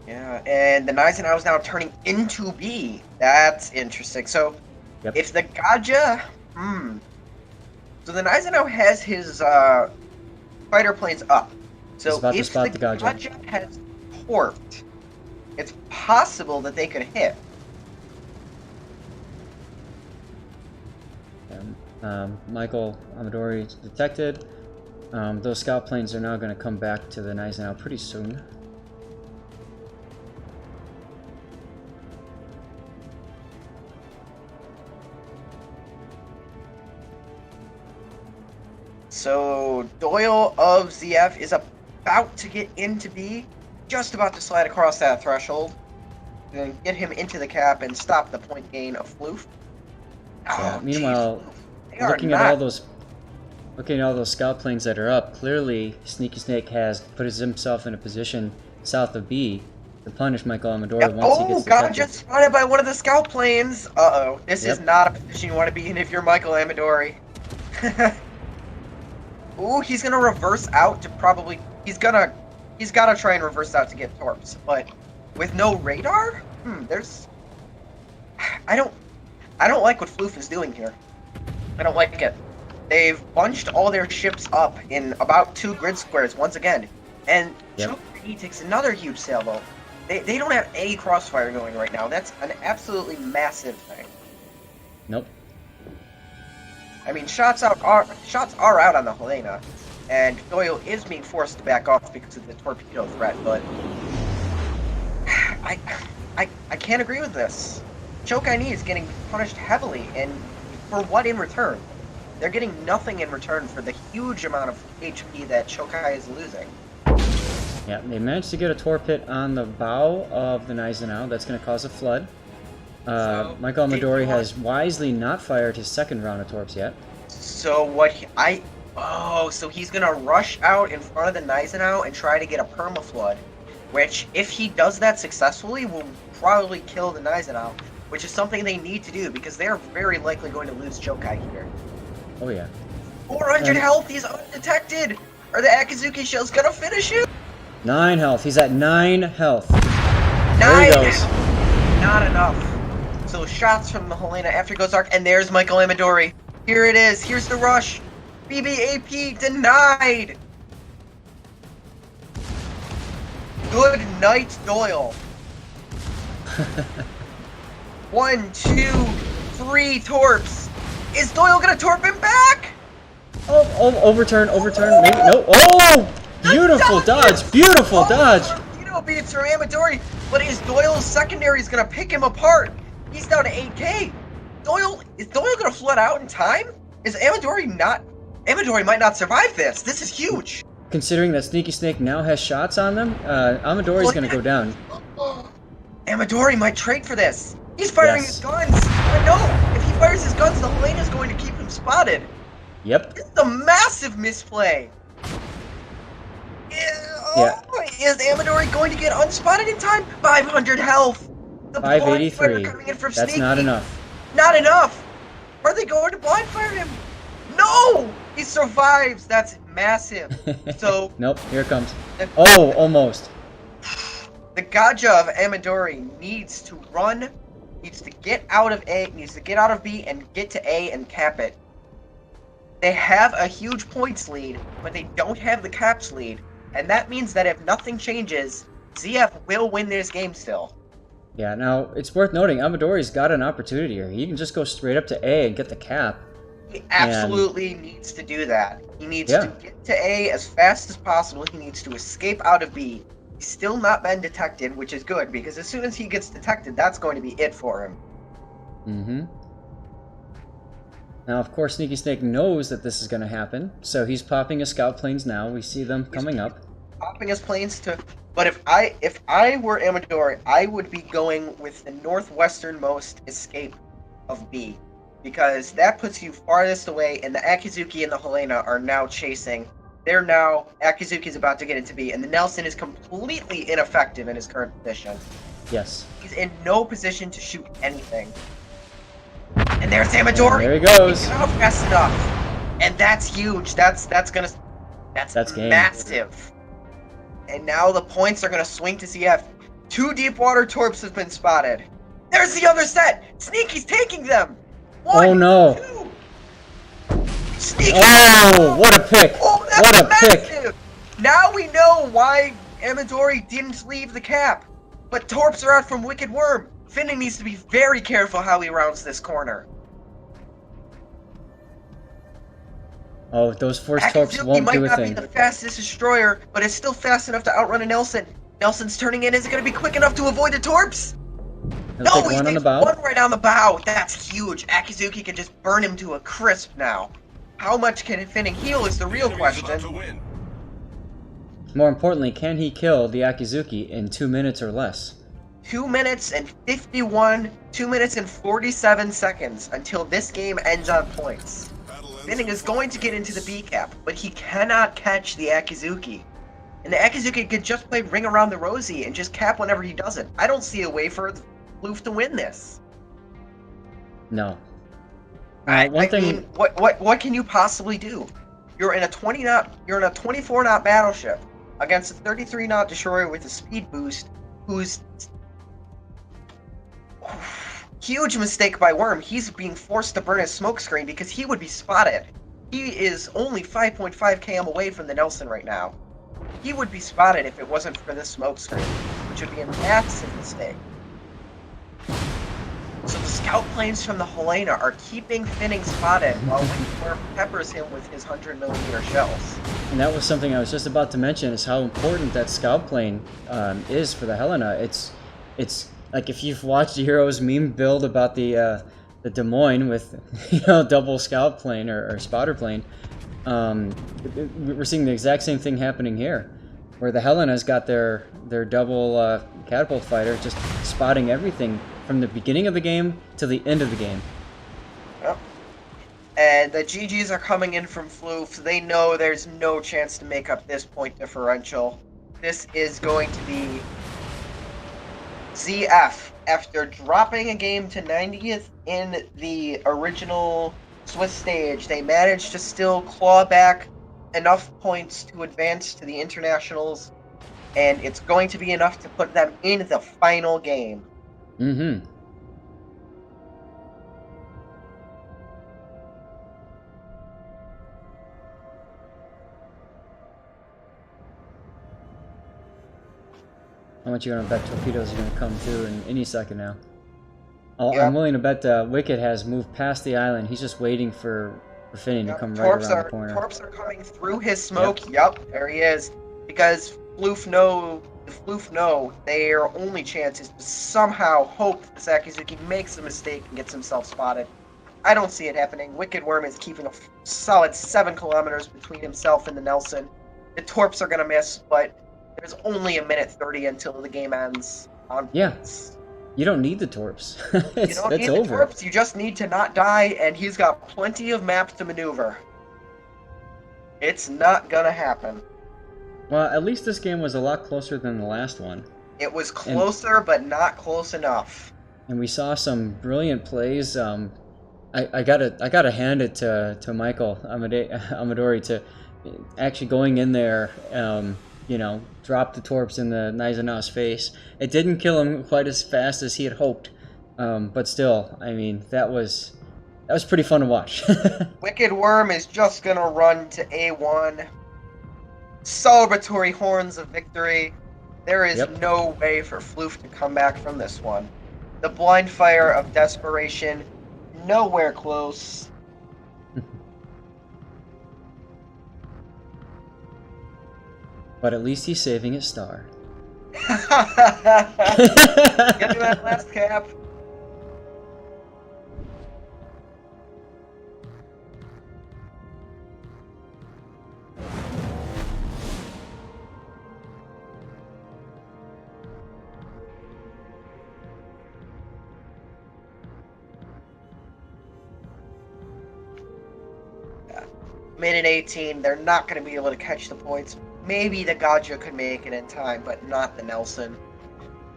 Yeah, and the Gneisenau is now turning into B. That's interesting. So, if the Gaja... So the Gneisenau has his fighter planes up. So if the Gaja has torped, it's possible that they could hit. Michael Amadori detected. Those scout planes are now going to come back to the Gneisenau pretty soon. So Doyle of ZF is about to get into B, just about to slide across that threshold, and get him into the cap and stop the point gain of Floof. Yeah, meanwhile, looking at all those scout planes that are up, clearly Sneaky Snake has put himself in a position south of B to punish Michael Amadori once he gets detected. Just spotted by one of the scout planes. Uh-oh, this is not a position you want to be in if you're Michael Amadori. Ooh, he's gonna reverse out to probably... He's gotta try and reverse out to get torps, but with no radar? There's... I don't like what Floof is doing here. I don't like it. They've bunched all their ships up in about 2 grid squares once again, and Chokai takes another huge sailboat. They don't have any crossfire going right now. That's an absolutely massive thing. Nope. I mean, shots are out on the Helena, and Doyle is being forced to back off because of the torpedo threat. But I can't agree with this. Chokai is getting punished heavily, and for what in return? They're getting nothing in return for the huge amount of HP that Chokai is losing. Yeah, they managed to get a torpid on the bow of the Gneisenau. That's going to cause a flood. Michael Amadori has wisely not fired his second round of torps yet. So so he's going to rush out in front of the Gneisenau and try to get a permaflood, which, if he does that successfully, will probably kill the Gneisenau, which is something they need to do because they are very likely going to lose Chokai here. Oh yeah. 400 health, he's undetected! Are the Akizuki shells gonna finish him? 9 health. He's at 9 health. 9! There he goes. Not enough. So shots from the Helena after it goes dark, and there's Michael Amadori. Here it is, here's the rush. BBAP denied! Good night, Doyle. 1, 2, 3 torps. Is Doyle gonna torp him back? Oh, overturn, maybe, no, oh! Beautiful dodge, beautiful dodge! Torpedo beats from Amadori, but is Doyle's secondaries gonna pick him apart? He's down to 8k. Is Doyle gonna flood out in time? Is Amadori might not survive this. This is huge. Considering that Sneaky Snake now has shots on them, Amadori's gonna go down. Amadori might trade for this. He's firing his guns. I know. If he fires his guns, the Helena's going to keep him spotted. Yep. This is a massive misplay. Yeah. Is Amadori going to get unspotted in time? 500 health. The 583. coming in from That's Sneaky. not enough. Not enough. Are they going to blind fire him? No! He survives. That's massive. So. Nope. Here it comes. Oh, almost. The Gaja of Amadori needs to run, needs to get out of A, needs to get out of B, and get to A and cap it. They have a huge points lead, but they don't have the caps lead, and that means that if nothing changes, ZF will win this game still. Yeah, now, it's worth noting, Amadori's got an opportunity here. He can just go straight up to A and get the cap. He absolutely needs to do that. He needs to get to A as fast as possible. He needs to escape out of B. He's still not been detected, which is good, because as soon as he gets detected, that's going to be it for him. Mm-hmm. Now, of course, Sneaky Snake knows that this is going to happen, so he's popping his scout planes now. We see them coming up. Popping his planes to... But if I were Amadori, I would be going with the northwesternmost escape of B, because that puts you farthest away, and the Akizuki and the Helena are now chasing. Akizuki's about to get into B, and the Nelson is completely ineffective in his current position. Yes. He's in no position to shoot anything. And there's Amadori! And there he goes! He's not fast enough! And that's huge. That's game. Massive. And now the points are gonna swing to CF. 2 deep water torps have been spotted. There's the other set! Sneaky's taking them! 1, oh no! 2. Sneaky! Oh, what a pick! Oh, that's what a massive! pick! Now we know why Amadori didn't leave the cap. But torps are out from Wicked Worm. Finning needs to be very careful how he rounds this corner. Oh, those first torps won't do a might not thing. be the fastest destroyer, but it's still fast enough to outrun a Nelson. Nelson's turning in. Is it going to be quick enough to avoid the torps? He'll No, take he one on takes the bow. one right on the bow. That's huge. Akizuki can just burn him to a crisp now. How much can Finning heal is the real question. More importantly, can he kill the Akizuki in 2 minutes or less? 2 minutes and 47 seconds until this game ends on points. Finning is going to get into the B cap, but he cannot catch the Akizuki. And the Akizuki could just play Ring Around the Rosie and just cap whenever he does it. I don't see a way for Loof to win this. No. I One mean, what can you possibly do? You're in a 24 knot battleship against a 33 knot destroyer with a speed boost, who's huge mistake by Worm. He's being forced to burn his smoke screen because he would be spotted. He is only 5.5 km away from the Nelson right now. He would be spotted if it wasn't for this smoke screen, which which would be a massive mistake. So the scout planes from the Helena are keeping Finning spotted while Wicked Worm peppers him with his 100mm shells. And that was something I was just about to mention, is how important that scout plane is for the Helena. It's like if you've watched Hero's meme build about the Des Moines with double scout plane or spotter plane, we're seeing the exact same thing happening here, where the Helena's got their double catapult fighter just spotting everything from the beginning of the game to the end of the game. Yep. And the GGs are coming in from Floof. They know there's no chance to make up this point differential. This is going to be ZF. After dropping a game to 90th in the original Swiss stage, they managed to still claw back enough points to advance to the internationals, and it's going to be enough to put them in the final game. Mm-hmm. How much you gonna bet torpedoes are gonna come through in any second now? Yeah. I'm willing to bet Wicked has moved past the island. He's just waiting for Finning to come right around the corner. Torps are coming through his smoke. Yep, there he is. Because Floof know their only chance is to somehow hope that Sakizuki makes a mistake and gets himself spotted. I don't see it happening. Wicked Worm is keeping a solid 7 kilometers between himself and the Nelson. The Torps are going to miss, but there's only a minute 30 until the game ends. Yeah. You don't need the Torps. You don't need the Torps, you just need to not die, and he's got plenty of maps to maneuver. It's not gonna happen. Well, at least this game was a lot closer than the last one. It was closer, but not close enough. And we saw some brilliant plays. I gotta hand it to Michael Amadori to actually going in there. Drop the Torps in the Naizenau's face. It didn't kill him quite as fast as he had hoped, but still, I mean, that was pretty fun to watch. Wicked Worm is just gonna run to A1. Celebratory horns of victory. There is no way for Floof to come back from this one. The blind fire of desperation, nowhere close. But at least he's saving his star. Get to that last cap. Minute 18, they're not going to be able to catch the points. Maybe the Gaja could make it in time, but not the Nelson.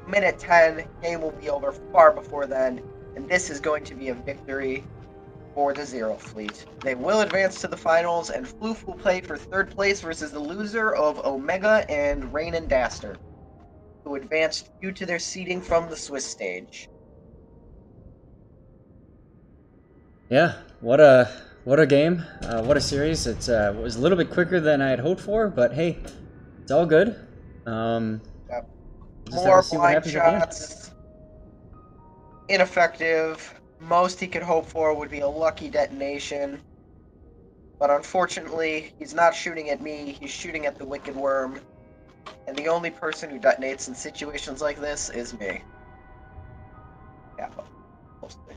Minute 10, game will be over far before then, and this is going to be a victory for the Zero Fleet. They will advance to the finals, and Floof will play for third place versus the loser of Omega and Rain and Daster, who advanced due to their seeding from the Swiss stage. Yeah, what a game, what a series. It was a little bit quicker than I had hoped for, but hey, it's all good. More blind shots, ineffective. Most he could hope for would be a lucky detonation. But unfortunately, he's not shooting at me, he's shooting at the Wicked Worm. And the only person who detonates in situations like this is me. Yeah, mostly.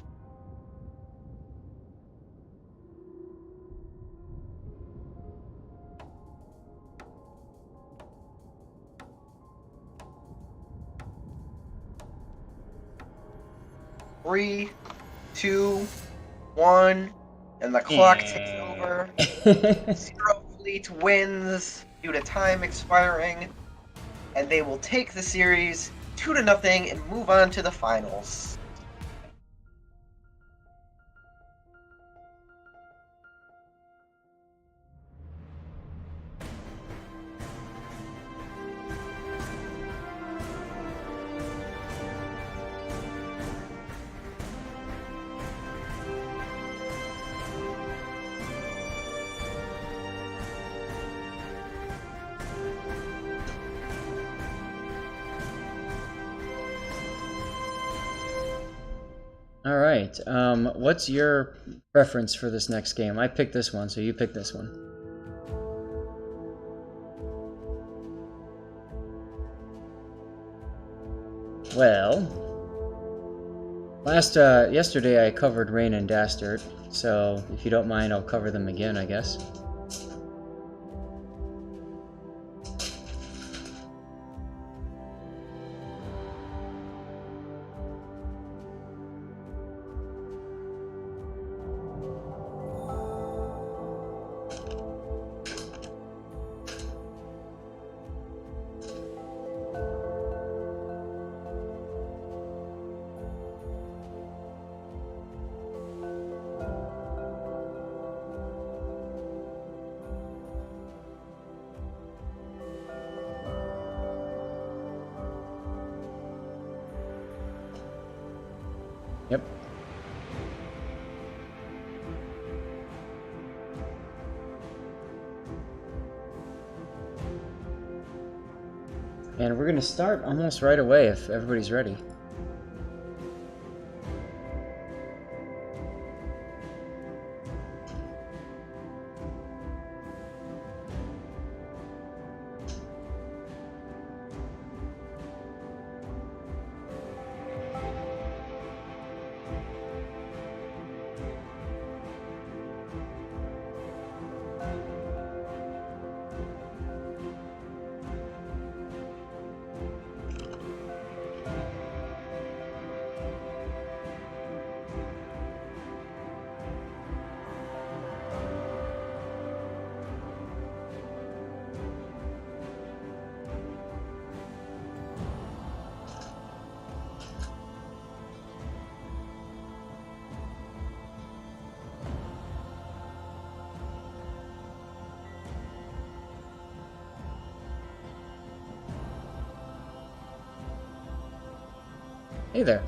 Three, 2, 1, and the clock ticks over. Zero Fleet wins due to time expiring, and they will take the series 2-0 and move on to the finals. All right. What's your preference for this next game? I picked this one, so you pick this one. Well, yesterday I covered Rain and Dastard, so if you don't mind, I'll cover them again, I guess. Yep. And we're going to start almost right away if everybody's ready. Hey there.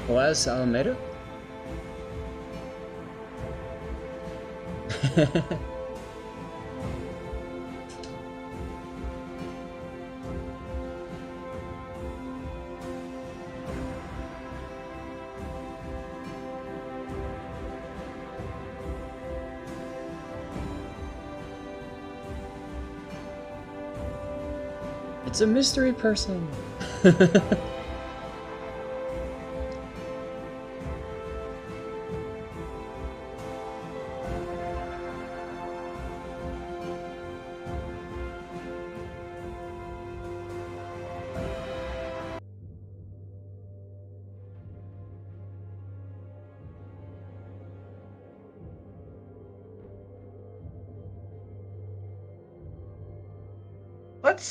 Was Alameda? It's a mystery person.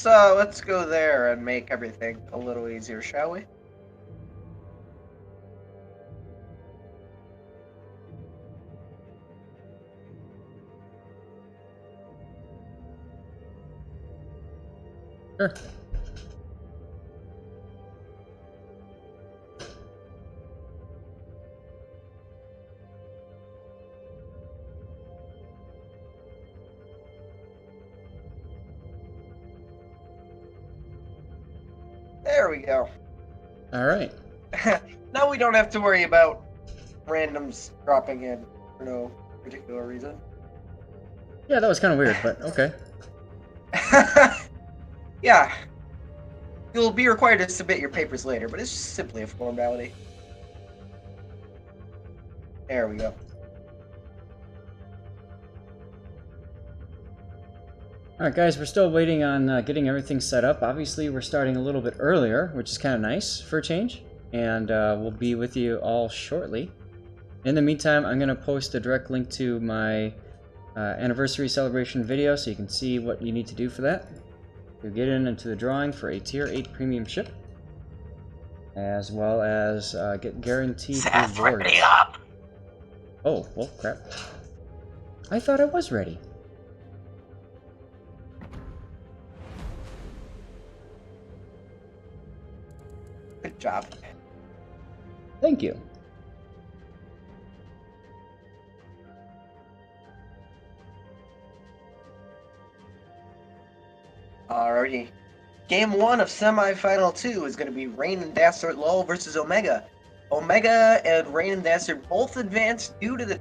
Let's go there and make everything a little easier, shall we? Sure. There we go. All right. Now we don't have to worry about randoms dropping in for no particular reason. Yeah, that was kind of weird, but okay. Yeah. You'll be required to submit your papers later, but it's just simply a formality. There we go. Alright guys, we're still waiting on getting everything set up. Obviously we're starting a little bit earlier, which is kind of nice for a change. And we'll be with you all shortly. In the meantime, I'm going to post a direct link to my anniversary celebration video so you can see what you need to do for that. You'll get into the drawing for a Tier 8 premium ship. As well as get guaranteed rewards. Oh, well crap. I thought I was ready. Good job. Thank you. Alrighty. Game 1 of semifinal 2 is going to be Rain and Dastard Lowell versus Omega. Omega and Rain and Dastard both advanced due to the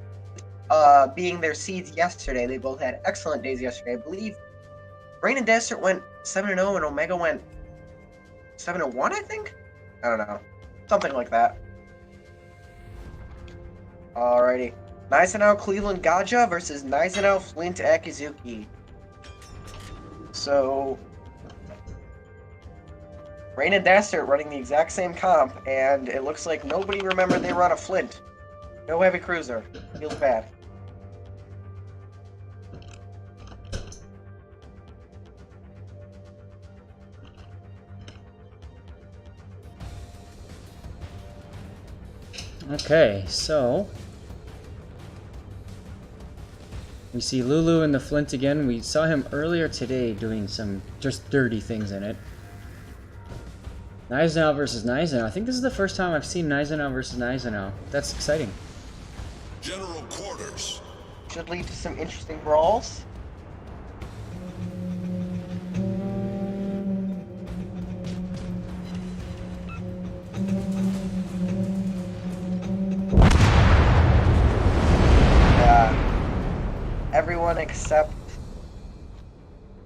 being their seeds yesterday. They both had excellent days yesterday. I believe Rain and Dastard went 7-0 and Omega went 7-1, I think? I don't know. Something like that. Alrighty. Naizenau Cleveland Gaja versus Naizenau Flint Akizuki. So, Rain and Dastard running the exact same comp, and it looks like nobody remembered they were on a Flint. No heavy cruiser. Feels bad. Okay, so we see Lulu in the Flint again. We saw him earlier today doing some just dirty things in it. Naizenau versus Naizenau. I think this is the first time I've seen Naizenau versus Naizenau. That's exciting. General quarters. Should lead to some interesting brawls. Everyone except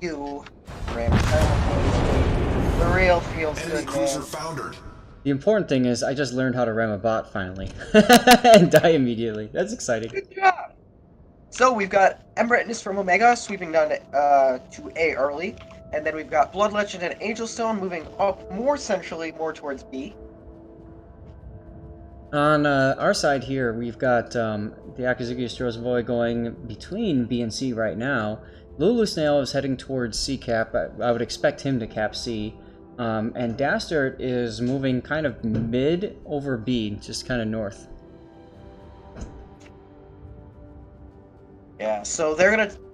you ran simultaneously. The real feels Enemy good, cruiser man. foundered. The important thing is I just learned how to ram a bot finally. And die immediately. That's exciting. Good job! So we've got Embratinus from Omega sweeping down to A early. And then we've got Blood Legend and Angel Stone moving up more centrally, more towards B. On our side here, we've got the Akizuki Astrozovoy going between B and C right now. Lulu Snail is heading towards C cap. I would expect him to cap C. And Dastard is moving kind of mid over B, just kind of north. Yeah, so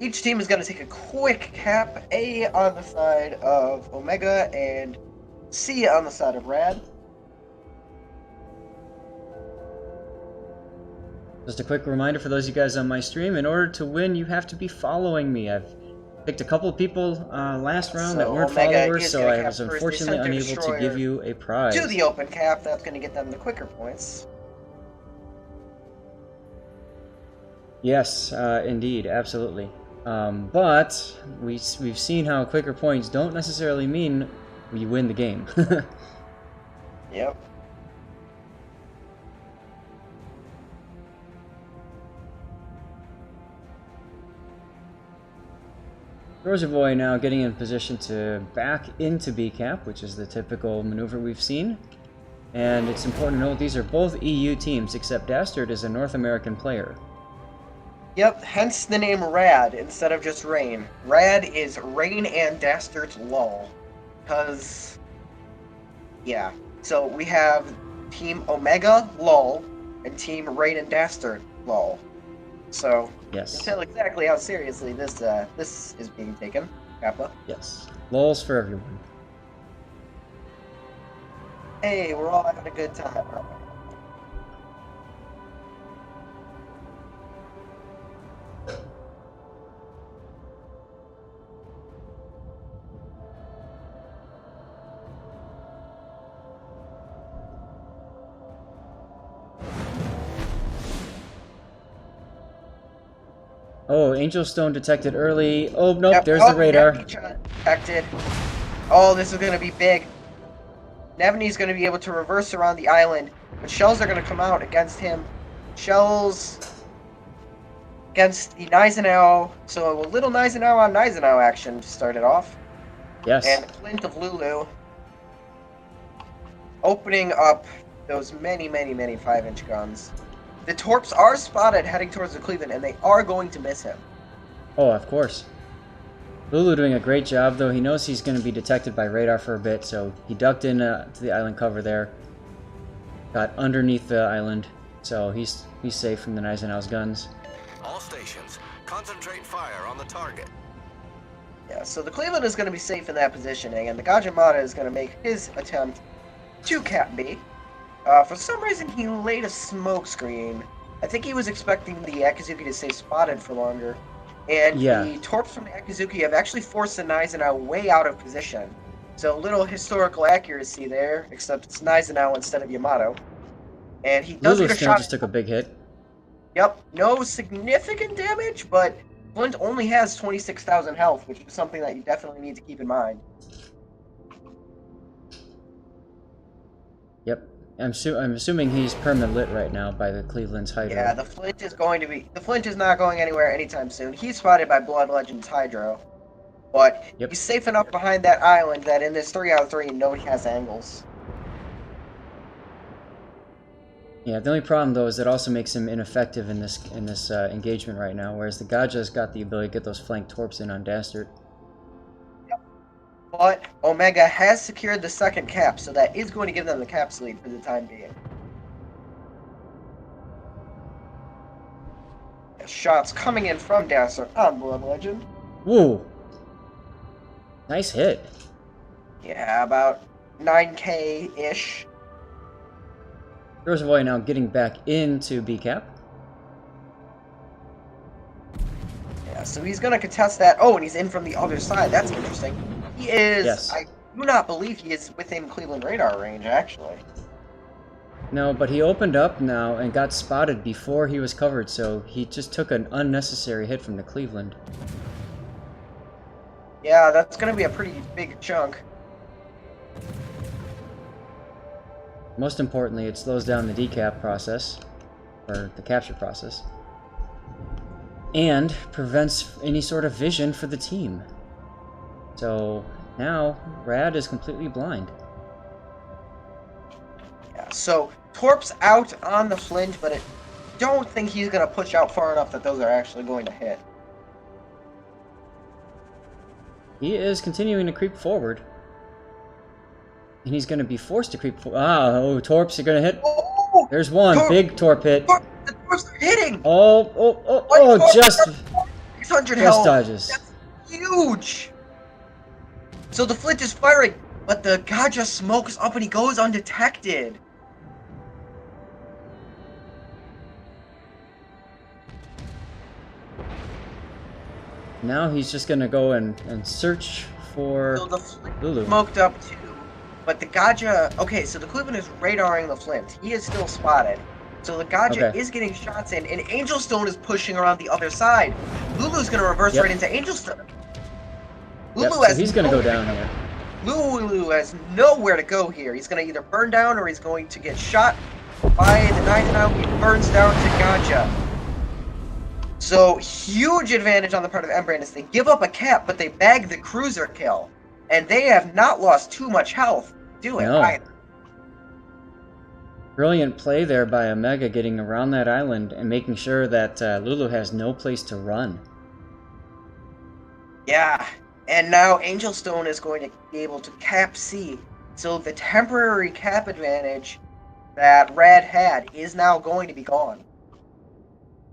each team is gonna take a quick cap. A on the side of Omega and C on the side of Rad. Just a quick reminder for those of you guys on my stream, in order to win, you have to be following me. I've picked a couple of people last round that weren't Omega followers, is so gonna I cap was first. They unfortunately sent their unable to destroyer give you a prize. To the open cap, that's gonna get them the quicker points. Yes, indeed, absolutely. But we've seen how quicker points don't necessarily mean we win the game. Yep. Roservoy now getting in position to back into B cap, which is the typical maneuver we've seen. And it's important to note these are both EU teams, except Dastard is a North American player. Yep, hence the name Rad instead of just Rain. Rad is Rain and Dastard's LOL. Because, yeah. So we have Team Omega LOL and Team Rain and Dastard LOL. So, Yes. tell exactly how seriously this is being taken, Kappa. Yes. LOLs for everyone. Hey, we're all having a good time. Oh, Angel Stone detected early. Oh, nope, Yep. there's the radar. Detected. Oh, this is going to be big. Nevny's going to be able to reverse around the island, but shells are going to come out against him. Shells against the Naizenau. So a little Naizenau on Naizenau action to start it off. Yes. And Flint of Lulu opening up those many 5-inch guns. The Torps are spotted heading towards the Cleveland, and they are going to miss him. Oh, of course. Lulu doing a great job, though. He knows he's going to be detected by radar for a bit, so he ducked in to the island cover there. Got underneath the island, so he's safe from the Naizenau's guns. All stations, concentrate fire on the target. Yeah, so the Cleveland is going to be safe in that positioning, and the Gajimata is going to make his attempt to cap B. For some reason, he laid a smoke screen. I think he was expecting the Akizuki to stay spotted for longer, And Yeah. the torps from the Akizuki have actually forced the Nizanao way out of position. So a little historical accuracy there, except it's Nizanao instead of Yamato. And he does Lulu get a still shot. just took a big hit. Yep, no significant damage, but Flint only has 26,000 health, which is something that you definitely need to keep in mind. Yep. I'm assuming he's perma lit right now by the Cleveland's Hydro. Yeah, the Flint is not going anywhere anytime soon. He's spotted by Blood Legends Hydro. But Yep. he's safe enough behind that island that in this 3-out-3 nobody has angles. Yeah, the only problem though is it also makes him ineffective in this engagement right now, whereas the Gaja's got the ability to get those flank torps in on Dastard. But Omega has secured the second cap, so that is going to give them the caps lead for the time being. Shots coming in from Dastard on Blood Legend. Woo! Nice hit. Yeah, about 9k-ish. Roosavoy now getting back into B-cap. Yeah, so he's going to contest that. Oh, and he's in from the other side. That's interesting. He is... Yes. I do not believe he is within Cleveland radar range, actually. No, but he opened up now and got spotted before he was covered, so he just took an unnecessary hit from the Cleveland. Yeah, that's going to be a pretty big chunk. Most importantly, it slows down the decap process, or the capture process, and prevents any sort of vision for the team. So now Rad is completely blind. Yeah, so Torp's out on the Flint, but I don't think he's going to push out far enough that those are actually going to hit. He is continuing to creep forward. And he's going to be forced to creep forward. Ah, oh, Torps are going to hit. Oh, There's one. Big Torp hit. The Torps are hitting! Just 600 health. dodges. That's huge! So the Flint is firing, but the Gaja smokes up and he goes undetected. Now he's just going to go and search for So the Flint Lulu. smoked up too. But the Gaja... Okay, so the Cleveland is radaring the Flint. He is still spotted. So the Gaja is getting shots in, and Angel Stone is pushing around the other side. Lulu's going to reverse right into Angel Stone. Yep, so he's going to go down here. Lulu has nowhere to go here. He's going to either burn down or he's going to get shot by the Nizanao. He burns down to Gaja. So, huge advantage on the part of Embrandis. They give up a cap, but they bag the cruiser kill. And they have not lost too much health doing it either. Brilliant play there by Omega getting around that island and making sure that Lulu has no place to run. Yeah, and now Angel Stone is going to be able to cap C. So the temporary cap advantage that Rad had is now going to be gone.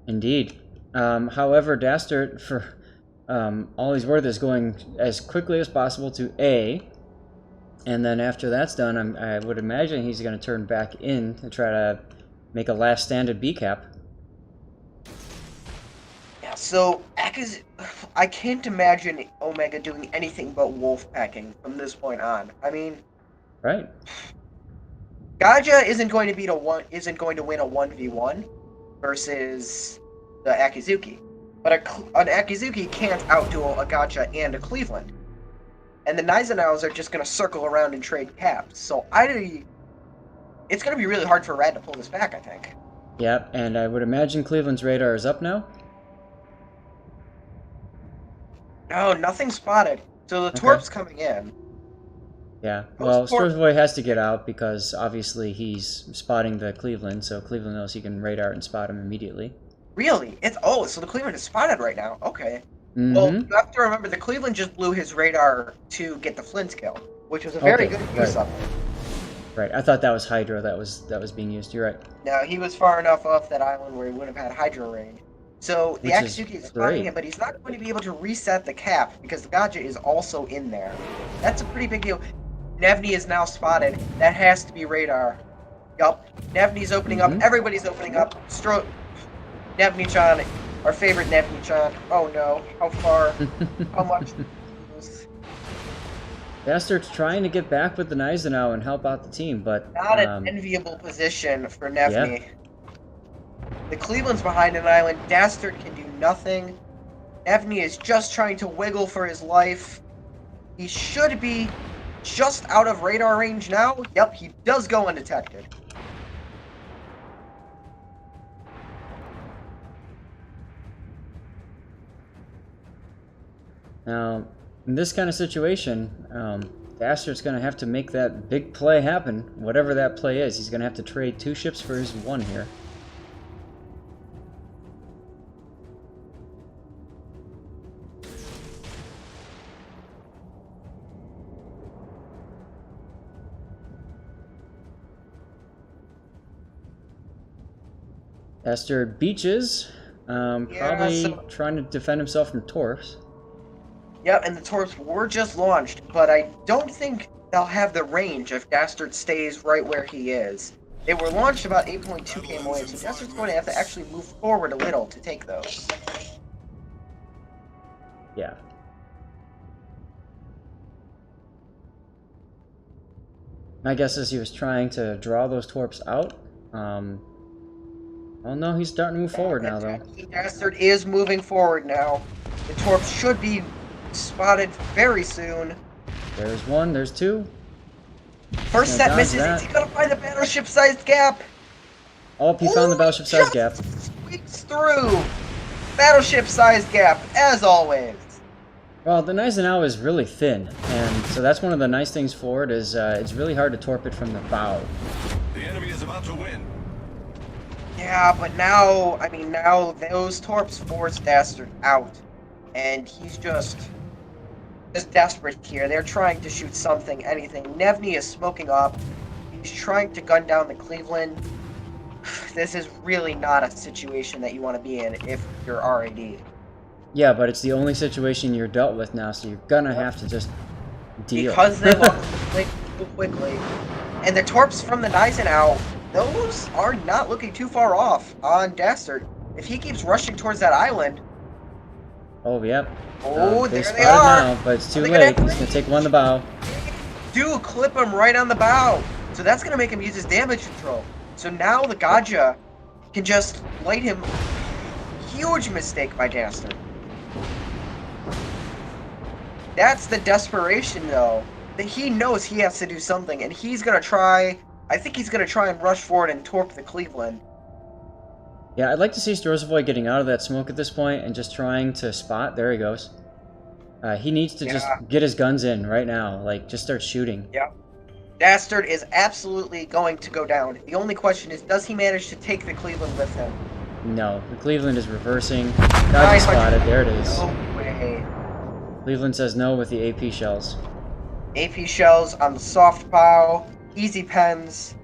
Indeed. However, Dastard, for all he's worth, is going as quickly as possible to A. And then after that's done, I would imagine he's going to turn back in to try to make a last stand at B-cap. Yeah, so I can't imagine Omega doing anything but wolf packing from this point on. I mean, Right. Gaja isn't going to win a 1v1 versus the Akizuki. But an Akizuki can't outdo a Gaja and a Cleveland. And the Nizanaos are just going to circle around and trade caps. So it's going to be really hard for Rad to pull this back, I think. Yep, and I would imagine Cleveland's radar is up now. No, nothing spotted. So the Torp's coming in. Yeah, well, Stormsboy has to get out because obviously he's spotting the Cleveland, so Cleveland knows he can radar and spot him immediately. Really? So the Cleveland is spotted right now. Okay. Mm-hmm. Well, you have to remember the Cleveland just blew his radar to get the Flint kill, which was a very good use of it. Right, I thought that was Hydra that was being used. You're right. Now he was far enough off that island where he would have had Hydra range. So the Akatsuki is spotting him, but he's not going to be able to reset the cap because the Gaja is also in there. That's a pretty big deal. Nevny is now spotted. That has to be radar. Yup. Nevny's opening up. Everybody's opening up. Nevny-chan Our favorite Nebuchadnezzar. Oh no, how far? How much? Bastard's trying to get back with the Gneisenau and help out the team, but Not an enviable position for yeah. Nevny. The Cleveland's behind an island. Dastard can do nothing. Nevny is just trying to wiggle for his life. He should be just out of radar range now. Yep, he does go undetected. Now, in this kind of situation, Bastard's going to have to make that big play happen, whatever that play is. He's going to have to trade 2 ships for his 1 here. Bastard beaches, probably trying to defend himself from torps. Yep, and the torps were just launched, but I don't think they'll have the range if Dastard stays right where he is. They were launched about 8.2 km away, so Dastard's going to have to actually move forward a little to take those. Yeah. My guess is he was trying to draw those torps out. Oh no, he's starting to move forward now, though. Dastard is moving forward now. The torps should be spotted very soon. There's 1, there's 2. First set misses. Is he gonna find the battleship-sized gap? Oh, he found the battleship-sized gap. Squeaks through. Battleship-sized gap, as always. Well, the Gneisenau is really thin, and so that's one of the nice things for it is it's really hard to torp it from the bow. The enemy is about to win. Yeah, but now, I mean, now those torps force Dastard out, and he's just desperate here. They're trying to shoot something, anything. Nevny is smoking up. He's trying to gun down the Cleveland. This is really not a situation that you want to be in if you're RAD. Yeah, but it's the only situation you're dealt with now, so you're gonna have to just deal. Because they lost the Cleveland so quickly. And the torps from the Gneisenau, those are not looking too far off on Dastard. If he keeps rushing towards that island... Oh, yep. Oh, they there spotted they are! now, but it's too late. He's gonna take 1 the bow. Do clip him right on the bow. So that's gonna make him use his damage control. So now the Gaja can just light him. Huge mistake by Dastard. That's the desperation, though. That he knows he has to do something, and he's gonna try. I think he's gonna try and rush forward and torp the Cleveland. Yeah, I'd like to see Storzovoy getting out of that smoke at this point and just trying to spot. There he goes. He needs to just get his guns in right now. Like, just start shooting. Yeah. Dastard is absolutely going to go down. The only question is, does he manage to take the Cleveland with him? No, the Cleveland is reversing. Got it spotted. There it is. No way. Cleveland says no with the AP shells. AP shells on the soft bow. Easy pens.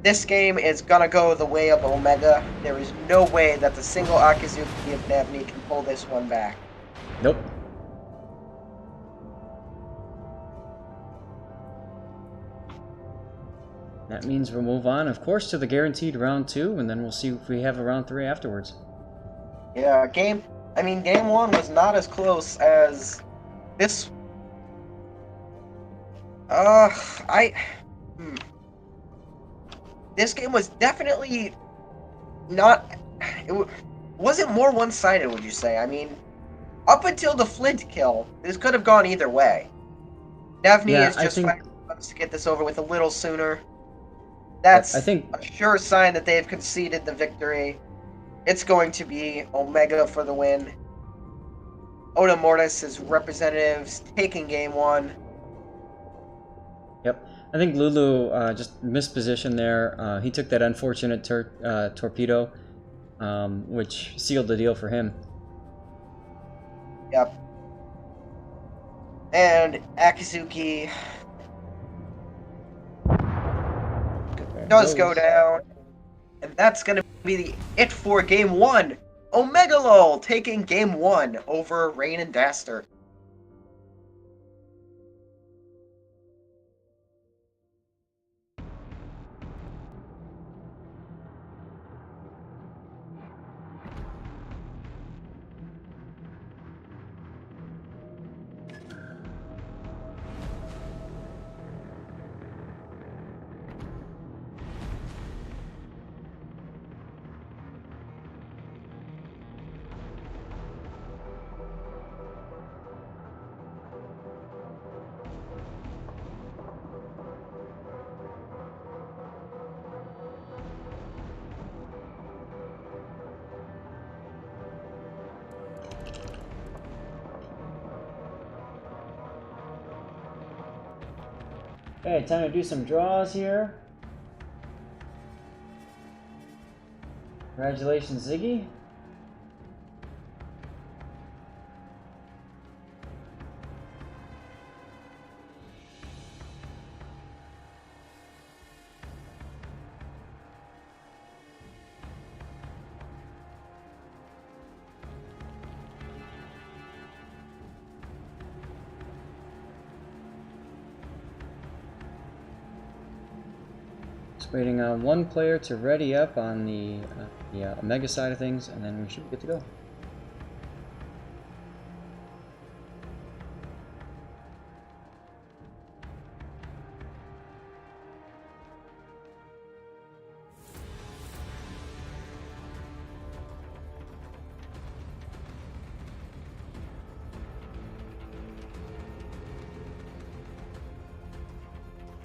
This game is gonna go the way of Omega. There is no way that the single Akizuki of Nevny can pull this one back. Nope. That means we'll move on, of course, to the guaranteed round 2, and then we'll see if we have a round 3 afterwards. Yeah, game 1 was not as close as this. This game was definitely not. It wasn't more one-sided, would you say? I mean, up until the Flint kill, this could have gone either way. Nevny is just finding to get this over with a little sooner. That's a sure sign that they've conceded the victory. It's going to be Omega for the win. Oda Mortis' representatives taking game 1. Yep. I think Lulu just mispositioned there. He took that unfortunate torpedo, which sealed the deal for him. Yep. And Akizuki does go down. And that's going to be it for game 1. Omega LOL taking game 1 over Rain and Dastard. Okay, time to do some draws here. Congratulations, Ziggy. Just waiting on one player to ready up on the Omega side of things, and then we should be good to go.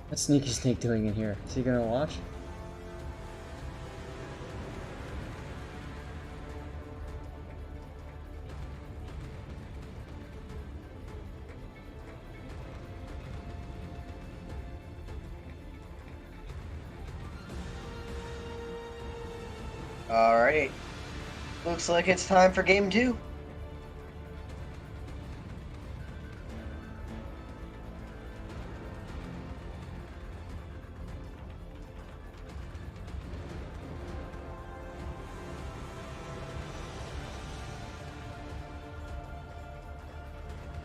What's Sneaky Snake doing in here? Is he gonna watch? Alright. Looks like it's time for game 2.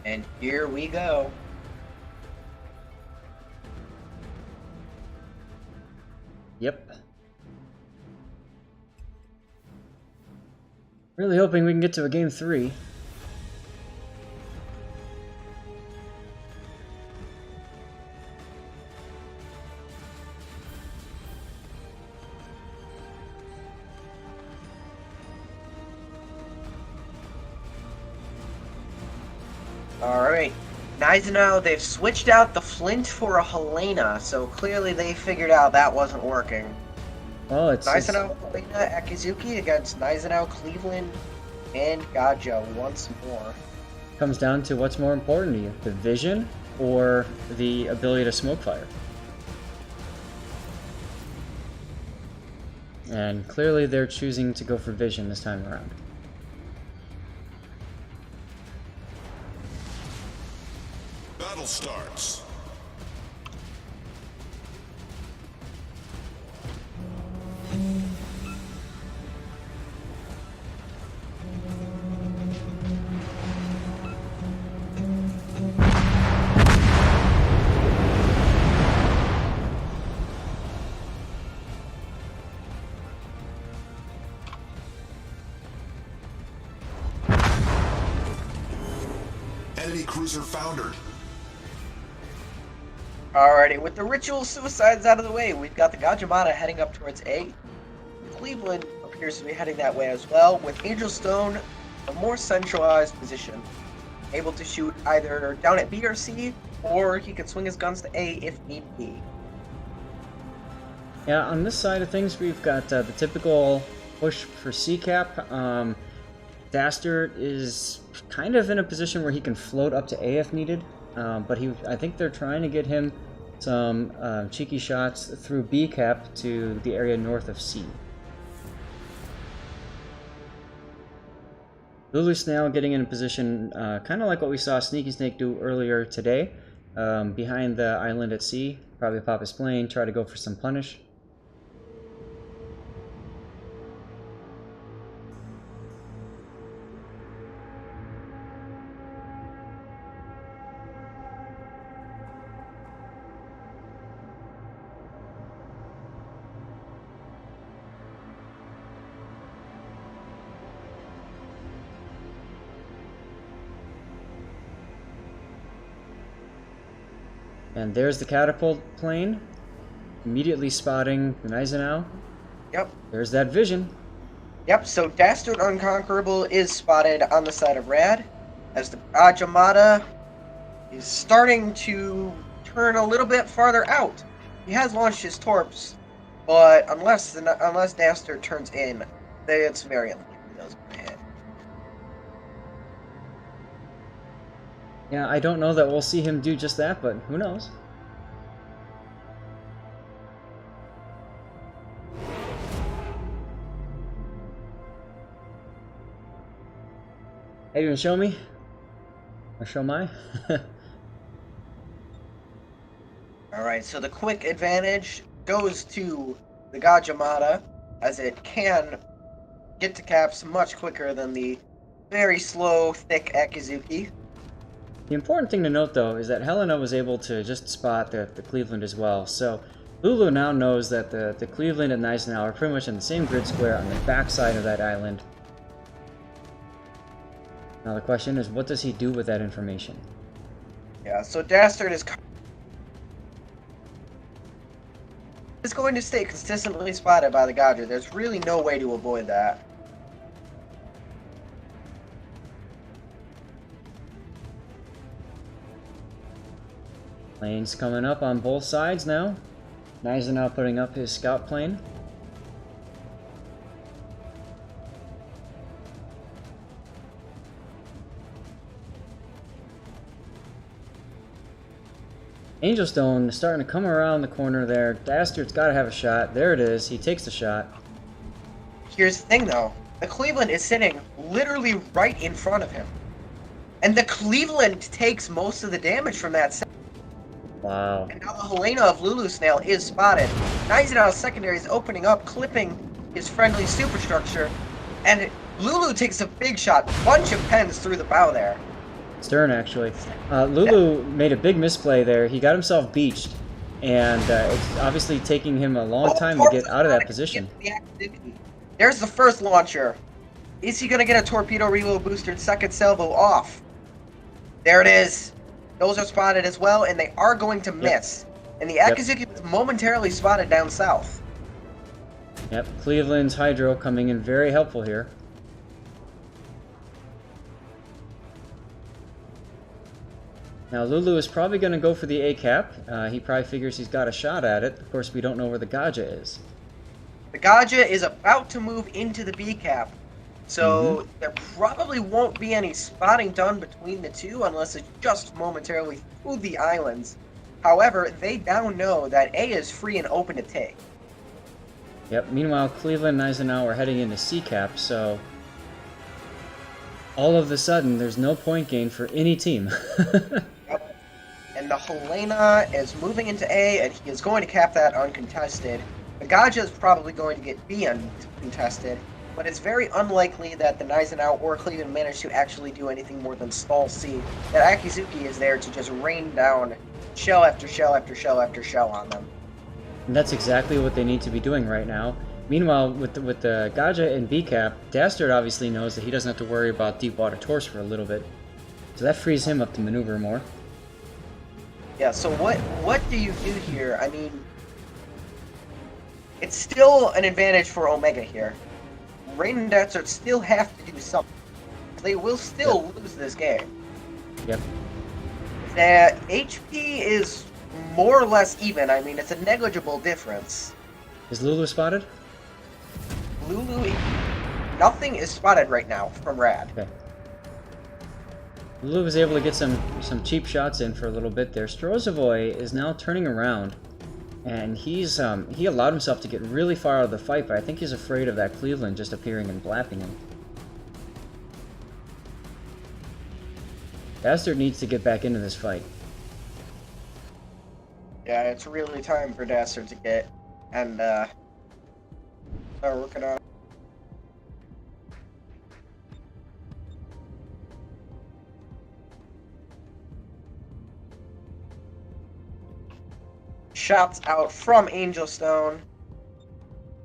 And here we go. Yep. Really hoping we can get to a game 3. Alright. Gneisenau, they've switched out the Flint for a Helena, so clearly they figured out that wasn't working. Well, it's Gneisenau, Helena, Akizuki against Gneisenau, Cleveland, and Gaja once more. comes down to what's more important to you, the vision or the ability to smoke fire. And clearly they're choosing to go for vision this time around. Battle starts. Enemy cruiser foundered. Alrighty, with the ritual suicides out of the way, we've got the Gajamata heading up towards A. Cleveland appears to be heading that way as well, with Angel Stone a more centralized position, able to shoot either down at B or C, or he could swing his guns to A if need be. Yeah, on this side of things, we've got the typical push for C-cap. Dastard is kind of in a position where he can float up to A if needed, but I think they're trying to get him some cheeky shots through B-cap to the area north of C. Lulu Snail getting in a position kind of like what we saw Sneaky Snake do earlier today, behind the island at C. Probably pop his plane, try to go for some punish. And there's the catapult plane, immediately spotting the Gneisenau. Yep. There's that vision. Yep, so Dastard Unconquerable is spotted on the side of Rad, as the Gajamata is starting to turn a little bit farther out. He has launched his torps, but unless Dastard turns in, it's very unlikely those are going to hit. Yeah, I don't know that we'll see him do just that, but who knows? Hey, you gonna show me? Or show my? Alright, so the quick advantage goes to the Gajamata, as it can get to caps much quicker than the very slow, thick Akizuki. The important thing to note, though, is that Helena was able to just spot the Cleveland as well. So Lulu now knows that the Cleveland and Gneisenau are pretty much in the same grid square on the backside of that island. Now the question is, what does he do with that information? Yeah, so Dastard is going to stay consistently spotted by the Gadra. There's really no way to avoid that. Planes coming up on both sides now. Gneisenau putting up his scout plane. Angelstone is starting to come around the corner there. Dastard's got to have a shot. There it is. He takes the shot. Here's the thing, though. The Cleveland is sitting literally right in front of him. And the Cleveland takes most of the damage from that set. Wow. And now the Helena of Lulu Snail is spotted. Gneisenau's secondary is opening up, clipping his friendly superstructure. And Lulu takes a big shot. Bunch of pens through the bow there. Stern, actually. Lulu made a big misplay there. He got himself beached, and it's obviously taking him a long time to get out of that position. There's the first launcher. Is he going to get a torpedo reload boosted second salvo off? There it is. Those are spotted as well, and they are going to miss. And the Akizuki was momentarily spotted down south. Yep, Cleveland's Hydro coming in very helpful here. Now Lulu is probably going to go for the A-cap. He probably figures he's got a shot at it. Of course, we don't know where the Gaja is. The Gaja is about to move into the B-cap. So there probably won't be any spotting done between the two unless it's just momentarily through the islands. However, they now know that A is free and open to take. Yep, meanwhile, Cleveland and Gneisenau are heading into C-cap, so all of a sudden, there's no point gain for any team. Yep. And the Helena is moving into A, and he is going to cap that uncontested. The Gaja is probably going to get B uncontested, but it's very unlikely that the Gneisenau or Cleveland manage to actually do anything more than stall C. That Akizuki is there to just rain down shell after shell after shell after shell on them. And that's exactly what they need to be doing right now. Meanwhile, with the Gaja and B-cap, Dastard obviously knows that he doesn't have to worry about Deepwater Torch for a little bit. So that frees him up to maneuver more. Yeah, so what do you do here? I mean, it's still an advantage for Omega here. Rain and Dastard still have to do something. They will still lose this game. Yep. The HP is more or less even. I mean, it's a negligible difference. Is Lulu spotted? Lulu, nothing is spotted right now from Rad. Okay. Lulu was able to get some cheap shots in for a little bit there. Strozovoy is now turning around, and he allowed himself to get really far out of the fight, but I think he's afraid of that Cleveland just appearing and blapping him. Dastard needs to get back into this fight. Yeah, it's really time for Dastard to get and start working on it. Shots out from Angelstone.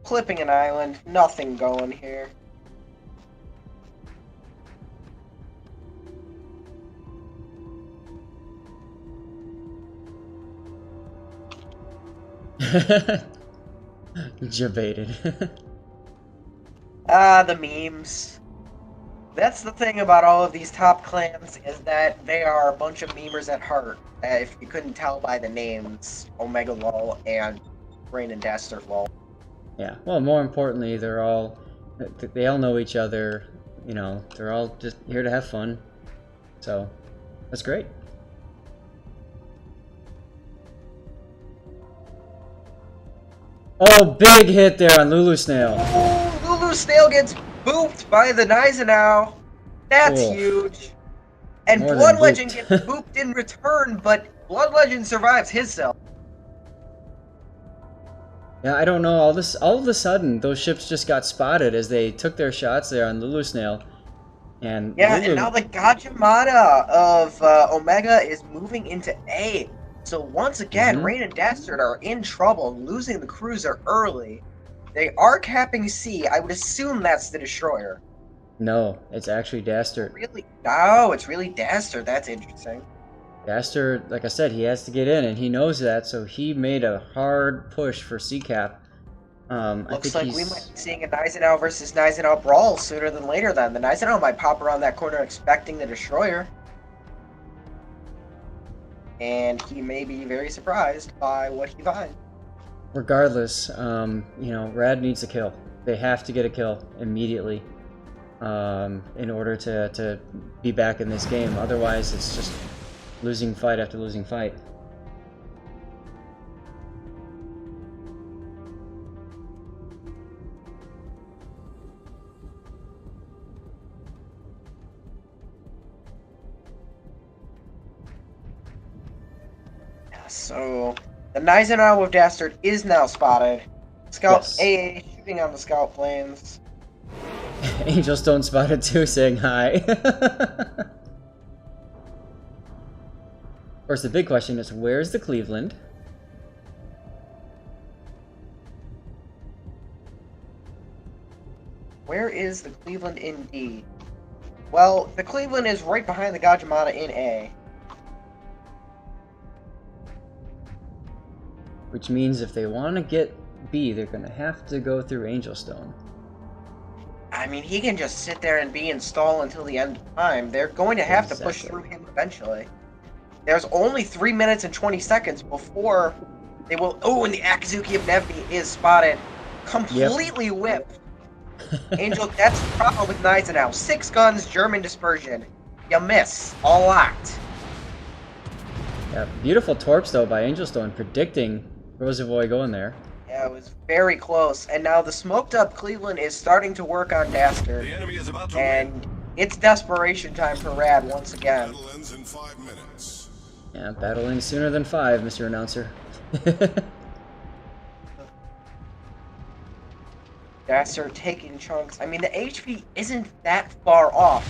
Clipping an island. Nothing going here. Jebaited. The memes. That's the thing about all of these top clans, is that they are a bunch of memers at heart. If you couldn't tell by the names, Omega LOL and Rain and Dastard LOL. Yeah, well, more importantly, they all know each other, you know, they're all just here to have fun. So, that's great. Oh, big hit there on Lulu Snail. Ooh, Lulu Snail gets booped by the Gneisenau. That's Cool. huge. And More Blood than Legend booped. gets booped in return, but Blood Legend survives his cell. Yeah, I don't know. All of a sudden, those ships just got spotted as they took their shots there on Lulu Snail, and Yeah, Lulu. and now the Gajimata of Omega is moving into A. So once again, Mhm. Rain and Dastard are in trouble, losing the cruiser early. They are capping C. I would assume that's the destroyer. No, it's actually Dastard. Really? No, it's really Dastard. That's interesting. Dastard, like I said, he has to get in, and he knows that, so he made a hard push for C-Cap. I Looks think like he's... we might be seeing a Naizenau versus Naizenau brawl sooner than later then. The Naizenau might pop around that corner expecting the destroyer. And he may be very surprised by what he finds. Regardless, you know, Rad needs a kill. They have to get a kill immediately in order to be back in this game. Otherwise, it's just losing fight after losing fight. So, the Naizenau of Dastard is now spotted. Scout Yes. AA shooting on the scout planes. Angel Stone spotted too, saying hi. Of course, the big question is, where's the Cleveland? Where is the Cleveland in D? Well, the Cleveland is right behind the Gajimata in A. Which means if they want to get B, they're going to have to go through Angel Stone. I mean, he can just sit there and be installed until the end of time. They're going to have to push Exactly. through him eventually. There's only 3 minutes and 20 seconds before they will... Oh, and the Akazuki of Nevni is spotted. Completely whipped. Angel, that's the problem with Naizenau. 6 guns, German dispersion. You miss. A lot. Yeah, beautiful torps though by Angel Stone, predicting Rosevoy going there. Yeah, it was very close. And now the smoked up Cleveland is starting to work on Dastard. The enemy is about to And win. it's desperation time for Rad once again. Battle ends in 5 minutes. Yeah, battle ends sooner than 5, Mr. Announcer. Dastard taking chunks. I mean, the HP isn't that far off,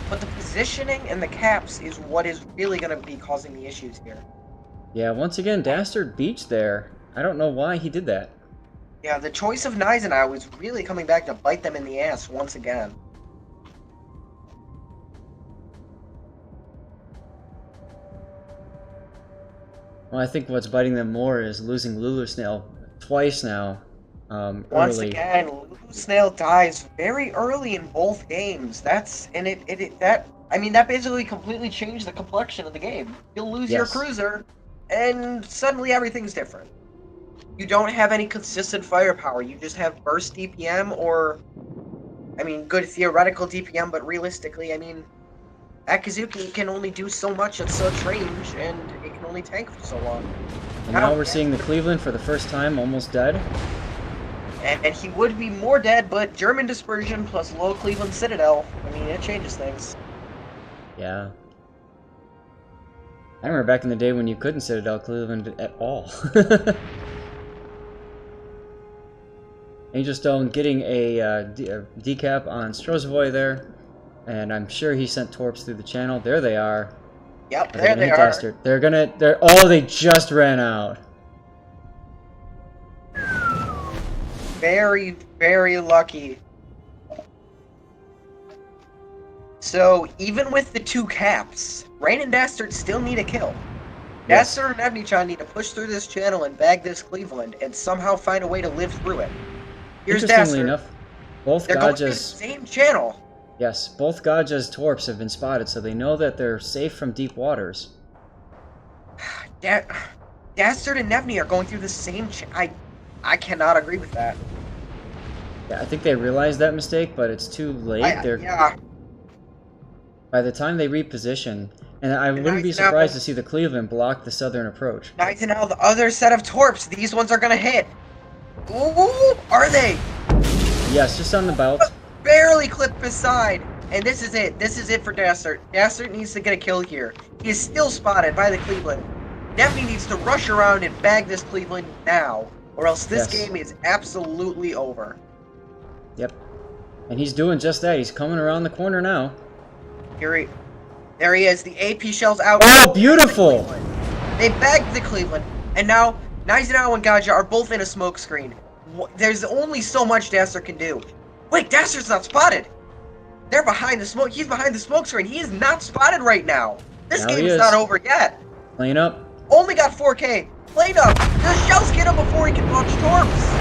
but the positioning and the caps is what is really going to be causing the issues here. Yeah, once again, Dastard beached there. I don't know why he did that. Yeah, the choice of Naizenau is really coming back to bite them in the ass once again. Well, I think what's biting them more is losing Lulu Snail twice now. Once Early. again, Lulu Snail dies very early in both games. That's and I mean that basically completely changed the complexion of the game. You'll lose your Yes. cruiser, and suddenly everything's different. You don't have any consistent firepower. You just have burst DPM or, I mean, good theoretical DPM, but realistically, I mean, Akazuki can only do so much at such range, and it can only tank for so long. And now we're seeing the Cleveland for the first time, almost dead. And he would be more dead, but German dispersion plus low Cleveland Citadel, I mean, it changes things. Yeah. I remember back in the day when you couldn't Citadel Cleveland at all. Angel Stone getting a decap on Strozovoy there, and I'm sure he sent torps through the channel. There they are. Yep, They're there gonna they hit are. Dastard. Oh, they just ran out. Very, very lucky. So, even with the 2 caps, Rain and Dastard still need a kill. Yes. Dastard and Evnichan need to push through this channel and bag this Cleveland and somehow find a way to live through it. Here's Interestingly Dastard. enough, both They're going through the Gaja's same channel. yes, both Gaja's torps have been spotted, so they know that they're safe from deep waters. Dastard and Nevni are going through the same I cannot agree with that. Yeah, I think they realized that mistake, but it's too late. Yeah. By the time they reposition, and I wouldn't be Naizenau- surprised to see the Cleveland block the southern approach. Now the other set of torps, these ones are gonna hit. Ooh, are they? Yes, just on the belt. Barely clipped beside. And this is it. This is it for Dastard. Dastard needs to get a kill here. He is still spotted by the Cleveland. Nevny needs to rush around and bag this Cleveland now, or else this game is absolutely over. Yep. And he's doing just that. He's coming around the corner now. There he is. The AP shells out. Oh, beautiful! They bagged the Cleveland, and now Naizenau and Gaja are both in a smoke screen. There's only so much Dastard can do. Wait, Dastard's not spotted. They're behind the smoke. He's behind the smoke screen. He is not spotted right now. This game is not over yet. Plane up. Only got 4K. Plane up. The shells get him before he can launch torps.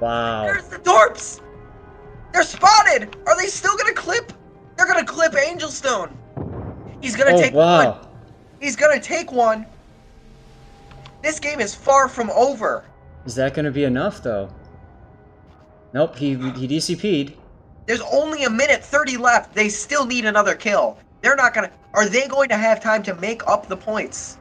Wow. There's the torps. They're spotted. Are they still gonna clip? They're gonna clip Angel Stone. He's gonna take one. He's gonna take one. This game is far from over. Is that gonna be enough though? Nope, he DCP'd. There's only a minute 30 left. They still need another kill. They're not gonna... Are they going to have time to make up the points?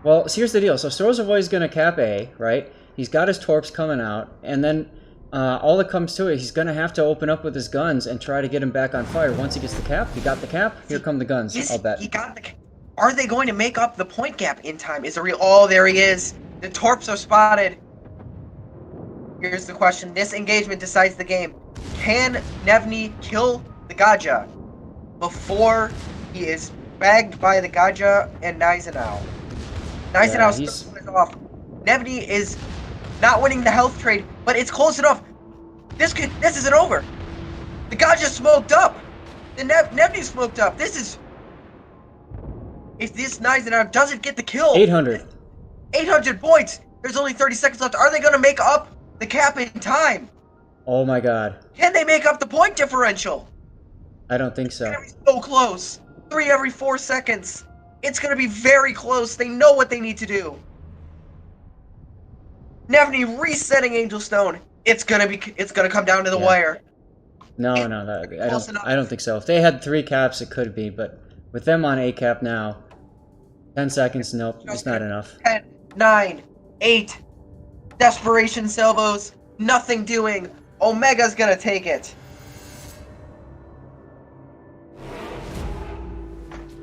Well, so here's the deal. So Strozavoy's gonna cap A, right? He's got his torps coming out, and then all that comes to it, he's gonna have to open up with his guns and try to get him back on fire. Once he gets the cap, he got the cap, here come the guns, I'll bet. He got the... Are they going to make up the point gap in time? Is it real? Oh, there he is. The torps are spotted. Here's the question. This engagement decides the game. Can Nevny kill the Gaja before he is bagged by the Gaja and Naizenau? Naizenau's still is off. Nevny is not winning the health trade, but it's close enough. This isn't over. The Gaja smoked up. The Nevny smoked up. This is... If this Naizenau doesn't get the kill... 800. 800 points! There's only 30 seconds left. Are they going to make up the cap in time? Oh my god. Can they make up the point differential? I don't think so. It's going to be so close. 3 every 4 seconds. It's going to be very close. They know what they need to do. Nevny resetting Angel Stone. It's going to come down to the wire. No, I don't think so. If they had 3 caps, it could be, but with them on A cap now, 10 seconds, nope, it's not enough. 10, 9, 8. Desperation salvos. Nothing doing. Omega's gonna take it.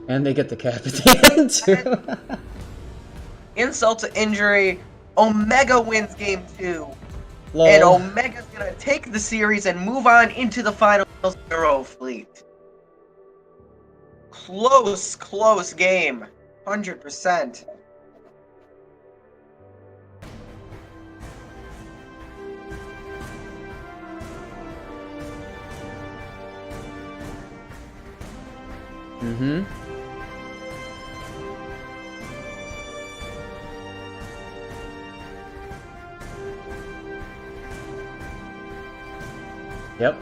And they get the cap at the end, too. Insult to injury. Omega wins game 2. Lol. And Omega's gonna take the series and move on into the finals. Zero Fleet. Close game. 100%. Mm-hmm. Yep.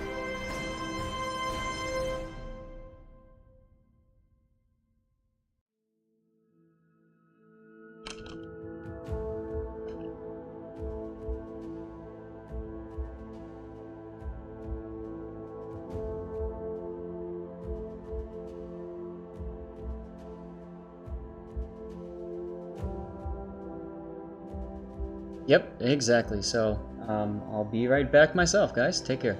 Yep, exactly. So, I'll be right back myself, guys. Take care.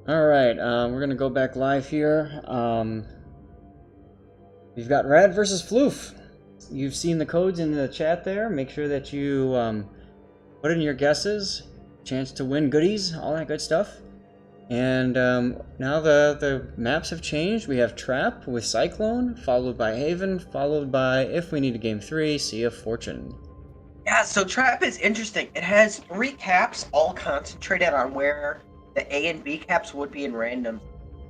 Alright, we're gonna go back live here. We've got Rad versus Floof. You've seen the codes in the chat there. Make sure that you put in your guesses. Chance to win goodies, all that good stuff. And now the maps have changed. We have Trap with Cyclone, followed by Haven, followed by, if we need a game 3, Sea of Fortune. Yeah, so Trap is interesting. It has 3 caps all concentrated on where the A and B caps would be in random.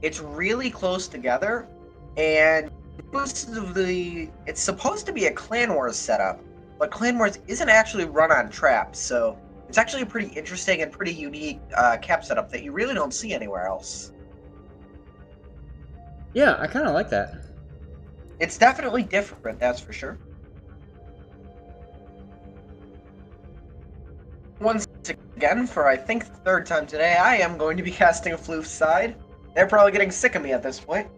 It's really close together, and it's supposed to be a Clan Wars setup, but Clan Wars isn't actually run on Trap, so it's actually a pretty interesting and pretty unique cap setup that you really don't see anywhere else. Yeah, I kind of like that. It's definitely different, that's for sure. Once again, for I think the 3rd time today, I am going to be casting a Floof's side. They're probably getting sick of me at this point.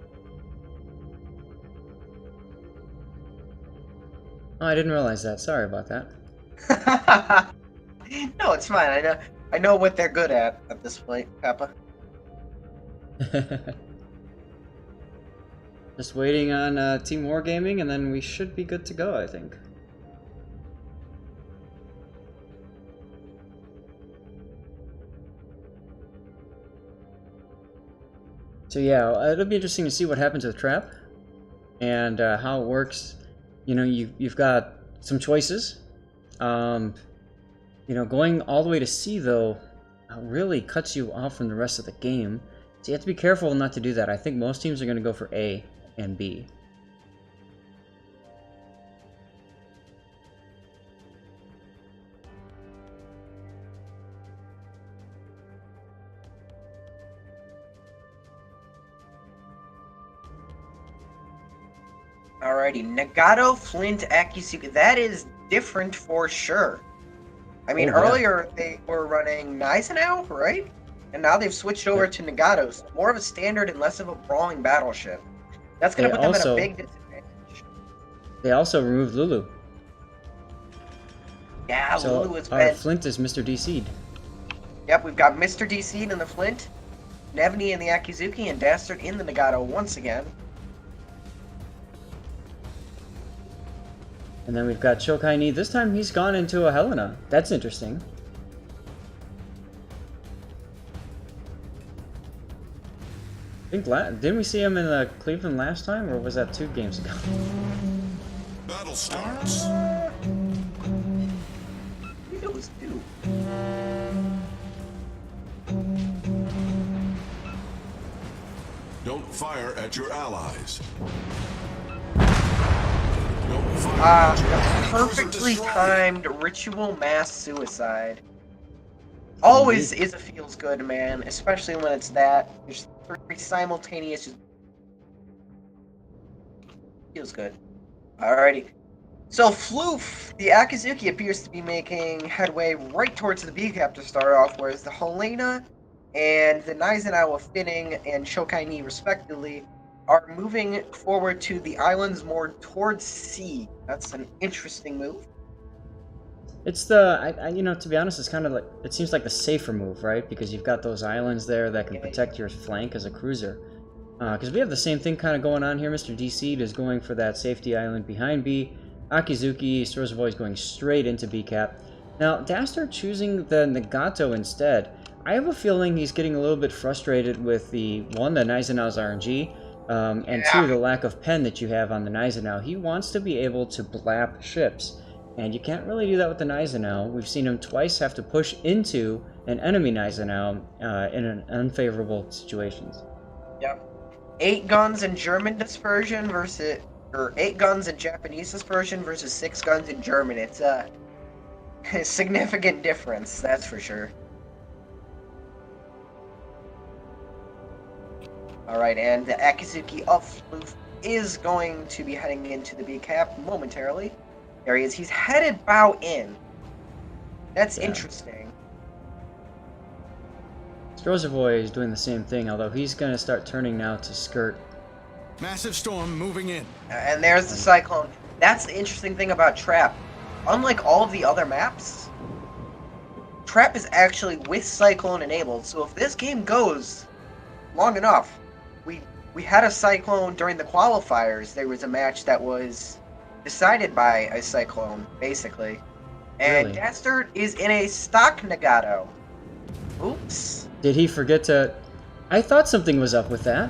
Oh, I didn't realize that. Sorry about that. No, it's fine. I know what they're good at this point, Peppa. Just waiting on Team Wargaming, and then we should be good to go, I think. So yeah, it'll be interesting to see what happens with Trap and how it works. You know, you've got some choices. You know, going all the way to C though really cuts you off from the rest of the game. So you have to be careful not to do that. I think most teams are going to go for A and B. Alrighty, Nagato, Flint, Akisuka. That is different for sure. I mean, Oh, yeah. earlier they were running Gneisenau, right? And now they've switched over to Nagato, so more of a standard and less of a brawling battleship. That's going to They put them at also- a big disadvantage. They also removed Lulu. Yeah, So Lulu has our been... Flint is Mr. DC'd. Yep, we've got Mr. DC'd in the Flint, Nevny in the Akizuki, and Dastard in the Nagato once again. And then we've got Chokai Ni. This time he's gone into a Helena. That's interesting. I think didn't we see him in the Cleveland last time, or was that 2 games ago? Battle starts. I think it was 2. Don't fire at your allies. Don't fire at your enemy cruiser Perfectly destroyed. timed ritual mass suicide. Always is a feels good, man, especially when it's that. There's 3 simultaneous, just feels good. Alrighty. So Floof, the Akizuki appears to be making headway right towards the B cap to start off, whereas the Helena and the Gneisenau Finning and Shokai Ni respectively are moving forward to the islands more towards C. That's an interesting move. It's the, you know, to be honest, it's kind of like, it seems like the safer move, right? Because you've got those islands there that can protect your flank as a cruiser. Because we have the same thing kind of going on here. Mr. DC is going for that safety island behind B. Akizuki, Sorzovoy is going straight into B cap. Now, Dastard choosing the Nagato instead. I have a feeling he's getting a little bit frustrated with the Gneisenau's RNG, and 2, the lack of pen that you have on the Gneisenau. He wants to be able to blap ships. And you can't really do that with the Gneisenau. We've seen him twice have to push into an enemy Gneisenau in an unfavorable situations. Yep. 8 guns in German dispersion versus, or 8 guns in Japanese dispersion versus 6 guns in German. It's a significant difference, that's for sure. Alright, and the Akizuki of Floof is going to be heading into the B cap momentarily. There he is. He's headed bow in. That's interesting. Sorzovoy is doing the same thing, although he's going to start turning now to skirt. Massive storm moving in. And there's the Cyclone. That's the interesting thing about Trap. Unlike all of the other maps, Trap is actually with Cyclone enabled, so if this game goes long enough. We had a Cyclone during the qualifiers. There was a match that was decided by a Cyclone, basically. And Really? Dastard is in a stock Nagato. Oops. Did he forget to... I thought something was up with that.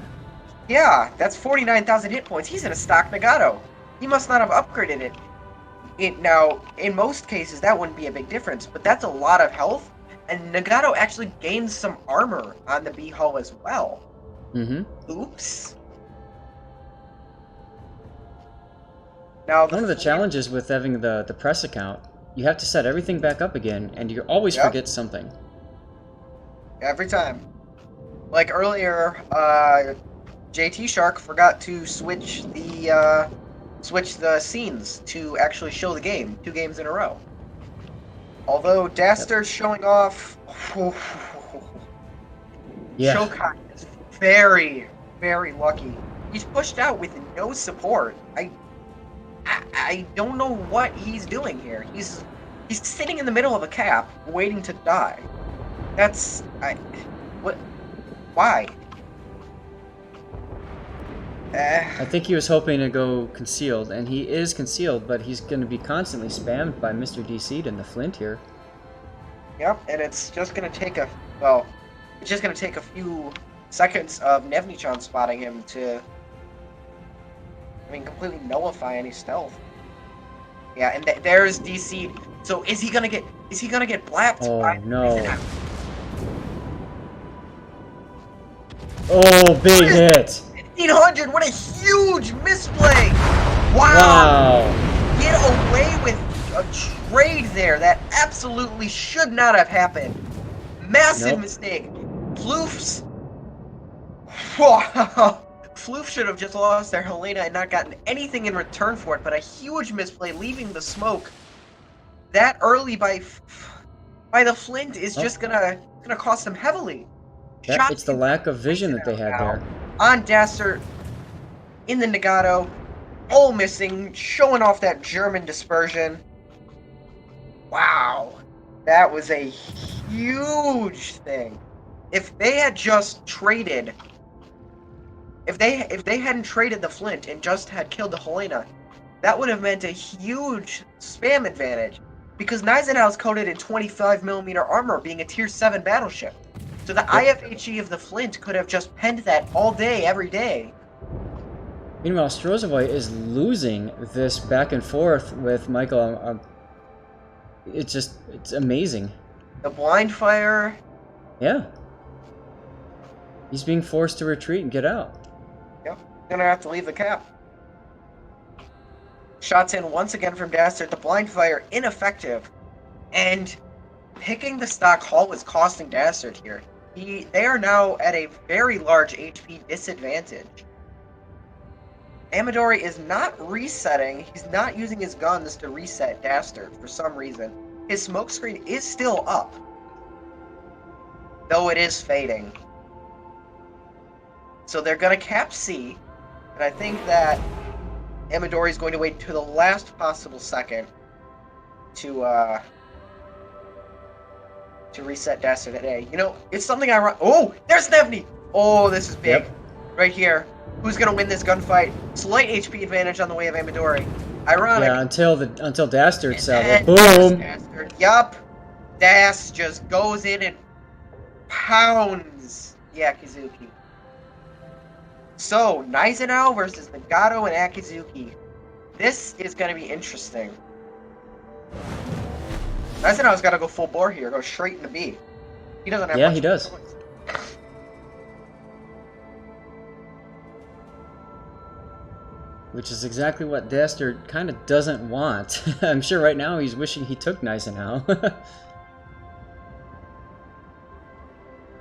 Yeah, that's 49,000 hit points. He's in a stock Nagato. He must not have upgraded it. Now, in most cases, that wouldn't be a big difference, but that's a lot of health. And Nagato actually gains some armor on the B hull as well. Mm-hmm. Oops. Now, One of the challenges with having the press account, you have to set everything back up again, and you always forget something. Every time. Like earlier, JT Shark forgot to switch the scenes to actually show the game 2 games in a row. Although Dastard's showing off, Yeah. Shokai is very, very lucky. He's pushed out with no support. I don't know what he's doing here. He's sitting in the middle of a cap, waiting to die. Why? I think he was hoping to go concealed, and he is concealed, but he's going to be constantly spammed by Mr. DC'd and the Flint here. Yep, and it's just gonna take a few seconds of Nevnichan spotting him to, completely nullify any stealth. Yeah, and there's DC. So is he gonna get blapped? Oh, by no. Oh, big hit! 1500, what a huge misplay! Wow! Get away with a trade there. That absolutely should not have happened. Massive mistake. Floofs. Floof should have just lost their Helena and not gotten anything in return for it, but a huge misplay leaving the smoke that early by the Flint is just gonna cost them heavily. Yeah, it's the lack of vision that they had there. On Dastard in the Nagato, all missing, showing off that German dispersion. Wow, that was a huge thing. If they had just traded, if they hadn't traded the Flint and just had killed the Helena, that would have meant a huge spam advantage. Because Gneisenau is coated in 25mm armor, being a Tier 7 battleship. So the IFHE of the Flint could have just penned that all day, every day. Meanwhile, Strozovoy is losing this back and forth with Michael. It's amazing. The blind fire. Yeah. He's being forced to retreat and get out. Yep, gonna have to leave the cap. Shots in once again from Dastard. The blind fire ineffective, and picking the stock hull was costing Dastard here. They are now at a very large HP disadvantage. Amadori is not resetting. He's not using his guns to reset Dastard for some reason. His smoke screen is still up, though it is fading. So they're gonna cap C, and I think that Amadori is going to wait to the last possible second to reset Dastard at A. You know, it's something I run. Oh, there's Nevny! Oh, this is big. Yep. Right here. Who's gonna win this gunfight? Slight HP advantage on the way of Amadori. Ironic. Yeah, until Dastard salvo. Boom! Boom! Dastard. Yup. Das just goes in and pounds Akizuki. So, Gneisenau versus Nagato and Akizuki. This is going to be interesting. Gneisenau's got to go full bore here, go straight into B. He doesn't have much he does. choice. Which is exactly what Dastard kind of doesn't want. I'm sure right now he's wishing he took Gneisenau.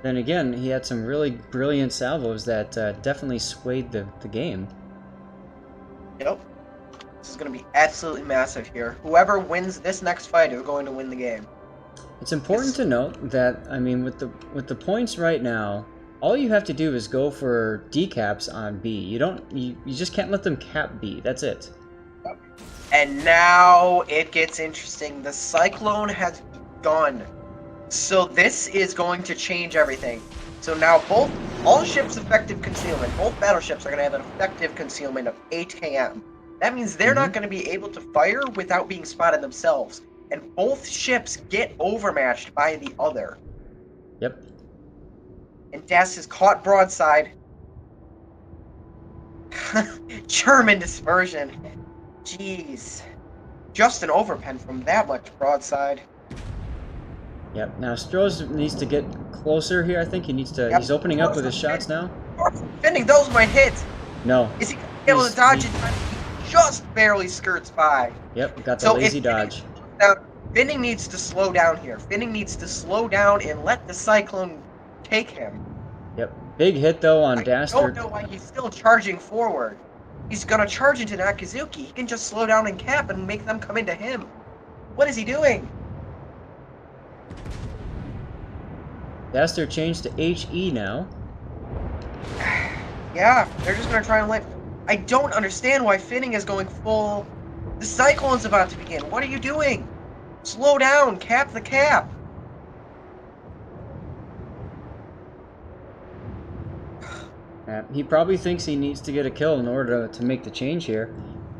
Then again, he had some really brilliant salvos that definitely swayed the game. Yep. This is going to be absolutely massive here. Whoever wins this next fight is going to win the game. It's important to note that, I mean, with the points right now, all you have to do is go for decaps on B. You just can't let them cap B. That's it. And now it gets interesting. The Cyclone has begun. So this is going to change everything. So now all ships' effective concealment, both battleships are going to have an effective concealment of 8 km. That means they're not going to be able to fire without being spotted themselves. And both ships get overmatched by the other. Yep. And Das is caught broadside. German dispersion. Jeez. Just an overpen from that much broadside. Yep. Now Stroh's needs to get closer here. I think he needs to. Yep. He's opening up with his shots now. Fending, those might hit. No. Is he going to be able to dodge it? He just barely skirts by. Yep. Got the lazy dodge. Fending needs to slow down here. Fending needs to slow down and let the Cyclone take him. Yep. Big hit though on Dastard. I don't know why he's still charging forward. He's gonna charge into Nakazuki. He can just slow down and cap and make them come into him. What is he doing? Dastard changed to HE now. Yeah, they're just gonna try and let... I don't understand why Finning is going full... The Cyclone's about to begin. What are you doing? Slow down. Cap the cap. He probably thinks he needs to get a kill in order to make the change here.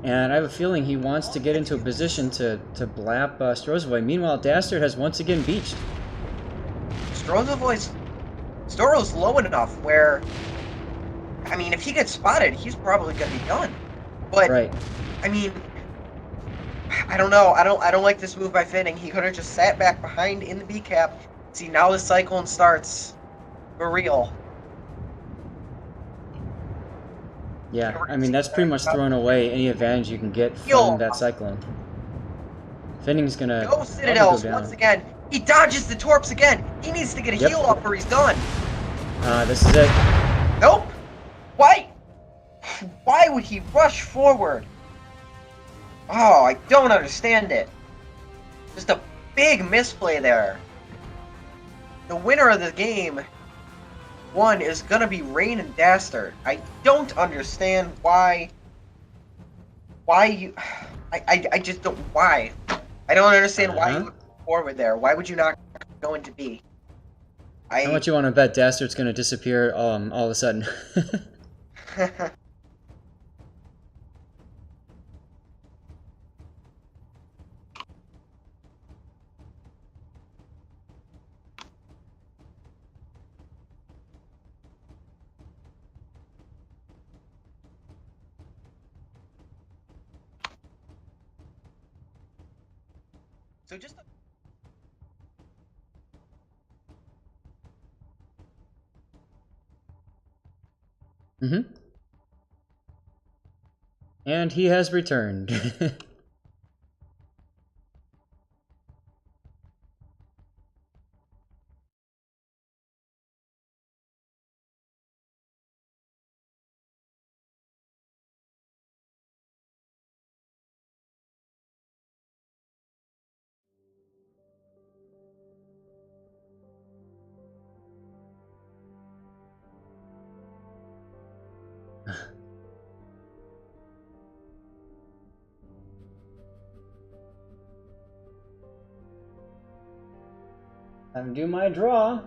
And I have a feeling he wants to get into a position to blap Strozovoy. Meanwhile, Dastard has once again beached. Strozovoy's low enough where... I mean, if he gets spotted, he's probably going to be done. But, right. I mean... I don't know. I don't like this move by Finning. He could have just sat back behind in the B cap. See, now the Cyclone starts for real. Yeah, I mean, that's pretty much throwing away any advantage you can get from that Cyclone. Finning's gonna go Citadels go down. once again. He dodges the Torps again. He needs to get a heal off or he's done. This is it. Nope. Why? Why would he rush forward? Oh, I don't understand it. Just a big misplay there. The winner of the game one is gonna be Rain and Dastard. I don't understand why you... I just don't... Why? I don't understand why you would go forward there. Why would you not go into B? How much you want to bet Dastard's gonna disappear all of a sudden? So just... And he has returned. Time to do my draw.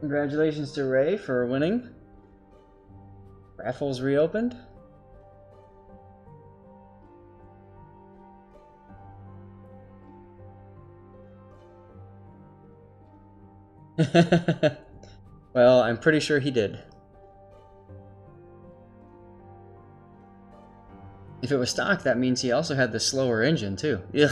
Congratulations to Ray for winning. Raffles reopened. Well, I'm pretty sure he did. If it was stock, that means he also had the slower engine too. Ugh.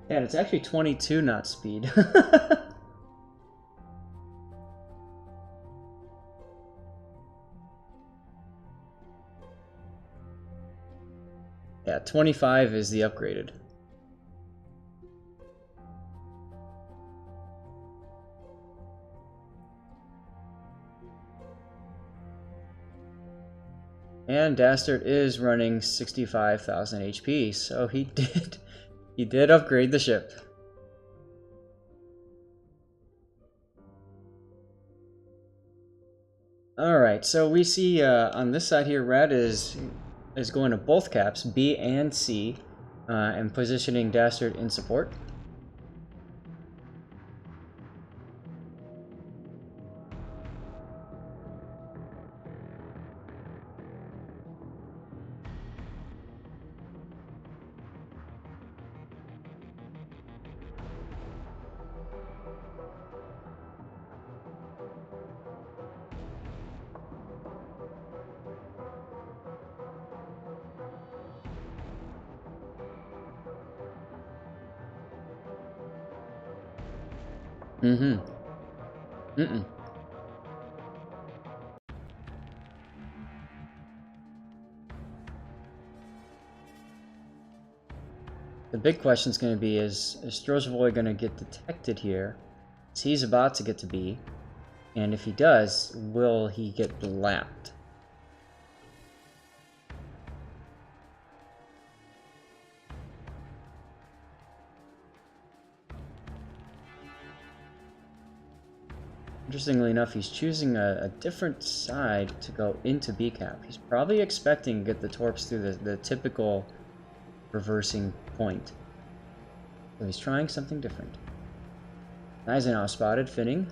Yeah, it's actually 22 knot speed. Yeah, 25 is the upgraded. And Dastard is running 65,000 HP, so he did upgrade the ship. Alright, so we see on this side here, Red is going to both caps, B and C, and positioning Dastard in support. Mm-mm. The big question is going to be, is Strozavoy going to get detected here? So he's about to get to B. And if he does, will he get blapped? Interestingly enough, he's choosing a different side to go into B cap. He's probably expecting to get the torps through the typical reversing point. So he's trying something different. Eisenhower spotted, Finning.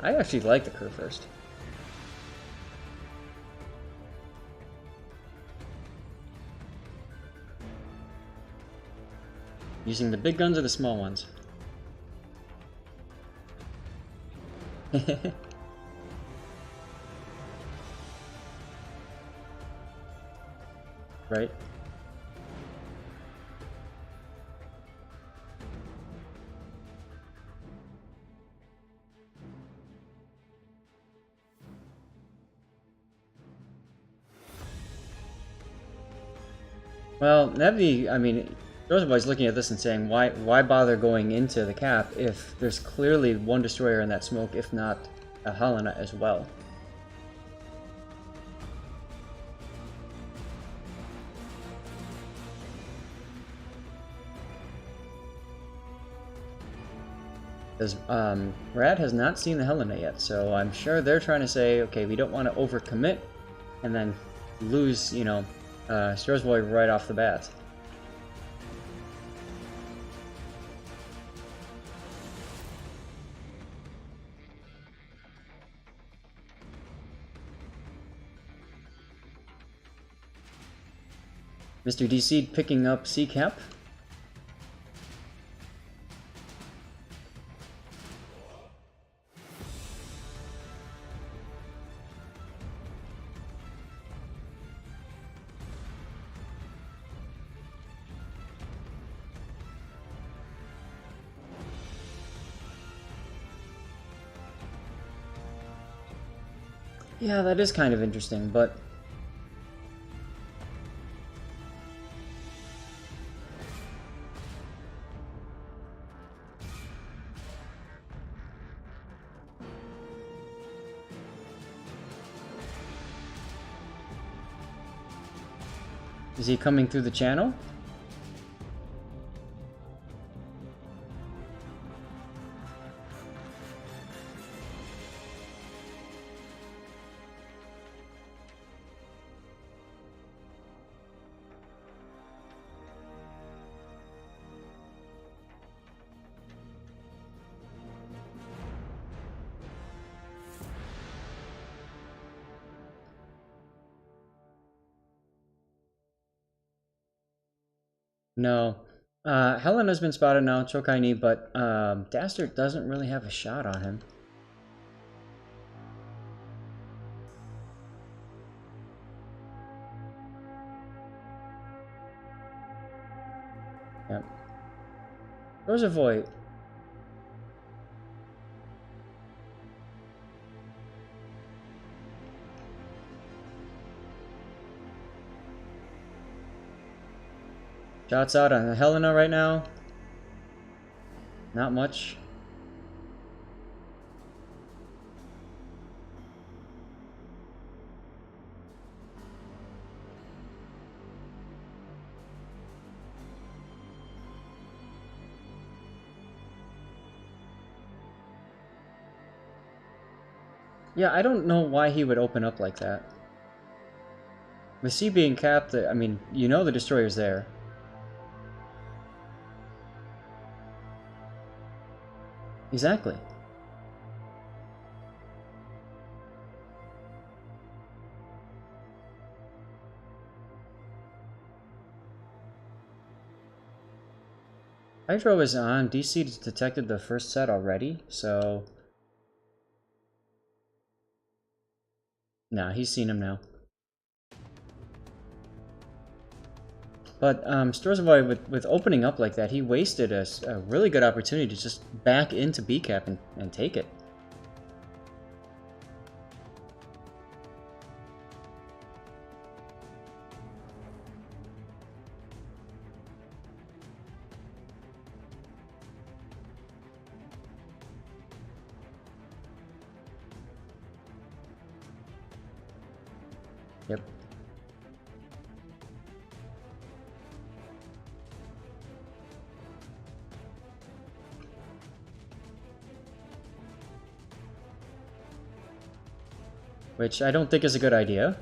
I actually like the curve first. Using the big guns or the small ones? Right? Well, Nevi, I mean, Rosenboy's looking at this and saying, why bother going into the cap if there's clearly one destroyer in that smoke, if not a Helena as well? Because Rad has not seen the Helena yet, so I'm sure they're trying to say, okay, we don't want to overcommit and then lose, you know, Strozavoy right off the bat. Mr. DC picking up C-Cap. Yeah, that is kind of interesting, but... Is he coming through the channel? No. Helena's been spotted now, Chokaini, but Dastard doesn't really have a shot on him. Yep. Roosevelt. Shots out on Helena right now. Not much. Yeah, I don't know why he would open up like that. With C being capped, I mean, you know the destroyer's there. Exactly. Hydro is on. DC detected the first set already, so... Nah, he's seen him now. But Storzovoy, with opening up like that, he wasted a really good opportunity to just back into B-Cap and take it. Yep. Which I don't think is a good idea.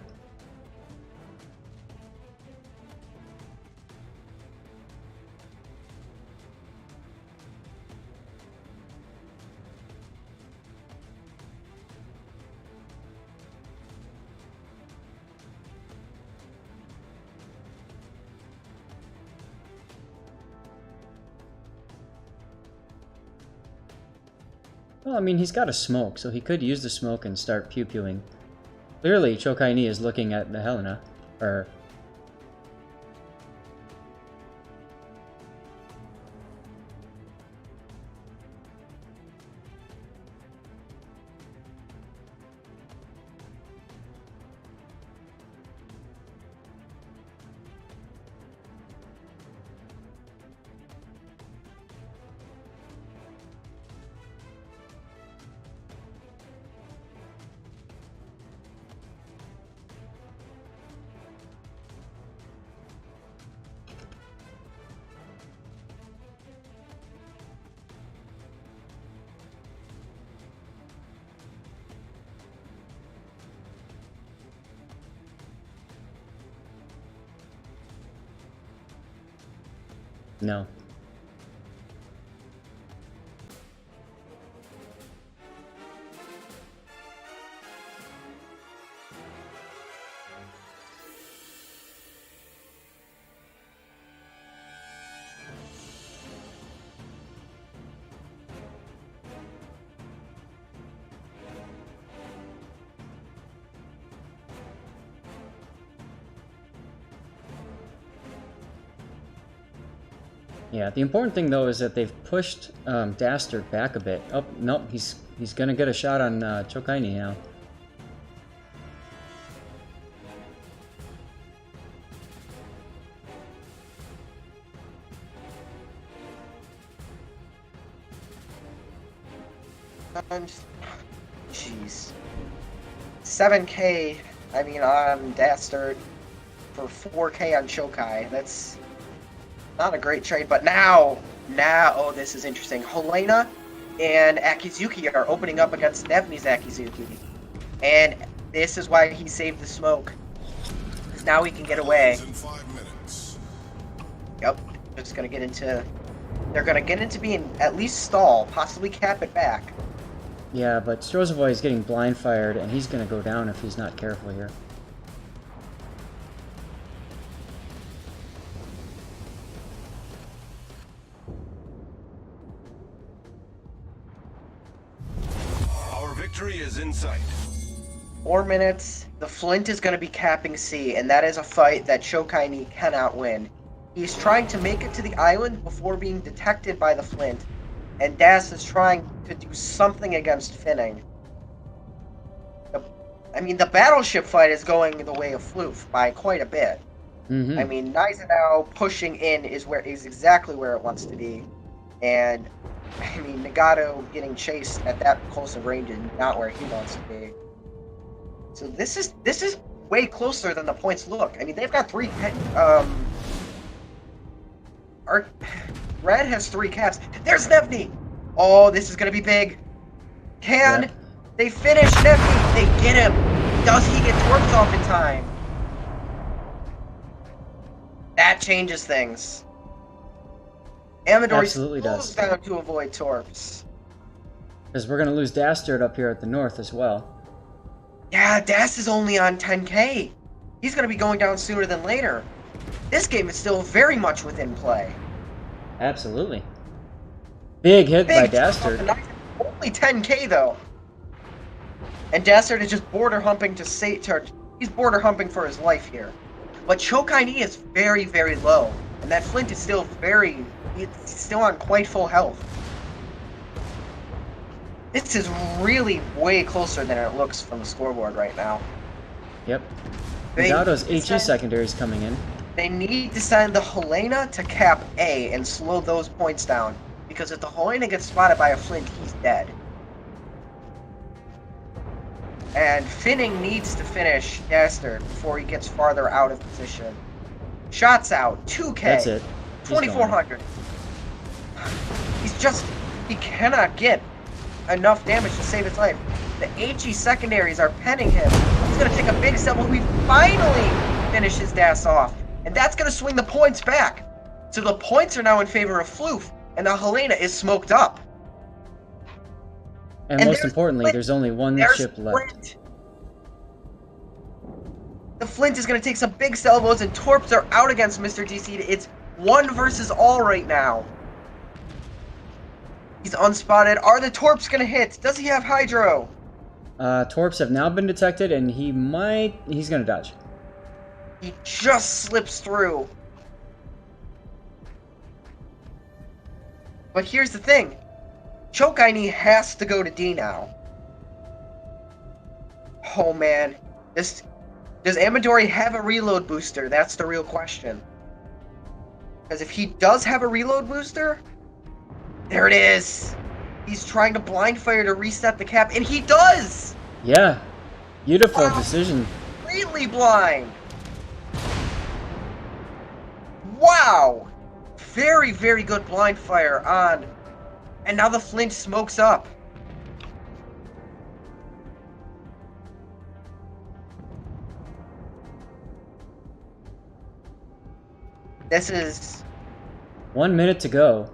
Well, I mean, he's got a smoke, so he could use the smoke and start pew-pewing. Clearly, Chokaini is looking at the Helena, or... No. Yeah, the important thing though is that they've pushed Dastard back a bit. Oh, nope, he's gonna get a shot on Chokaini now. Jeez. 7K, I mean, on Dastard for 4K on Chokai. That's not a great trade, but now, oh, this is interesting. Helena and Akizuki are opening up against Nevni's Akizuki. And this is why he saved the smoke. Because now he can get away. In 5 minutes. Yep, just gonna get into... They're gonna get into being at least stall, possibly cap it back. Yeah, but Strozovoy is getting blind fired, and he's going to go down if he's not careful here. Our victory is in sight. 4 minutes. The Flint is going to be capping C, and that is a fight that Shokaini cannot win. He's trying to make it to the island before being detected by the Flint, and Das is trying to do something against Finning. I mean, the battleship fight is going the way of Floof by quite a bit. Mm-hmm. I mean, Naizenau pushing in is exactly where it wants to be, and I mean, Nagato getting chased at that close of range is not where he wants to be. So this is way closer than the points look. I mean, they've got 3. Red has 3 caps. There's Nevni. Oh, this is gonna be big. Can they finish Nevni? They get him. Does he get torps off in time? That changes things. Amador Absolutely does. down to avoid torps. Because we're going to lose Dastard up here at the north as well. Yeah, Das is only on 10K. He's going to be going down sooner than later. This game is still very much within play. Absolutely. Big hit by Dastard. Only 10K though. And Dastard is just border humping to say he's border humping for his life here. But Chokaini is very, very low. And that Flint is still it's still on quite full health. This is really way closer than it looks from the scoreboard right now. Yep. Nagato's HE secondaries coming in. They need to send the Helena to cap A and slow those points down. Because if the Helena gets spotted by a Flint, he's dead. And Finning needs to finish Dastard before he gets farther out of position. Shots out, 2K. That's it. 2,400. He cannot get enough damage to save his life. The HE secondaries are penning him. He's going to take a big step when we finally finish his Das off. And that's going to swing the points back. So the points are now in favor of Floof, and the Helena is smoked up. And most importantly, Flint. there's only one ship left. Flint. The Flint is going to take some big salvos, and torps are out against Mr. DC. It's 1 versus all right now. He's unspotted. Are the torps going to hit? Does he have Hydro? Torps have now been detected, and he's going to dodge. He just slips through. But here's the thing. Chokaini has to go to D now. Oh man. Does Amadori have a reload booster? That's the real question. Because if he does have a reload booster, there it is. He's trying to blind fire to reset the cap, and he does! Yeah. Beautiful decision. Completely blind. Wow! Very, very good blind fire on. And now the Flint smokes up. This is... 1 minute to go.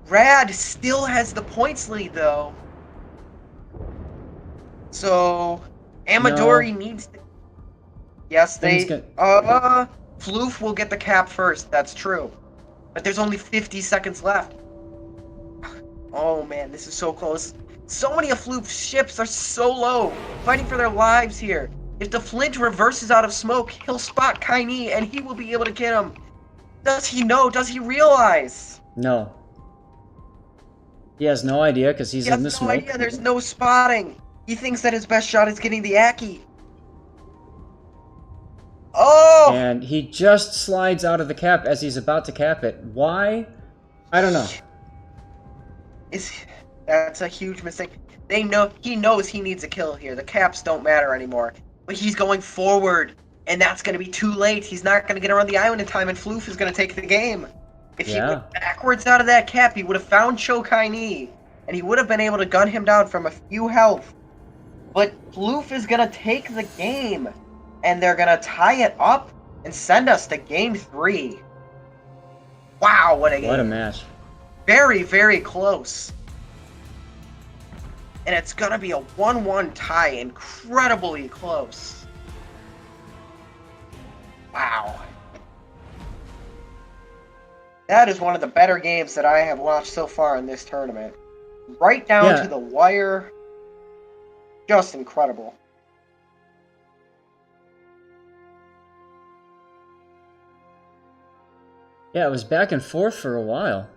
Rad still has the points lead, though. So, Amadori needs to... Yes, Floof will get the cap first, that's true. But there's only 50 seconds left. Oh man, this is so close. So many of Floof's ships are so low, fighting for their lives here. If the Flint reverses out of smoke, he'll spot Kaini and he will be able to get him. Does he know? Does he realize? No. He has no idea because he's in the smoke. He has no idea. There's no spotting. He thinks that his best shot is getting the Aki. Oh! And he just slides out of the cap as he's about to cap it. Why? I don't know. That's a huge mistake. He knows he needs a kill here. The caps don't matter anymore. But he's going forward, and that's going to be too late. He's not going to get around the island in time, and Floof is going to take the game. If he Yeah. went backwards out of that cap, he would have found Chokai Ni, and he would have been able to gun him down from a few health. But Floof is going to take the game, and they're going to tie it up and send us to game 3. Wow, what a game. What a match. Very, very close. And it's going to be a 1-1 tie, incredibly close. Wow. That is one of the better games that I have watched so far in this tournament. Right down to the wire. Just incredible. Yeah, it was back and forth for a while.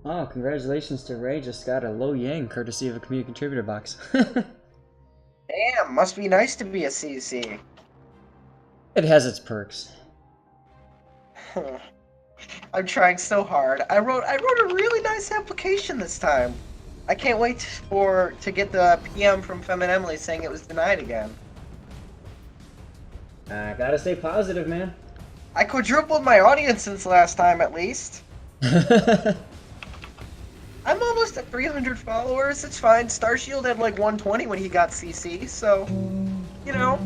Oh, congratulations to Ray, just got a Lo Yang courtesy of a community contributor box. Damn, must be nice to be a CC. It has its perks. I'm trying so hard. I wrote a really nice application this time. I can't wait to get the PM from Fem and Emily saying it was denied again. I gotta stay positive, man. I quadrupled my audience since last time, at least. I'm almost at 300 followers. It's fine. Starshield had like 120 when he got CC, so, you know.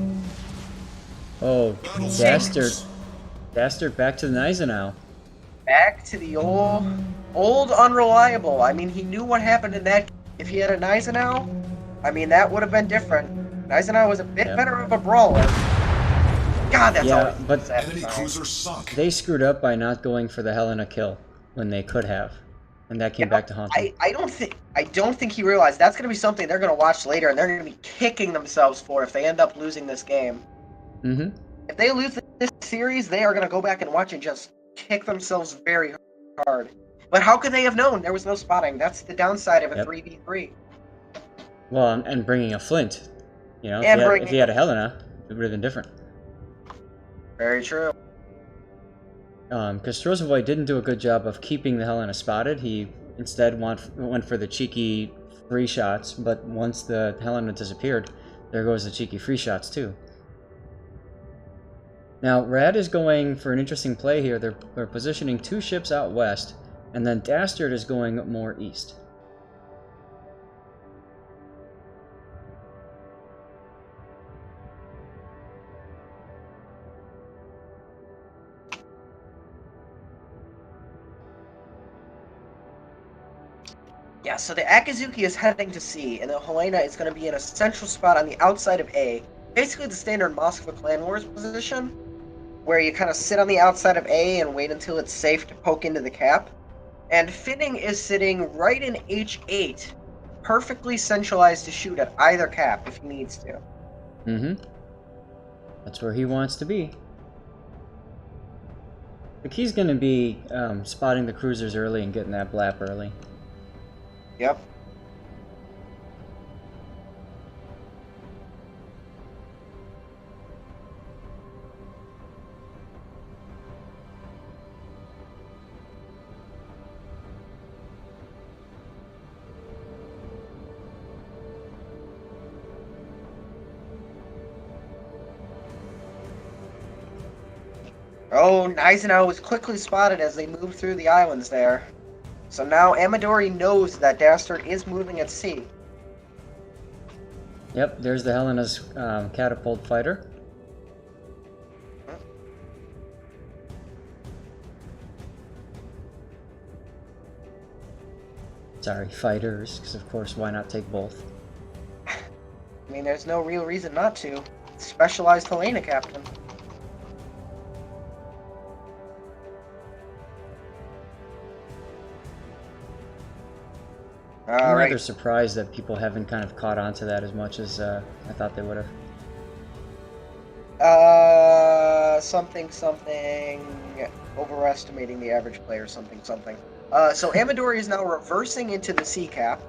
Oh, Dastard back to the Gneisenau. Back to the old unreliable. I mean, he knew what happened in that. If he had a Gneisenau, I mean, that would have been different. Gneisenau was a bit better of a brawler. God, that's yeah, but Enemy cruiser sunk. they screwed up by not going for the Helena kill when they could have, and that came back to haunt them. I don't think he realized that's going to be something they're going to watch later, and they're going to be kicking themselves for if they end up losing this game. Mm-hmm. If they lose this series, they are going to go back and watch and just kick themselves very hard. But how could they have known? There was no spotting. That's the downside of a 3v3. Well, and bringing a Flint. You know, And if he had a Helena, it would have been different. Very true. Because Strozovoy didn't do a good job of keeping the Helena spotted. He instead went for the cheeky free shots, but once the Helena disappeared, there goes the cheeky free shots too. Now, Rad is going for an interesting play here. They're positioning 2 ships out west, and then Dastard is going more east. Yeah, so the Akizuki is heading to C, and the Helena is going to be in a central spot on the outside of A. Basically the standard Moskva Clan Wars position, where you kind of sit on the outside of A and wait until it's safe to poke into the cap. And Finning is sitting right in H8, perfectly centralized to shoot at either cap if he needs to. Mm-hmm. That's where he wants to be. The key's going to be spotting the cruisers early and getting that blap early. Yep. Oh, Gneisenau was quickly spotted as they moved through the islands there. So now Amadori knows that Dastard is moving at C. Yep, there's the Helena's catapult fighter. Sorry, fighters, because of course, why not take both? I mean, there's no real reason not to. Specialized Helena captain. I'm rather Alright. surprised that people haven't kind of caught on to that as much as I thought they would have. Something, overestimating the average player, something. So Amadori is now reversing into the C cap,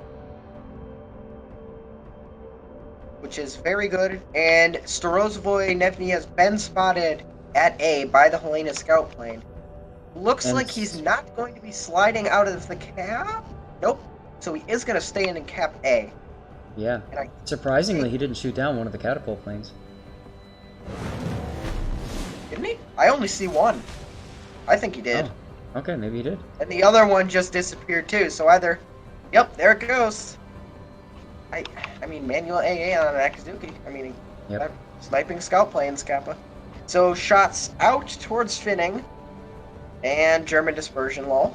which is very good. And Starozvoy Nevny has been spotted at A by the Helena scout plane. Looks And like he's not going to be sliding out of the cap. Nope. So he is going to stay in cap A. Yeah. And Surprisingly, he didn't shoot down one of the catapult planes. Didn't he? I only see one. I think he did. Oh, okay, maybe he did. And the other one just disappeared too, so either... Yep, there it goes. I mean, manual AA on an Akizuki. I mean, Yep. sniping scout planes, Kappa. So shots out towards Finning. And German dispersion, lol.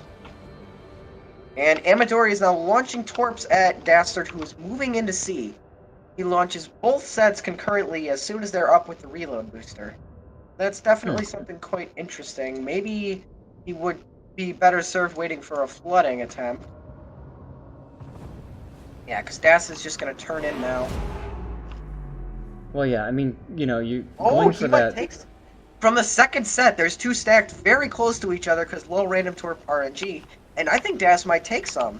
And Amadori is now launching torps at Dastard, who is moving into C. He launches both sets concurrently as soon as they're up with the reload booster. That's definitely something quite interesting. Maybe he would be better served waiting for a flooding attempt. Yeah, because Das is just going to turn in now. Well, yeah, I mean, you know, Oh, going he for might that. take... From the second set, there's two stacked very close to each other because low random torp RNG. And I think Das might take some.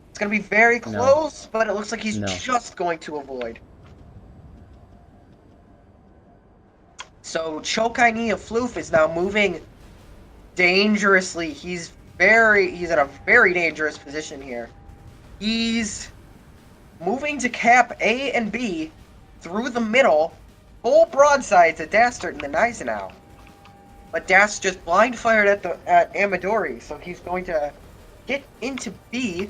It's going to be very close, but it looks like he's just going to avoid. So Chokai Ni of Floof is now moving dangerously. He's in a very dangerous position here. He's moving to cap A and B through the middle, full broadsides at Dastard and the Gneisenau. But Das just blind fired at Amadori, so he's going to get into B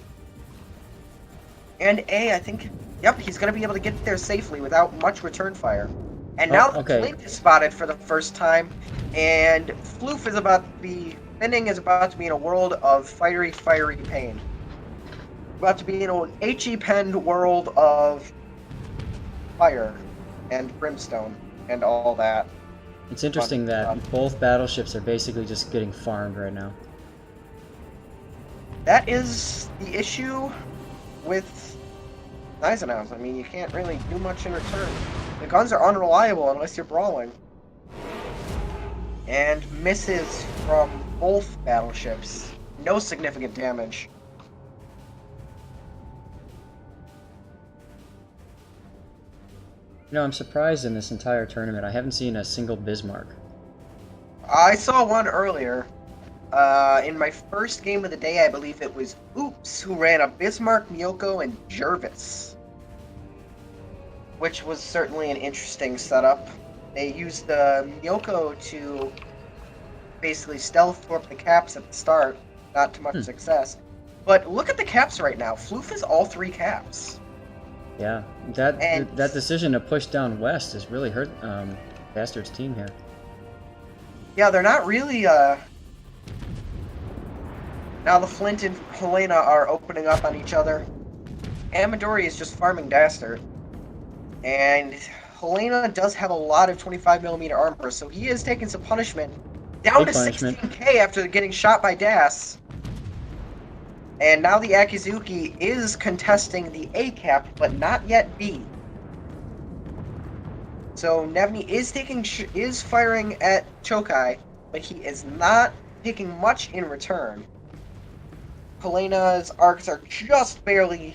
and A. I think, yep, he's going to be able to get there safely without much return fire. And now the Flint is spotted for the first time, and Floof is Finning is about to be in a world of fiery pain. About to be in an HE-penned world of fire and brimstone and all that. It's interesting that both battleships are basically just getting farmed right now. That is the issue with Gneisenau's. I mean, you can't really do much in return. The guns are unreliable unless you're brawling. And misses from both battleships. No significant damage. You know, I'm surprised in this entire tournament I haven't seen a single Bismarck. I saw one earlier. In my first game of the day, I believe it was Oops, who ran a Bismarck, Miyoko, and Jervis. Which was certainly an interesting setup. They used the Miyoko to basically stealth warp the caps at the start. Not to much success. But look at the caps right now. Floof is all three caps. Yeah, that decision to push down west has really hurt Bastard's team here. Yeah, they're not really Now the Flint and Helena are opening up on each other. Amadori is just farming Dastard. And Helena does have a lot of 25mm armor, so he is taking some punishment. Down to 16k after getting shot by Das. And now the Akizuki is contesting the A cap, but not yet B. So Nevny is firing at Chokai, but he is not taking much in return. Helena's arcs are just barely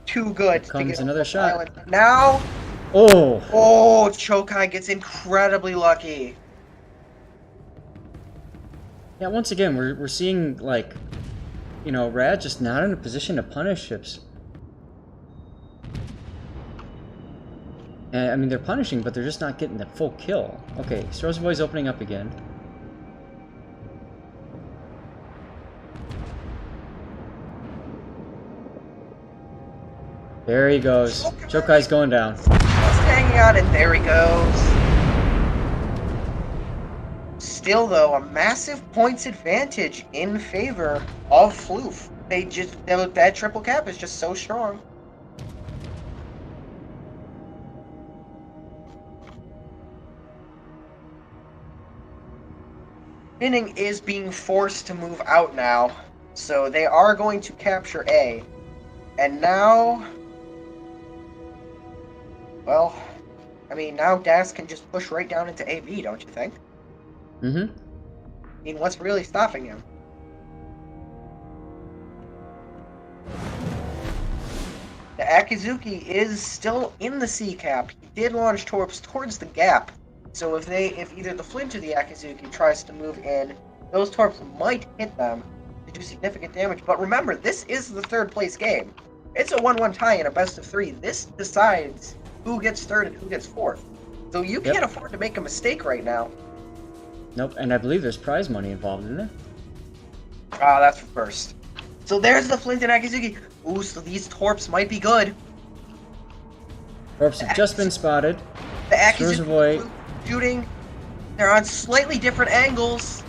too good to get another shot. Island. Now, Chokai gets incredibly lucky. Yeah, once again, we're seeing, like, you know, Rad just not in a position to punish ships. And, I mean, they're punishing, but they're just not getting the full kill. Okay, Strozovoy's opening up again. There he goes. Chokai's going down. Just hanging on, and there he goes. Still, though, a massive points advantage in favor of Floof. That triple cap is just so strong. Finning is being forced to move out now, so they are going to capture A. And now, well, I mean, now Das can just push right down into AV, don't you think? Mm-hmm. I mean, what's really stopping him? The Akizuki is still in the C cap. He did launch torps towards the gap. So if either the Flint or the Akizuki tries to move in, those torps might hit them to do significant damage. But remember, this is the third place game. It's a 1-1 tie in a best of 3. This decides who gets third and who gets fourth. So you can't afford to make a mistake right now. Nope, and I believe there's prize money involved in it. Ah, that's for first. So there's the Flint and Akizuki. Ooh, so these torps might be good. Torps have just been spotted. The Akizuki shooting. They're on slightly different angles.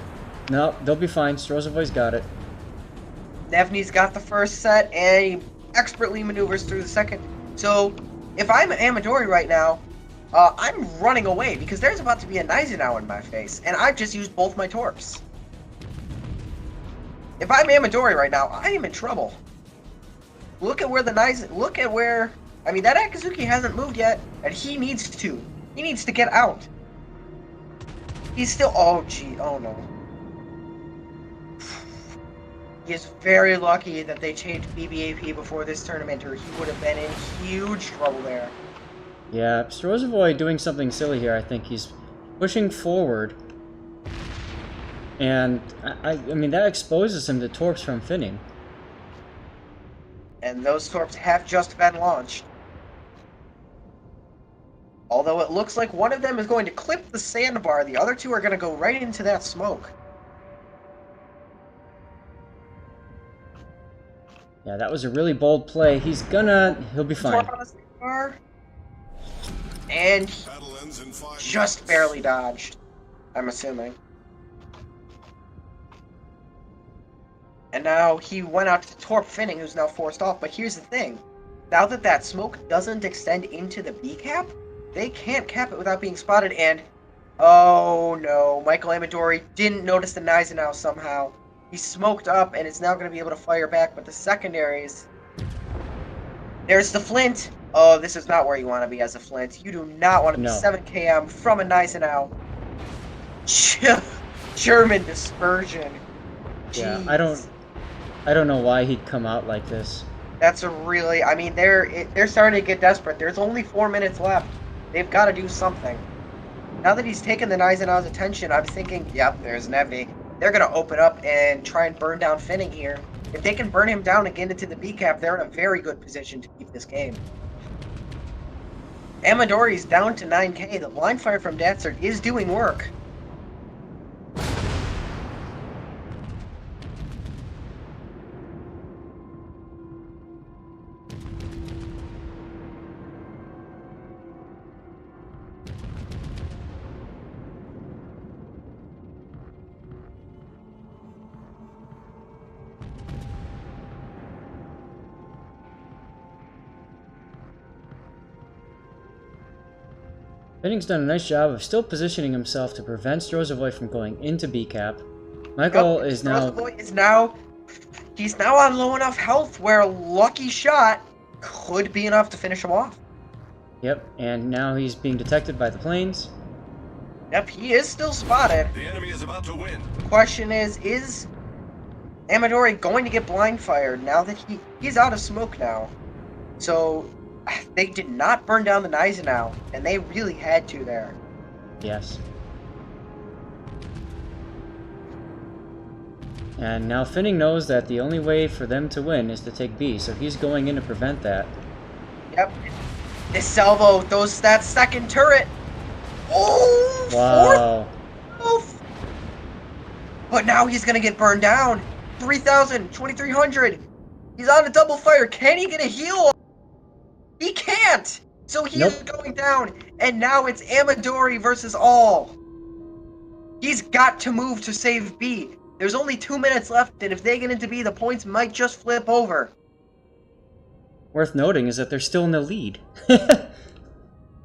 No, they'll be fine. Strozovoy's got it. Nevny's got the first set, and he expertly maneuvers through the second. So, if I'm Amadori right now, I'm running away, because there's about to be a Naizenau in my face, and I've just used both my torps. If I'm Amadori right now, I am in trouble. Look at where I mean, that Akizuki hasn't moved yet, and he needs to. He needs to get out. He's still, oh no. He is very lucky that they changed BBAP before this tournament, or he would have been in huge trouble there. Yeah, Strozovoy doing something silly here. I think he's pushing forward. And, I mean, that exposes him to torps from Finning. And those torps have just been launched. Although it looks like one of them is going to clip the sandbar, the other two are going to go right into that smoke. Yeah, that was a really bold play. He'll be fine. And he just barely dodged, I'm assuming. And now he went out to torp Finning, who's now forced off. But here's the thing. Now that that smoke doesn't extend into the B cap, they can't cap it without being spotted. And, oh no, Michael Amadori didn't notice the Naizenau somehow. He smoked up and is now going to be able to fire back. But the secondaries... There's the Flint. Oh, this is not where you want to be as a Flint. You do not want to be 7 km from a Naizenau. German dispersion. Yeah, Jeez. I don't know why he'd come out like this. That's a really... I mean, they're starting to get desperate. There's only 4 minutes left. They've got to do something. Now that he's taken the Naizenau's attention, I'm thinking, yep, there's Nevny. They're going to open up and try and burn down Finning here. If they can burn him down and get into the B cap, they're in a very good position to keep this game. Amadori's down to 9k. The blind fire from Datsard is doing work. Finning's done a nice job of still positioning himself to prevent Strozovoy from going into B cap. Michael is now... He's now on low enough health where a lucky shot could be enough to finish him off. Yep, and now he's being detected by the planes. Yep, he is still spotted. The enemy is about to win. The question is Amadori going to get blind fired now that he's out of smoke now? So they did not burn down the Gneisenau, and they really had to there. Yes. And now Finning knows that the only way for them to win is to take B, so he's going in to prevent that. Yep. This salvo, that second turret. Oh, wow. Fourth. But now he's gonna get burned down. 3,000, 2,300. He's on a double fire. Can he get a heal? He can't. So he is going down, and now it's Amadori versus all. He's got to move to save B. There's only 2 minutes left, and if they get into B, the points might just flip over. Worth noting is that they're still in the lead.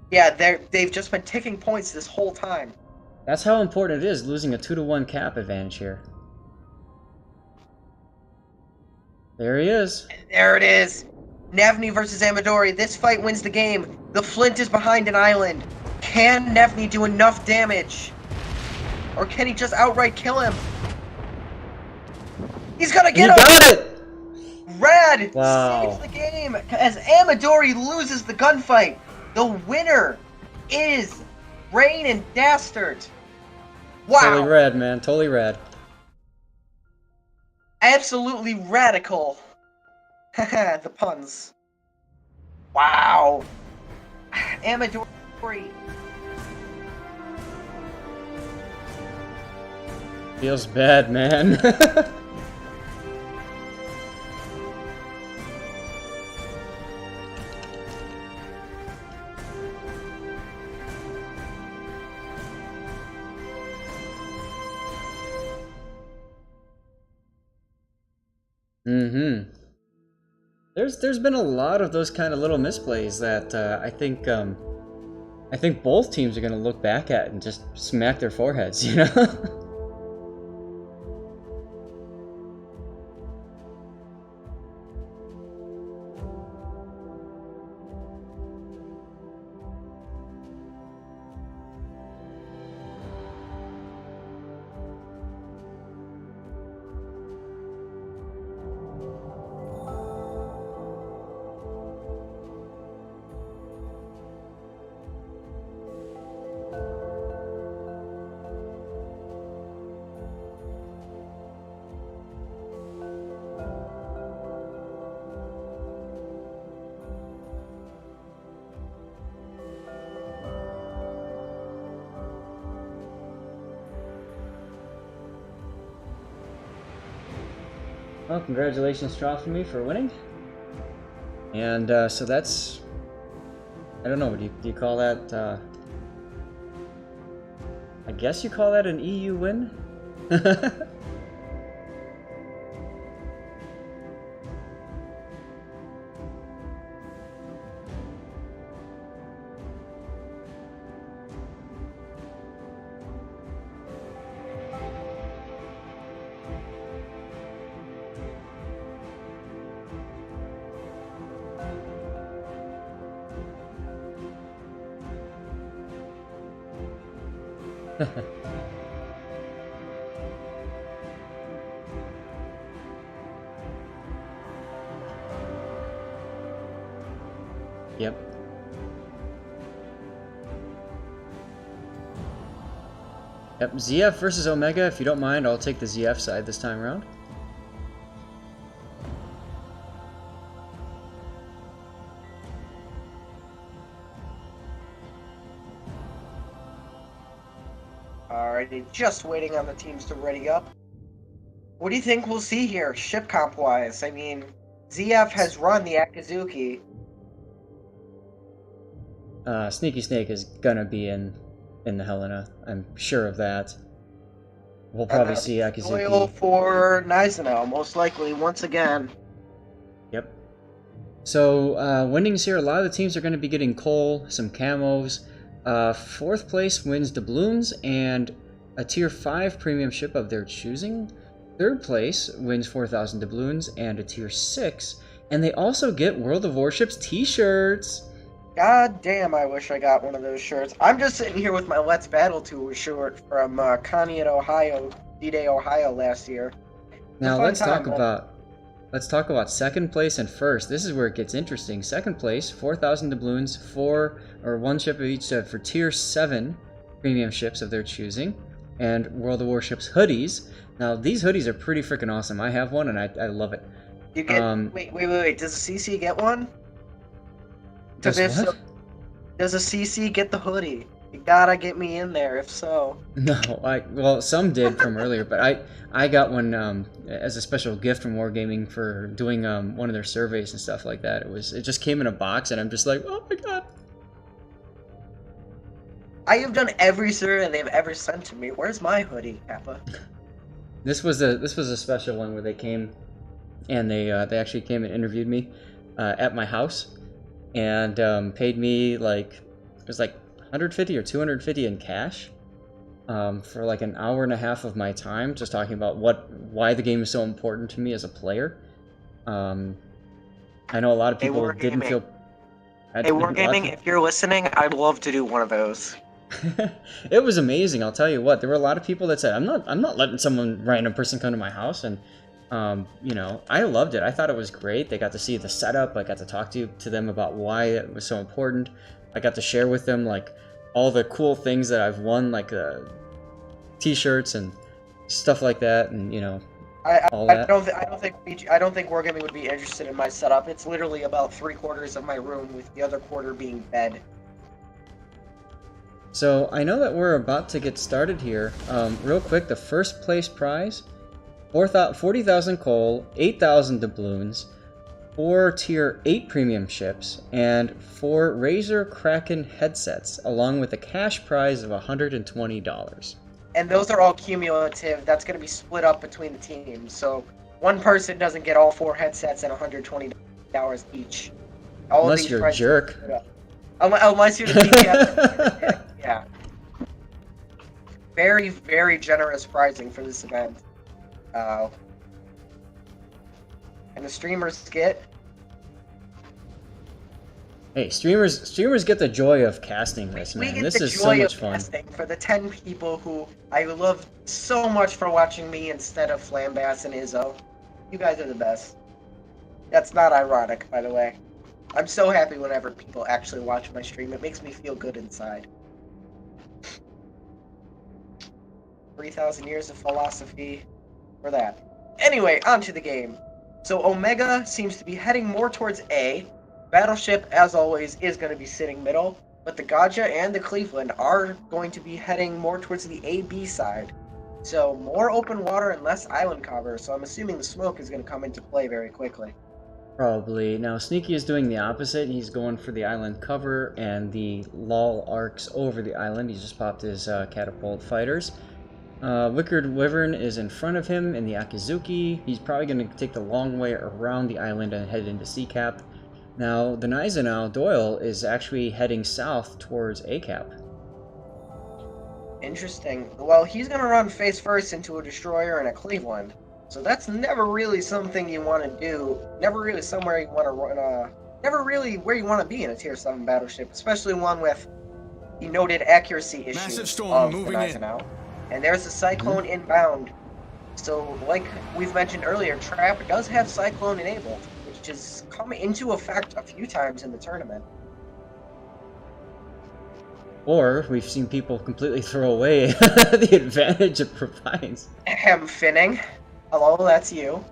Yeah, they've just been ticking points this whole time. That's how important it is, losing a 2-to-1 cap advantage here. There he is. And there it is. Nevny versus Amadori. This fight wins the game. The Flint is behind an island. Can Nevny do enough damage? Or can he just outright kill him? He's gonna get him! Got it! Red Wow. saves the game as Amadori loses the gunfight. The winner is Rain and Dastard. Wow. Totally red, man. Totally red. Absolutely radical. Haha, the puns. Wow. Amadori. Feels bad, man. Mm-hmm. There's been a lot of those kind of little misplays that I think both teams are gonna look back at and just smack their foreheads, you know? Well, congratulations, Trophy, for winning. And so that's, I don't know, do you call that, I guess you call that an EU win? Yep. Yep, ZF versus Omega. If you don't mind, I'll take the ZF side this time around. Alrighty, just waiting on the teams to ready up. What do you think we'll see here, ship comp-wise? I mean, ZF has run the Akazuki. Sneaky Snake is gonna be in the Helena. I'm sure of that. We'll probably see Akizuki. Loyal for Gneisenau, most likely, once again. Yep. So, winnings here, a lot of the teams are going to be getting coal, some camos. Fourth place wins doubloons and a tier 5 premium ship of their choosing. Third place wins 4,000 doubloons and a tier 6. And they also get World of Warships t-shirts. God damn, I wish I got one of those shirts. I'm just sitting here with my Let's Battle Tour shirt from Connie at Ohio, D-Day, Ohio last year. Now let's talk about second place and first. This is where it gets interesting. Second place, 4,000 doubloons, 1 ship of each for tier 7 premium ships of their choosing, and World of Warships hoodies. Now these hoodies are pretty freaking awesome. I have one and I love it. You get wait. Does the CC get one? Does if what? so, does a CC get the hoodie? You gotta get me in there if so. No, well some did from earlier, but I got one as a special gift from Wargaming for doing one of their surveys and stuff like that. It just came in a box and I'm just like, oh my god. I have done every survey they've ever sent to me. Where's my hoodie, Kappa? This was a special one where they came and they actually came and interviewed me at my house and paid me it was like 150 or 250 in cash for like an hour and a half of my time, just talking about why the game is so important to me as a player. I know a lot of people didn't feel. Hey, Wargaming, if you're listening, I'd love to do one of those. It was amazing. I'll tell you what. There were a lot of people that said, "I'm not letting some random person come to my house," and I loved it. I thought it was great. They got to see the setup. I got to talk to them about why it was so important. I got to share with them like all the cool things that I've won, like t-shirts and stuff like that, and all that. I don't think Wargaming would be interested in my setup. It's literally about 3/4 of my room, with the other quarter being bed. So I know that we're about to get started here. Real quick, the first place prize, 40,000 coal, 8,000 doubloons, 4 tier 8 premium ships, and 4 Razor Kraken headsets, along with a cash prize of $120. And those are all cumulative. That's going to be split up between the teams. So one person doesn't get all 4 headsets and $120 each. Unless you're a jerk. Unless you're the team. Yeah. Very, very generous pricing for this event. And the streamers get... Hey, streamers get the joy of casting this, man. This is so much fun. For the 10 people who I love so much for watching me instead of Flambass and Izzo. You guys are the best. That's not ironic, by the way. I'm so happy whenever people actually watch my stream. It makes me feel good inside. 3,000 years of philosophy for that. Anyway, on to the game. So Omega seems to be heading more towards A. Battleship, as always, is going to be sitting middle, but the Gotcha and the Cleveland are going to be heading more towards the A-B side. So more open water and less island cover, so I'm assuming the smoke is going to come into play very quickly. Probably. Now, Sneaky is doing the opposite. He's going for the island cover and the lull arcs over the island. He just popped his catapult fighters. Wicked Wyvern is in front of him in the Akizuki. He's probably going to take the long way around the island and head into C-Cap. Now, the Gneisenau Doyle is actually heading south towards A-Cap. Interesting. Well, he's going to run face first into a destroyer and a Cleveland. So that's never really something you want to do. Never really somewhere you want to run. Never really where you want to be in a Tier 7 battleship, especially one with the noted accuracy issues Massive storm of moving the Gneisenau. And there's a Cyclone inbound. So, like we've mentioned earlier, Trap does have Cyclone enabled, which has come into effect a few times in the tournament. Or we've seen people completely throw away the advantage it provides. Ahem, Finning. Hello, that's you.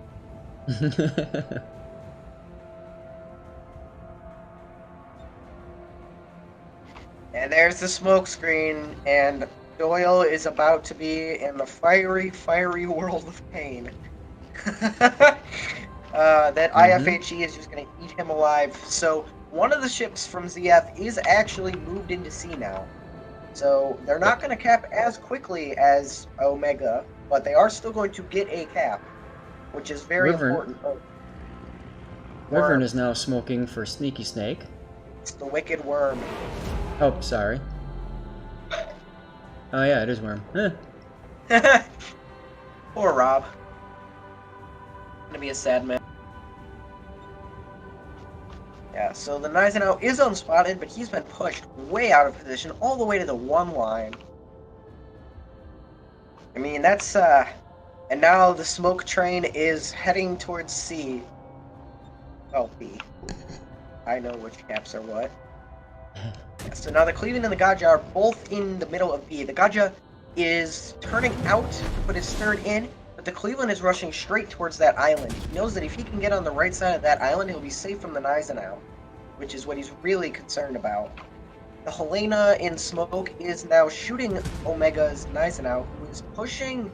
And there's the smoke screen, and Doyle is about to be in the fiery, fiery world of pain. That IFHE is just going to eat him alive. So one of the ships from ZF is actually moved into C now. So they're not going to cap as quickly as Omega, but they are still going to get a cap, which is very important. Wyvern is now smoking for Sneaky Snake. It's the Wicked Worm. Oh, sorry. Oh yeah, it is Worm. Huh. Poor Rob. Gonna be a sad man. Yeah, so the Nizenau is unspotted, but he's been pushed way out of position all the way to the 1 line. I mean, that's, and now the smoke train is heading towards C. Oh, B. I know which caps are what. Yeah, so now the Cleveland and the Gaja are both in the middle of B. The Gaja is turning out to put his third in, but the Cleveland is rushing straight towards that island. He knows that if he can get on the right side of that island, he'll be safe from the Nizenau, which is what he's really concerned about. The Helena in smoke is now shooting Omega's Nizenau, who is pushing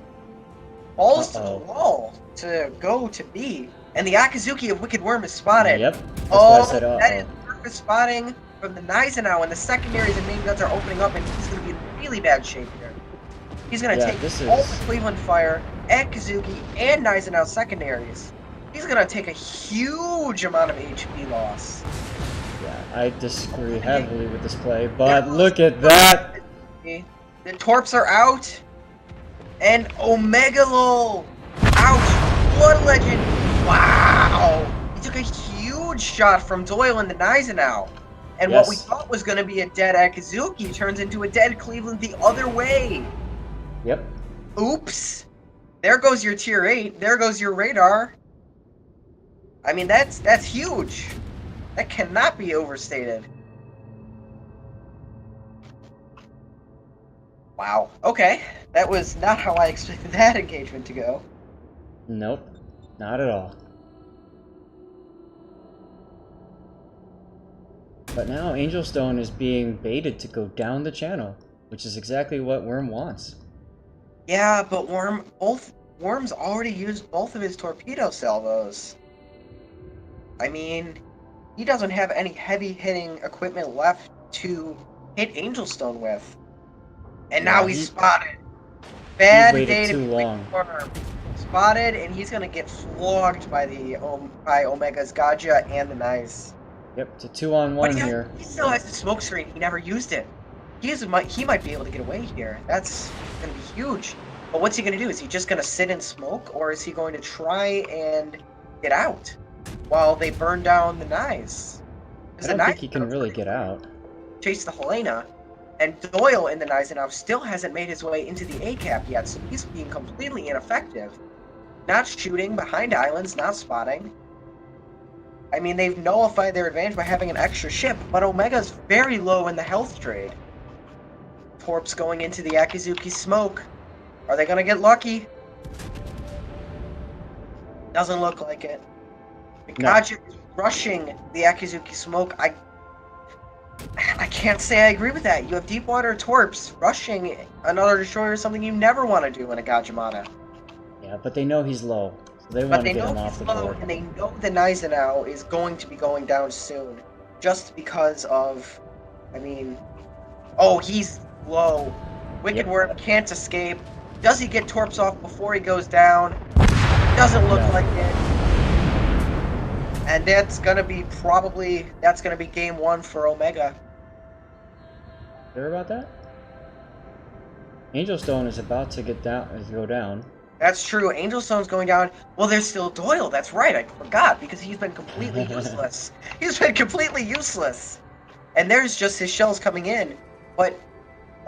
balls to the wall to go to B. And the Akazuki of Wicked Worm is spotted. Yep. That's why I said that is perfect spotting from the Nizenau, and the secondaries and main guns are opening up, and he's going to be in really bad shape here. He's going to take all the Cleveland fire, Akazuki, and Nizenau secondaries. He's going to take a huge amount of HP loss. Yeah, I disagree heavily with this play, but look at that! The Torps are out, and Omega Lol out. Blood Legend. Wow! He took a huge shot from Doyle in the Nizenau. And what we thought was going to be a dead Akazuki turns into a dead Cleveland the other way. Yep. Oops. There goes your tier 8. There goes your radar. I mean, that's huge. That cannot be overstated. Wow. Okay. That was not how I expected that engagement to go. Nope. Not at all. But now Angel Stone is being baited to go down the channel, which is exactly what Worm wants. Yeah, but Worm's already used both of his torpedo salvos. I mean, he doesn't have any heavy-hitting equipment left to hit Angel Stone with. And now he's spotted. Bad day to be Worm. Spotted, and he's gonna get flogged by Omega's Gaja and the Nice. Yep, it's a 2-on-1 here. He still has the smoke screen. He never used it. He might be able to get away here. That's gonna be huge. But what's he gonna do? Is he just gonna sit and smoke, or is he going to try and get out while they burn down the Nice? I don't think he can really get out. Chase the Helena, and Doyle in the Nizenau still hasn't made his way into the A cap yet, so he's being completely ineffective. Not shooting behind islands, not spotting. I mean, they've nullified their advantage by having an extra ship, but Omega's very low in the health trade. Torps going into the Akizuki smoke. Are they gonna get lucky? Doesn't look like it. Gaja is rushing the Akizuki smoke. I can't say I agree with that. You have Deepwater Torps rushing another destroyer is something you never want to do in a Gajimata. Yeah, but they know he's low. So they want to get him off the board. And they know the Nizenau is going to be going down soon. Just because of, I mean, oh, he's low. Wicked Worm can't escape. Does he get Torps off before he goes down? Doesn't look like it. And that's gonna be game 1 for Omega. Sure about that? Angel Stone is about to go down. That's true. Angel Stone's going down. Well, there's still Doyle. That's right. I forgot because he's been completely useless. He's been completely useless. And there's just his shells coming in. But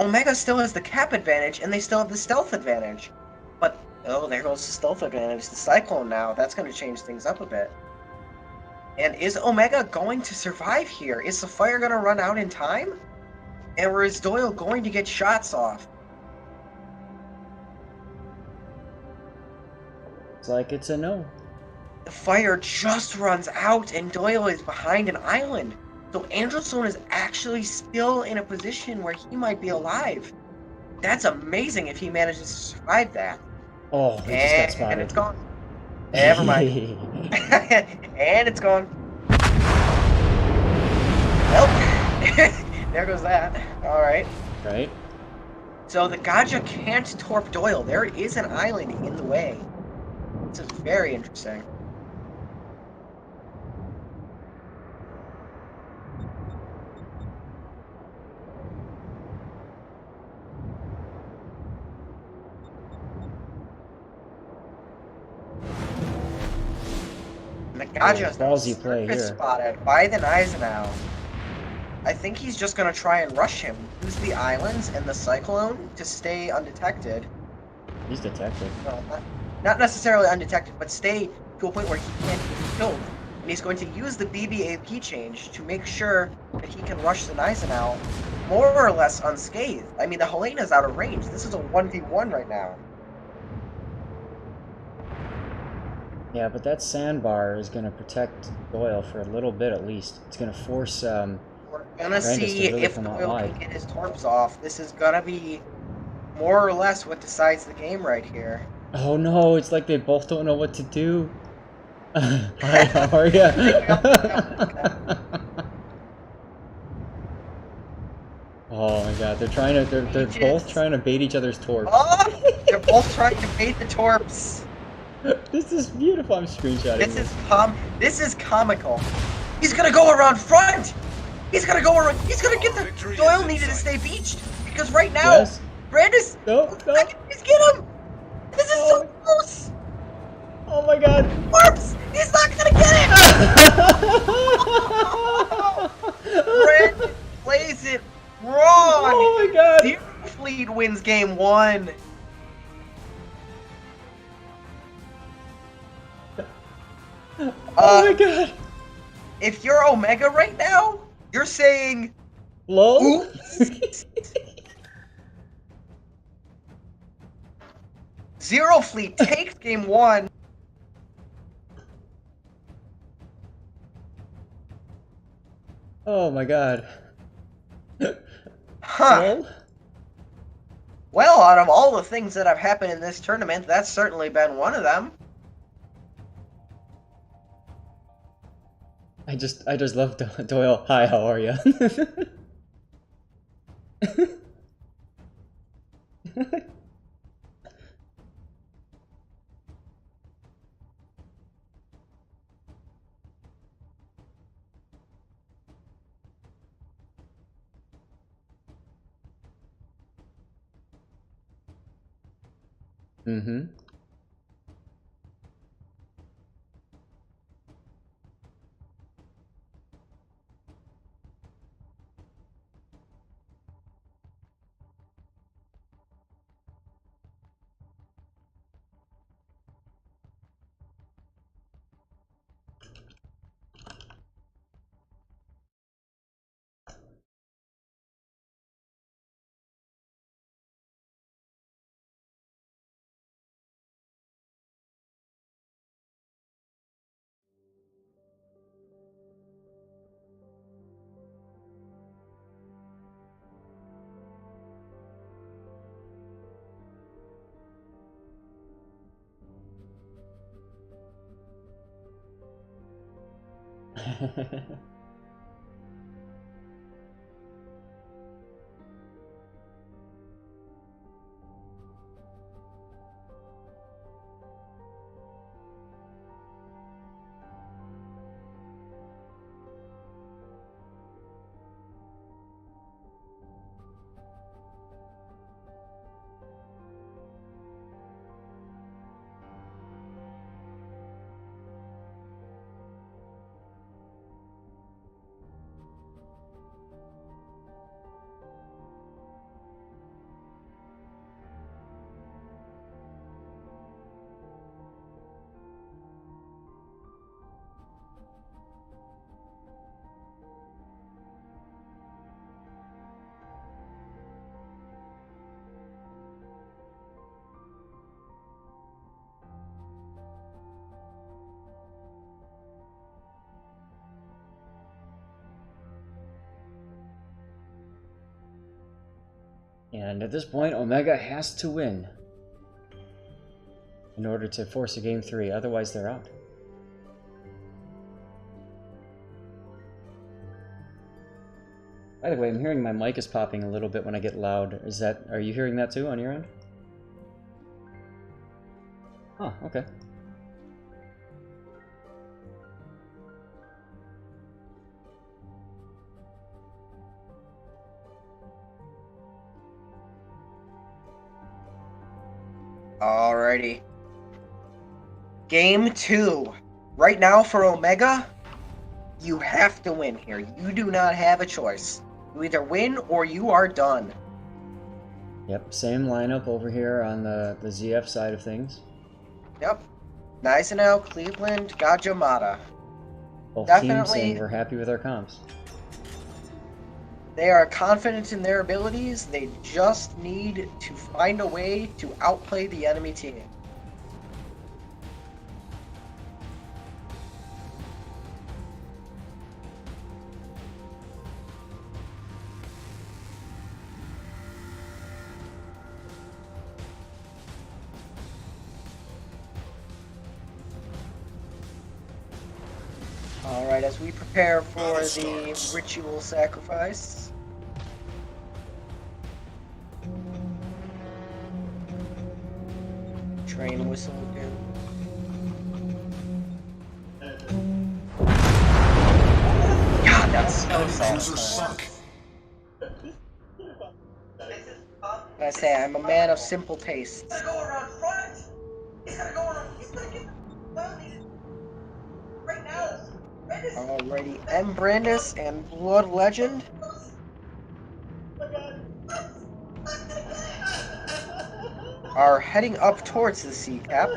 Omega still has the cap advantage, and they still have the stealth advantage. But, oh, there goes the stealth advantage. The Cyclone now. That's going to change things up a bit. And is Omega going to survive here? Is the fire going to run out in time? Or is Doyle going to get shots off? It's like it's a no. The fire just runs out, and Doyle is behind an island. So Angel Stone is actually still in a position where he might be alive. That's amazing if he manages to survive that. Oh, he just got spotted. And it's gone. Never mind. And it's gone. Well, there goes that. Alright. Right. So the Gaja can't torp Doyle. There is an island in the way. This is very interesting. Kaja's ballsy play surface here. spotted by the Gneisenau. I think he's just going to try and rush him. Use the islands and the cyclone to stay undetected. He's detected. Well, not necessarily undetected, but stay to a point where he can't get killed. And he's going to use the BB-AP change to make sure that he can rush the Gneisenau more or less unscathed. I mean, the Helena's out of range. This is a 1v1 right now. Yeah, but that sandbar is going to protect Doyle for a little bit at least. It's going to force We're gonna Brandis to see really if come out Doyle wide. can get his torps off. This is gonna be more or less what decides the game right here. Oh no, it's like they both don't know what to do. Hi, how are ya? Oh my god, they're both trying to bait each other's torps. Oh, they're both trying to bait the torps. This is beautiful. I'm screenshotting This is comical. He's gonna go around front. He's gonna go around. He's gonna get the. Doyle needed to stay beached because right now, Yes. Brandis. No. He's get him. This is so close. Oh my god. Torps. He's not gonna get it. Brandis plays it wrong. Oh my god. Zero Fleet wins game 1. Oh my god. If you're Omega right now, you're saying, Lol. oops. Zero Fleet takes game 1. Oh my god. Huh. Lol. Well, out of all the things that have happened in this tournament, that's certainly been one of them. I just love Doyle. Hi, how are ya? Mm-hmm. And at this point, Omega has to win in order to force a game 3, otherwise they're out. By the way, I'm hearing my mic is popping a little bit when I get loud. Are you hearing that too on your end? Oh, okay. Alrighty. Game 2. Right now for Omega, you have to win here. You do not have a choice. You either win or you are done. Yep, same lineup over here on the ZF side of things. Yep. Nicenau, Cleveland, Gajamata. Both teams Definitely. saying we're happy with our comps. They are confident in their abilities. They just need to find a way to outplay the enemy team. Alright, as we prepare for the ritual sacrifice. Train whistle again. God, that's so Enemy sad. cruiser sunk. I say, I'm a man of simple tastes. He's gonna go around front. He's gonna go around. He's gonna get the right now. Brandis. Alrighty, M. Brandis and Blood Legend. Are heading up towards the sea cap.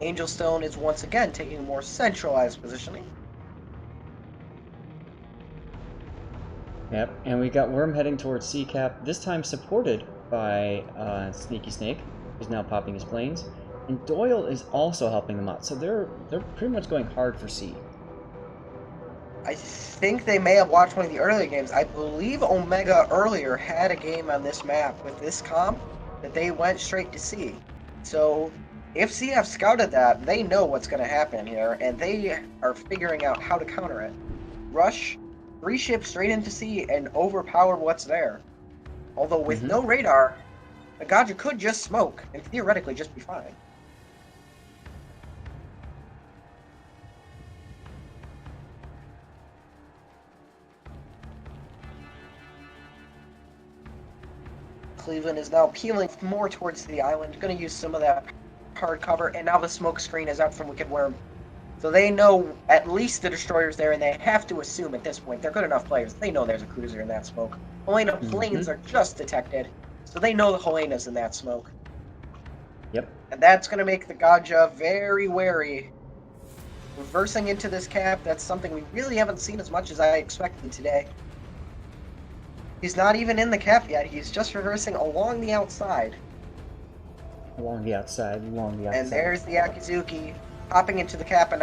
Angel Stone is once again taking a more centralized positioning. Yep, and we got Worm heading towards C-Cap, this time supported by Sneaky Snake, who's now popping his planes. And Doyle is also helping them out, so they're pretty much going hard for C. I think they may have watched one of the earlier games. I believe Omega earlier had a game on this map with this comp that they went straight to C. So if CF scouted that, they know what's going to happen here, and they are figuring out how to counter it. Rush 3 ships straight into C and overpower what's there. Although with no radar, the Gaja could just smoke and theoretically just be fine. Cleveland is now peeling more towards the island, going to use some of that hard cover, and now the smoke screen is up from Wicked Worm. So they know at least the destroyer's there, and they have to assume at this point, they're good enough players, they know there's a cruiser in that smoke. Helena planes are just detected, so they know the Helena's in that smoke. Yep. And that's going to make the Gaja very wary. Reversing into this cap, that's something we really haven't seen as much as I expected today. He's not even in the cap yet, he's just reversing along the outside. Along the outside, along the outside. And there's the Akizuki hopping into the cap, and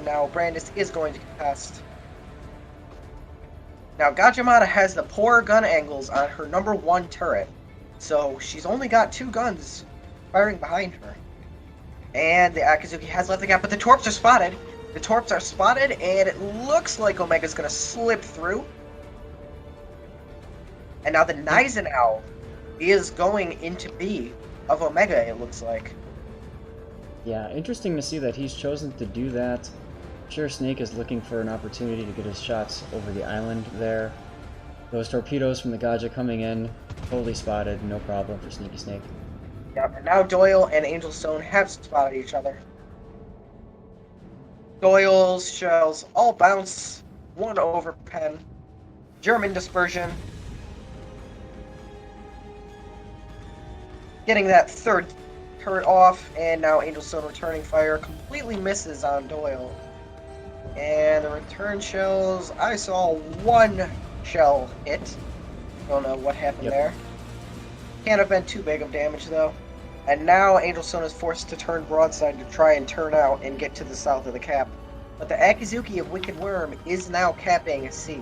now Brandis is going to contest. Now Gajamata has the poor gun angles on her number 1 turret, so she's only got 2 guns firing behind her. And the Akizuki has left the cap, but the Torps are spotted. The Torps are spotted, and it looks like Omega's going to slip through. And now the Nicenau is going into B of Omega, it looks like. Yeah, interesting to see that he's chosen to do that. I'm sure Snake is looking for an opportunity to get his shots over the island there. Those torpedoes from the Gaja coming in, totally spotted, no problem for Sneaky Snake. Yep, and now Doyle and Angel Stone have spotted each other. Doyle's shells all bounce, 1 over pen. German dispersion. Getting that 3rd turret off, and now Angel Stone returning fire completely misses on Doyle. And the return shells, I saw 1 shell hit. Don't know what happened there. Can't have been too big of damage though. And now Angel Stone is forced to turn broadside to try and turn out and get to the south of the cap. But the Akizuki of Wicked Worm is now capping C.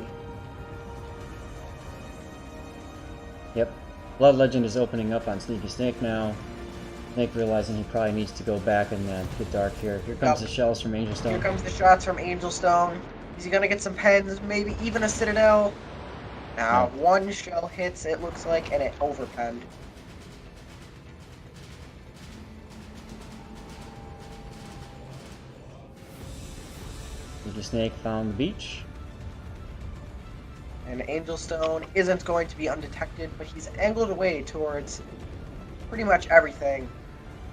Yep. Blood Legend is opening up on Sneaky Snake now. Snake realizing he probably needs to go back and get dark here. Here comes the shells from Angel Stone. Here comes the shots from Angel Stone. Is he gonna get some pens, maybe even a Citadel? Now, 1 shell hits, it looks like, and it overpenned. Sneaky Snake found the beach. And Angel Stone isn't going to be undetected, but he's angled away towards pretty much everything.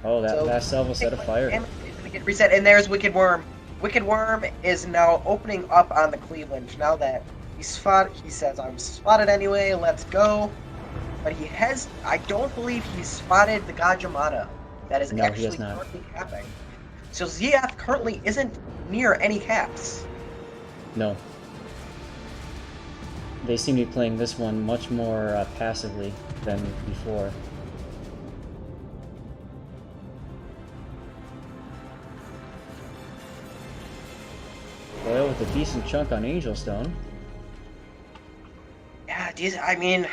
Oh, that So, last salvo set of fire. He's gonna get reset, and there's Wicked Worm. Wicked Worm is now opening up on the Cleveland. Now that he says, I'm spotted anyway, let's go. But I don't believe he's spotted the Gajamata that is No, he actually has not. currently capping. So ZF currently isn't near any caps. No. They seem to be playing this one much more passively than before. Doyle with a decent chunk on Angel Stone. Yeah, I mean,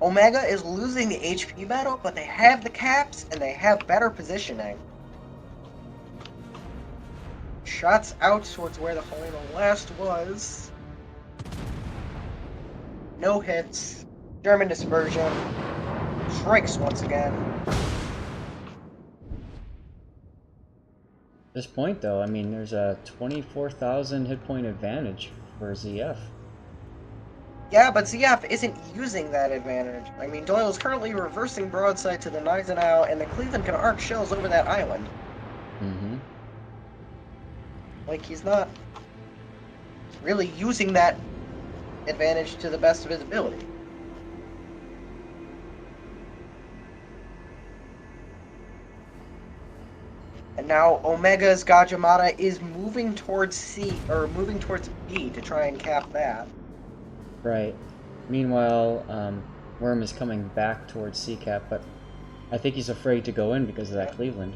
Omega is losing the HP battle, but they have the caps and they have better positioning. Shots out towards where the final last was. No hits. German dispersion. Strikes once again. At this point, though, I mean, there's a 24,000 hit point advantage for ZF. Yeah, but ZF isn't using that advantage. I mean, Doyle's currently reversing broadside to the Gneisenau, and the Cleveland can arc shells over that island. Mm-hmm. Like, he's not really using that advantage to the best of his ability. And now Omega's Gajamata is moving towards moving towards B to try and cap that. Right. Meanwhile, Worm is coming back towards C-Cap, but I think he's afraid to go in because of that Cleveland.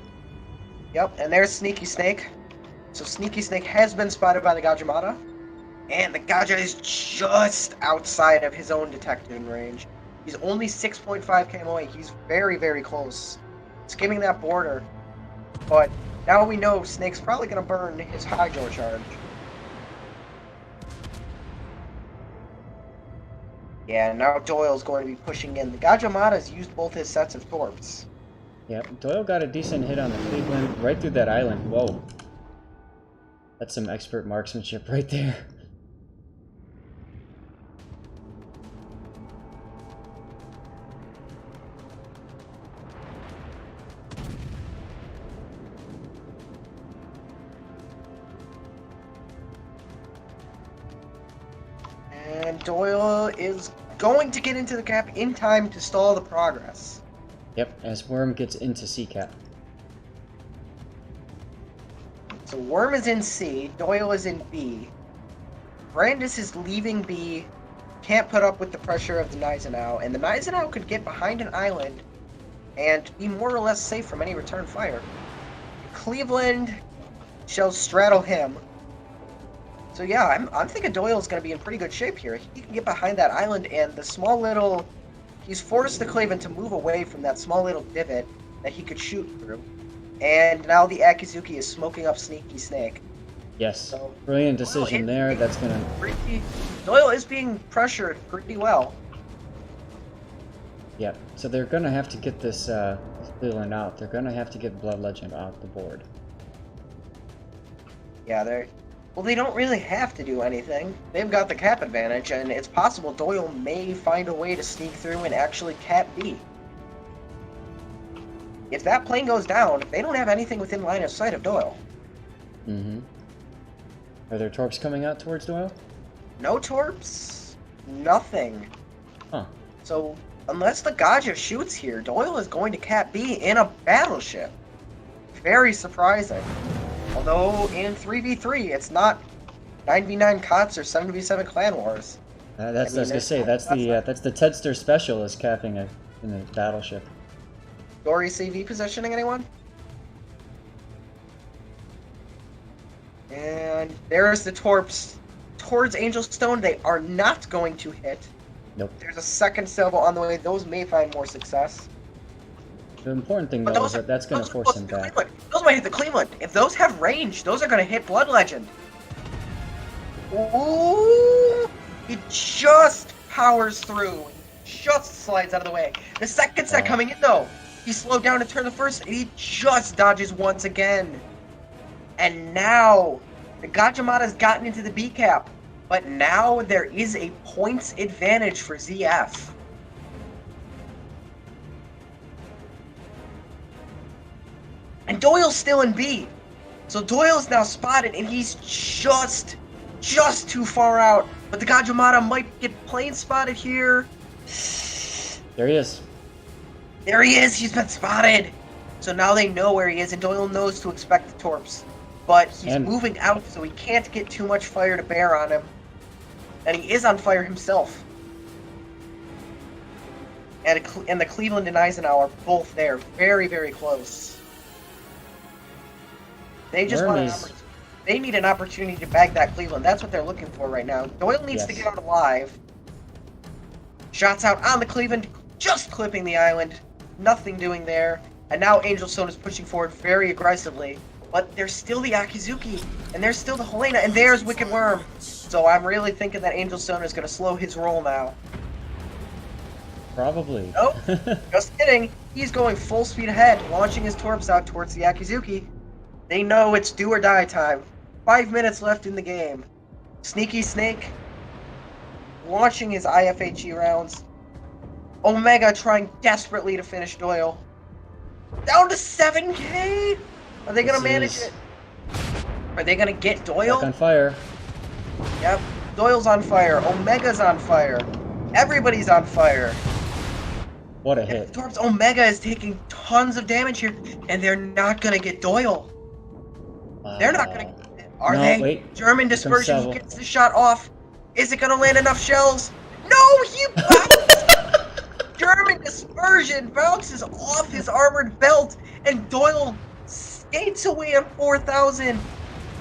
Yep, and there's Sneaky Snake. So Sneaky Snake has been spotted by the Gajamata, and the Gaja is just outside of his own detecting range. He's only 6.5k away. He's very, very close, skimming that border. But now we know Snake's probably going to burn his Hydro charge. Yeah, now Doyle's going to be pushing in. The Gajamata's used both his sets of torps. Yep, Doyle got a decent hit on the Cleveland right through that island. Whoa. That's some expert marksmanship right there. And Doyle is going to get into the cap in time to stall the progress. Yep, as Worm gets into C-Cap. So Worm is in C, Doyle is in B. Brandis is leaving B, can't put up with the pressure of the Gneisenau, and the Gneisenau could get behind an island and be more or less safe from any return fire. Cleveland shall straddle him. So yeah, I'm thinking Doyle's going to be in pretty good shape here. He can get behind that island, and the small little... He's forced the Cleveland to move away from that small little divot that he could shoot through. And now the Akizuki is smoking up Sneaky Snake. Yes, So, brilliant decision there. That's gonna... Doyle is being pressured pretty well. Yep, so they're gonna have to get this Cleveland out. They're gonna have to get Blood Legend off the board. Yeah, well, they don't really have to do anything. They've got the cap advantage, and it's possible Doyle may find a way to sneak through and actually cap B. If that plane goes down, they don't have anything within line of sight of Doyle. Mm-hmm. Are there torps coming out towards Doyle? No torps, nothing. Huh. So, unless the Gaja shoots here, Doyle is going to cap B in a battleship. Very surprising. Although, in 3v3, it's not 9v9 COTS or 7v7 Clan Wars. That's what I was gonna say. That's the Tedster special is capping in a battleship. Dory CV positioning, anyone? And there's the torps towards Angel Stone. They are not going to hit. Nope. There's a second salvo on the way. Those may find more success. The important thing, though, is that that's going to force him back. Those might hit the Cleveland. If those have range, those are going to hit Blood Legend. Ooh! He just powers through. Just slides out of the way. The second set coming in, though. He slowed down to turn the first, and he just dodges once again. And now, the Gajamata's gotten into the B cap. But now there is a points advantage for ZF. And Doyle's still in B. So Doyle's now spotted, and he's just too far out. But the Gajamata might get plane spotted here. There he is. There he is. He's been spotted. So now they know where he is, and Doyle knows to expect the torps. But he's moving out, so he can't get too much fire to bear on him. And he is on fire himself. And the Cleveland and Eisenhower are both there, very, very close. They just want they need an opportunity to bag that Cleveland. That's what they're looking for right now. Doyle needs to get out alive. Shots out on the Cleveland, just clipping the island. Nothing doing there. And now Angel Stone is pushing forward very aggressively. But there's still the Akizuki, and there's still the Helena, and there's Wicked Worm. So I'm really thinking that Angel Stone is going to slow his roll now. Probably. Nope, just kidding. He's going full speed ahead, launching his torps out towards the Akizuki. They know it's do or die time. 5 minutes left in the game. Sneaky Snake launching his IFHE rounds. Omega trying desperately to finish Doyle. Down to 7K? Are they going to manage it? Are they going to get Doyle? Back on fire. Yep. Doyle's on fire. Omega's on fire. Everybody's on fire. What a hit. Torps Omega is taking tons of damage here, and they're not going to get Doyle. They're not going to get it. Are they? Wait. German dispersion. He gets the shot off. Is it going to land enough shells? No, he bounced! German dispersion bounces off his armored belt, and Doyle skates away on 4,000.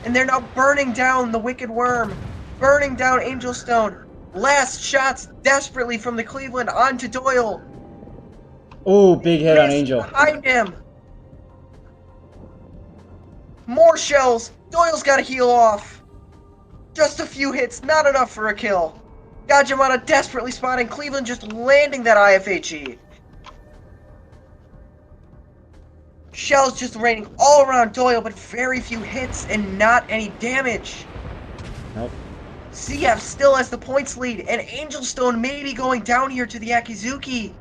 And they're now burning down the Wicked Worm, burning down Angel Stone. Last shots desperately from the Cleveland onto Doyle. Oh, big hit on Angel. Behind him. More shells. Doyle's got to heal off. Just a few hits, not enough for a kill. Gajamata desperately spotting Cleveland, just landing that IFHE. Shells just raining all around Doyle, but very few hits and not any damage. Nope. CF still has the points lead, and Angel Stone may be going down here to the Akizuki.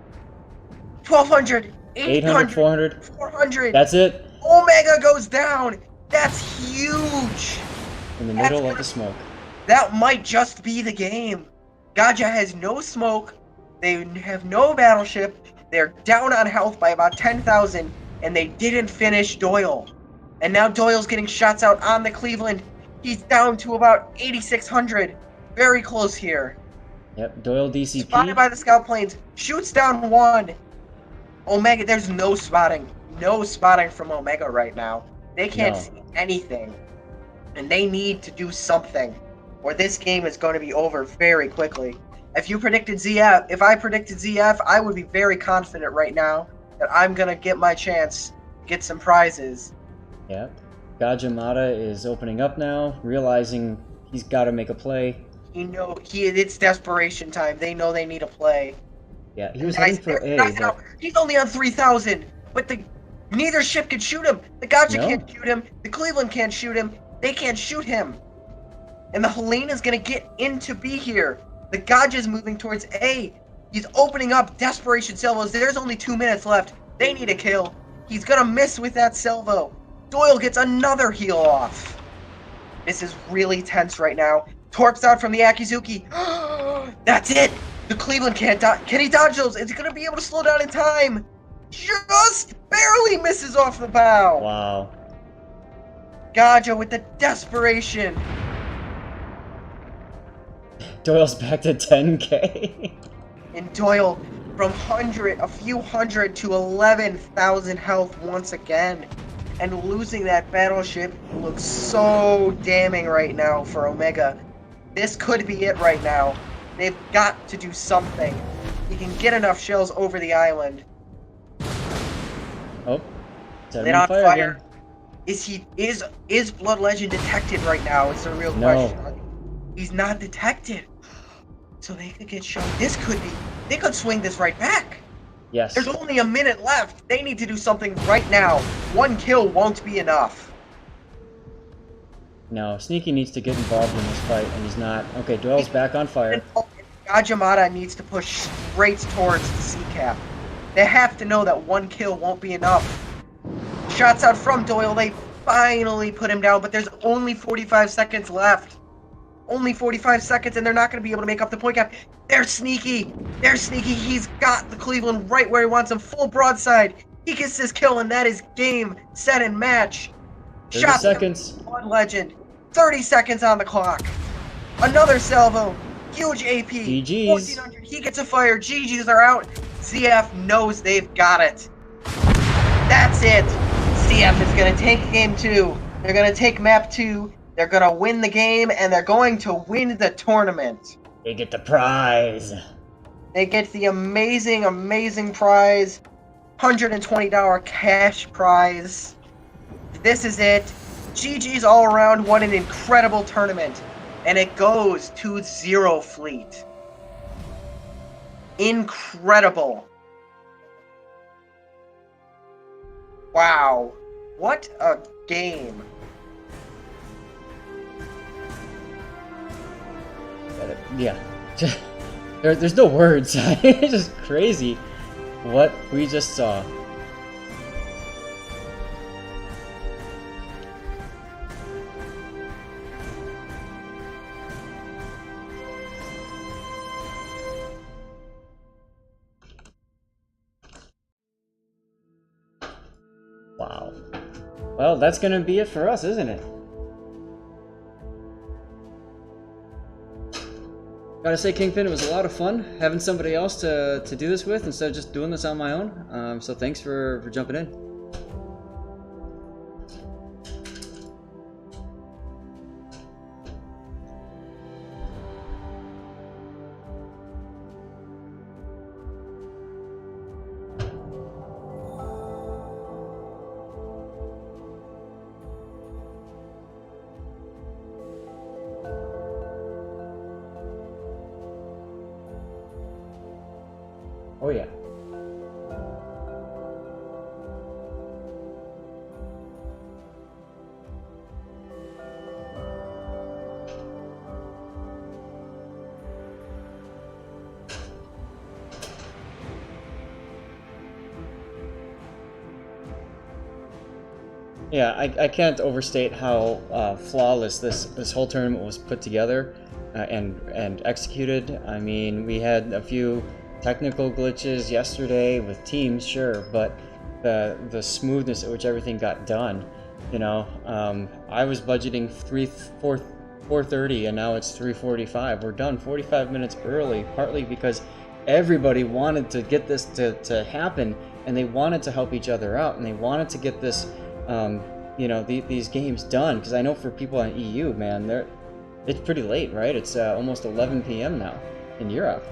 1,200, 800, 400. 400. That's it. Omega goes down. That's huge. In the middle of the smoke. That might just be the game. Gaja has no smoke. They have no battleship. They're down on health by about 10,000, and they didn't finish Doyle. And now Doyle's getting shots out on the Cleveland. He's down to about 8,600. Very close here. Yep, Doyle DCP. Spotted by the scout planes. Shoots down one. Omega, there's no spotting. No spotting from Omega right now. They can't see anything. And they need to do something, or this game is going to be over very quickly. If you predicted ZF, if I predicted ZF, I would be very confident right now that I'm going to get my chance, get some prizes. Yep. Gajamata is opening up now, realizing he's got to make a play. It's desperation time. They know they need a play. Yeah, he was heading for A, but... He's only on 3,000, but neither ship can shoot him. The Gaja can't shoot him. The Cleveland can't shoot him. They can't shoot him. And the Helena's going to get into B here. The Gaja's moving towards A. He's opening up desperation salvos. There's only 2 minutes left. They need a kill. He's going to miss with that salvo. Doyle gets another heal off. This is really tense right now. Torps out from the Akizuki. That's it. The Cleveland can't dodge. Can he dodge those? Is he going to be able to slow down in time? Just barely misses off the bow. Wow. Gaja with the desperation. Doyle's back to 10K. And Doyle from a few hundred to 11,000 health once again. And losing that battleship looks so damning right now for Omega. This could be it right now. They've got to do something. He can get enough shells over the island. Oh, set They're him on on fire. Again. Is Blood Legend detected right now? It's a real question. He's not detected. So they could get shown. They could swing this right back. Yes. There's only a minute left. They need to do something right now. One kill won't be enough. No, Sneaky needs to get involved in this fight, and he's not. Okay, Doyle's back on fire. Gajamata needs to push straight towards the sea cap. They have to know that one kill won't be enough. Shots out from Doyle. They finally put him down, but there's only 45 seconds left. Only 45 seconds, and they're not going to be able to make up the point gap. They're sneaky. They're sneaky. He's got the Cleveland right where he wants him. Full broadside. He gets his kill, and that is game, set, and match. 30 Shot seconds. One legend. 30 seconds on the clock. Another salvo. Huge AP. GG's. 1400. He gets a fire. GG's are out. CF knows they've got it. That's it. CF is going to take game 2. They're going to take map 2. They're going to win the game, and they're going to win the tournament. They get the prize. They get the amazing, amazing prize. $120 cash prize. This is it. GG's all around. What an incredible tournament. And it goes to Zero Fleet. Incredible. Wow. What a game. Yeah. There's no words. It's just crazy what we just saw. Wow. Well, that's gonna be it for us, isn't it? Gotta say, Kingpin, it was a lot of fun having somebody else to do this with instead of just doing this on my own. So thanks for jumping in. Oh yeah. Yeah, I can't overstate how flawless this whole tournament was put together and executed. I mean, we had a few technical glitches yesterday with teams, sure, but the smoothness at which everything got done, you know, I was budgeting 4:30 and now it's 3:45. We're done 45 minutes early, partly because everybody wanted to get this to happen, and they wanted to help each other out, and they wanted to get this, you know, these games done, because I know for people on EU, man, it's pretty late, right? It's almost 11 p.m. now in Europe.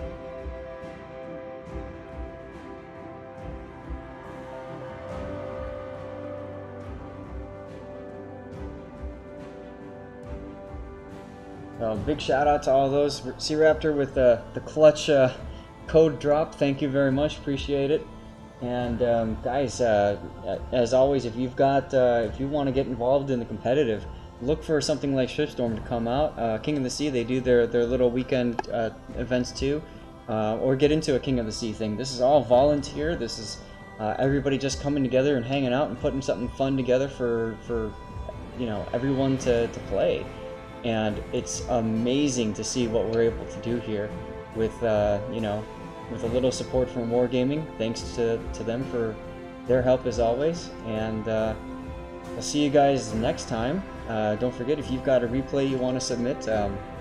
Big shout out to all those. C-Raptor with the clutch code drop. Thank you very much. Appreciate it. And guys, as always, if you've got if you want to get involved in the competitive, look for something like ShipStorm to come out. King of the Sea, they do their little weekend events too, or get into a King of the Sea thing. This is all volunteer. This is everybody just coming together and hanging out and putting something fun together for you know, everyone to play. And it's amazing to see what we're able to do here with you know, with a little support from Wargaming. Thanks to them for their help as always. And I'll see you guys next time. Don't forget, if you've got a replay you want to submit,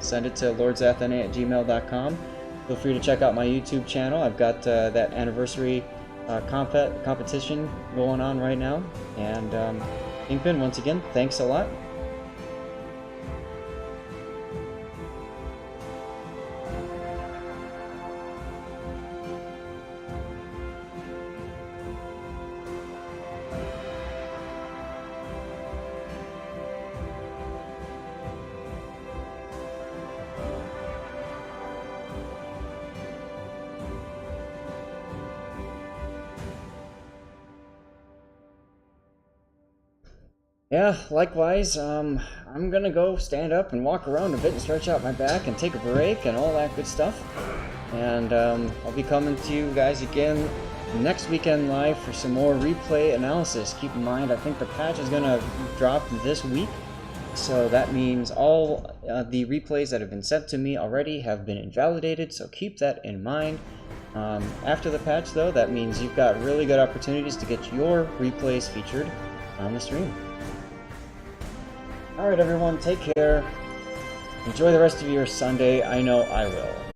send it to lordsathene@gmail.com. Feel free to check out my YouTube channel. I've got that anniversary competition going on right now. And Kingpin, once again, thanks a lot. Yeah, likewise, I'm gonna go stand up and walk around a bit and stretch out my back and take a break and all that good stuff. And I'll be coming to you guys again next weekend live for some more replay analysis. Keep in mind, I think the patch is going to drop this week, so that means all the replays that have been sent to me already have been invalidated, so keep that in mind. After the patch, though, that means you've got really good opportunities to get your replays featured on the stream. Alright everyone, take care. Enjoy the rest of your Sunday. I know I will.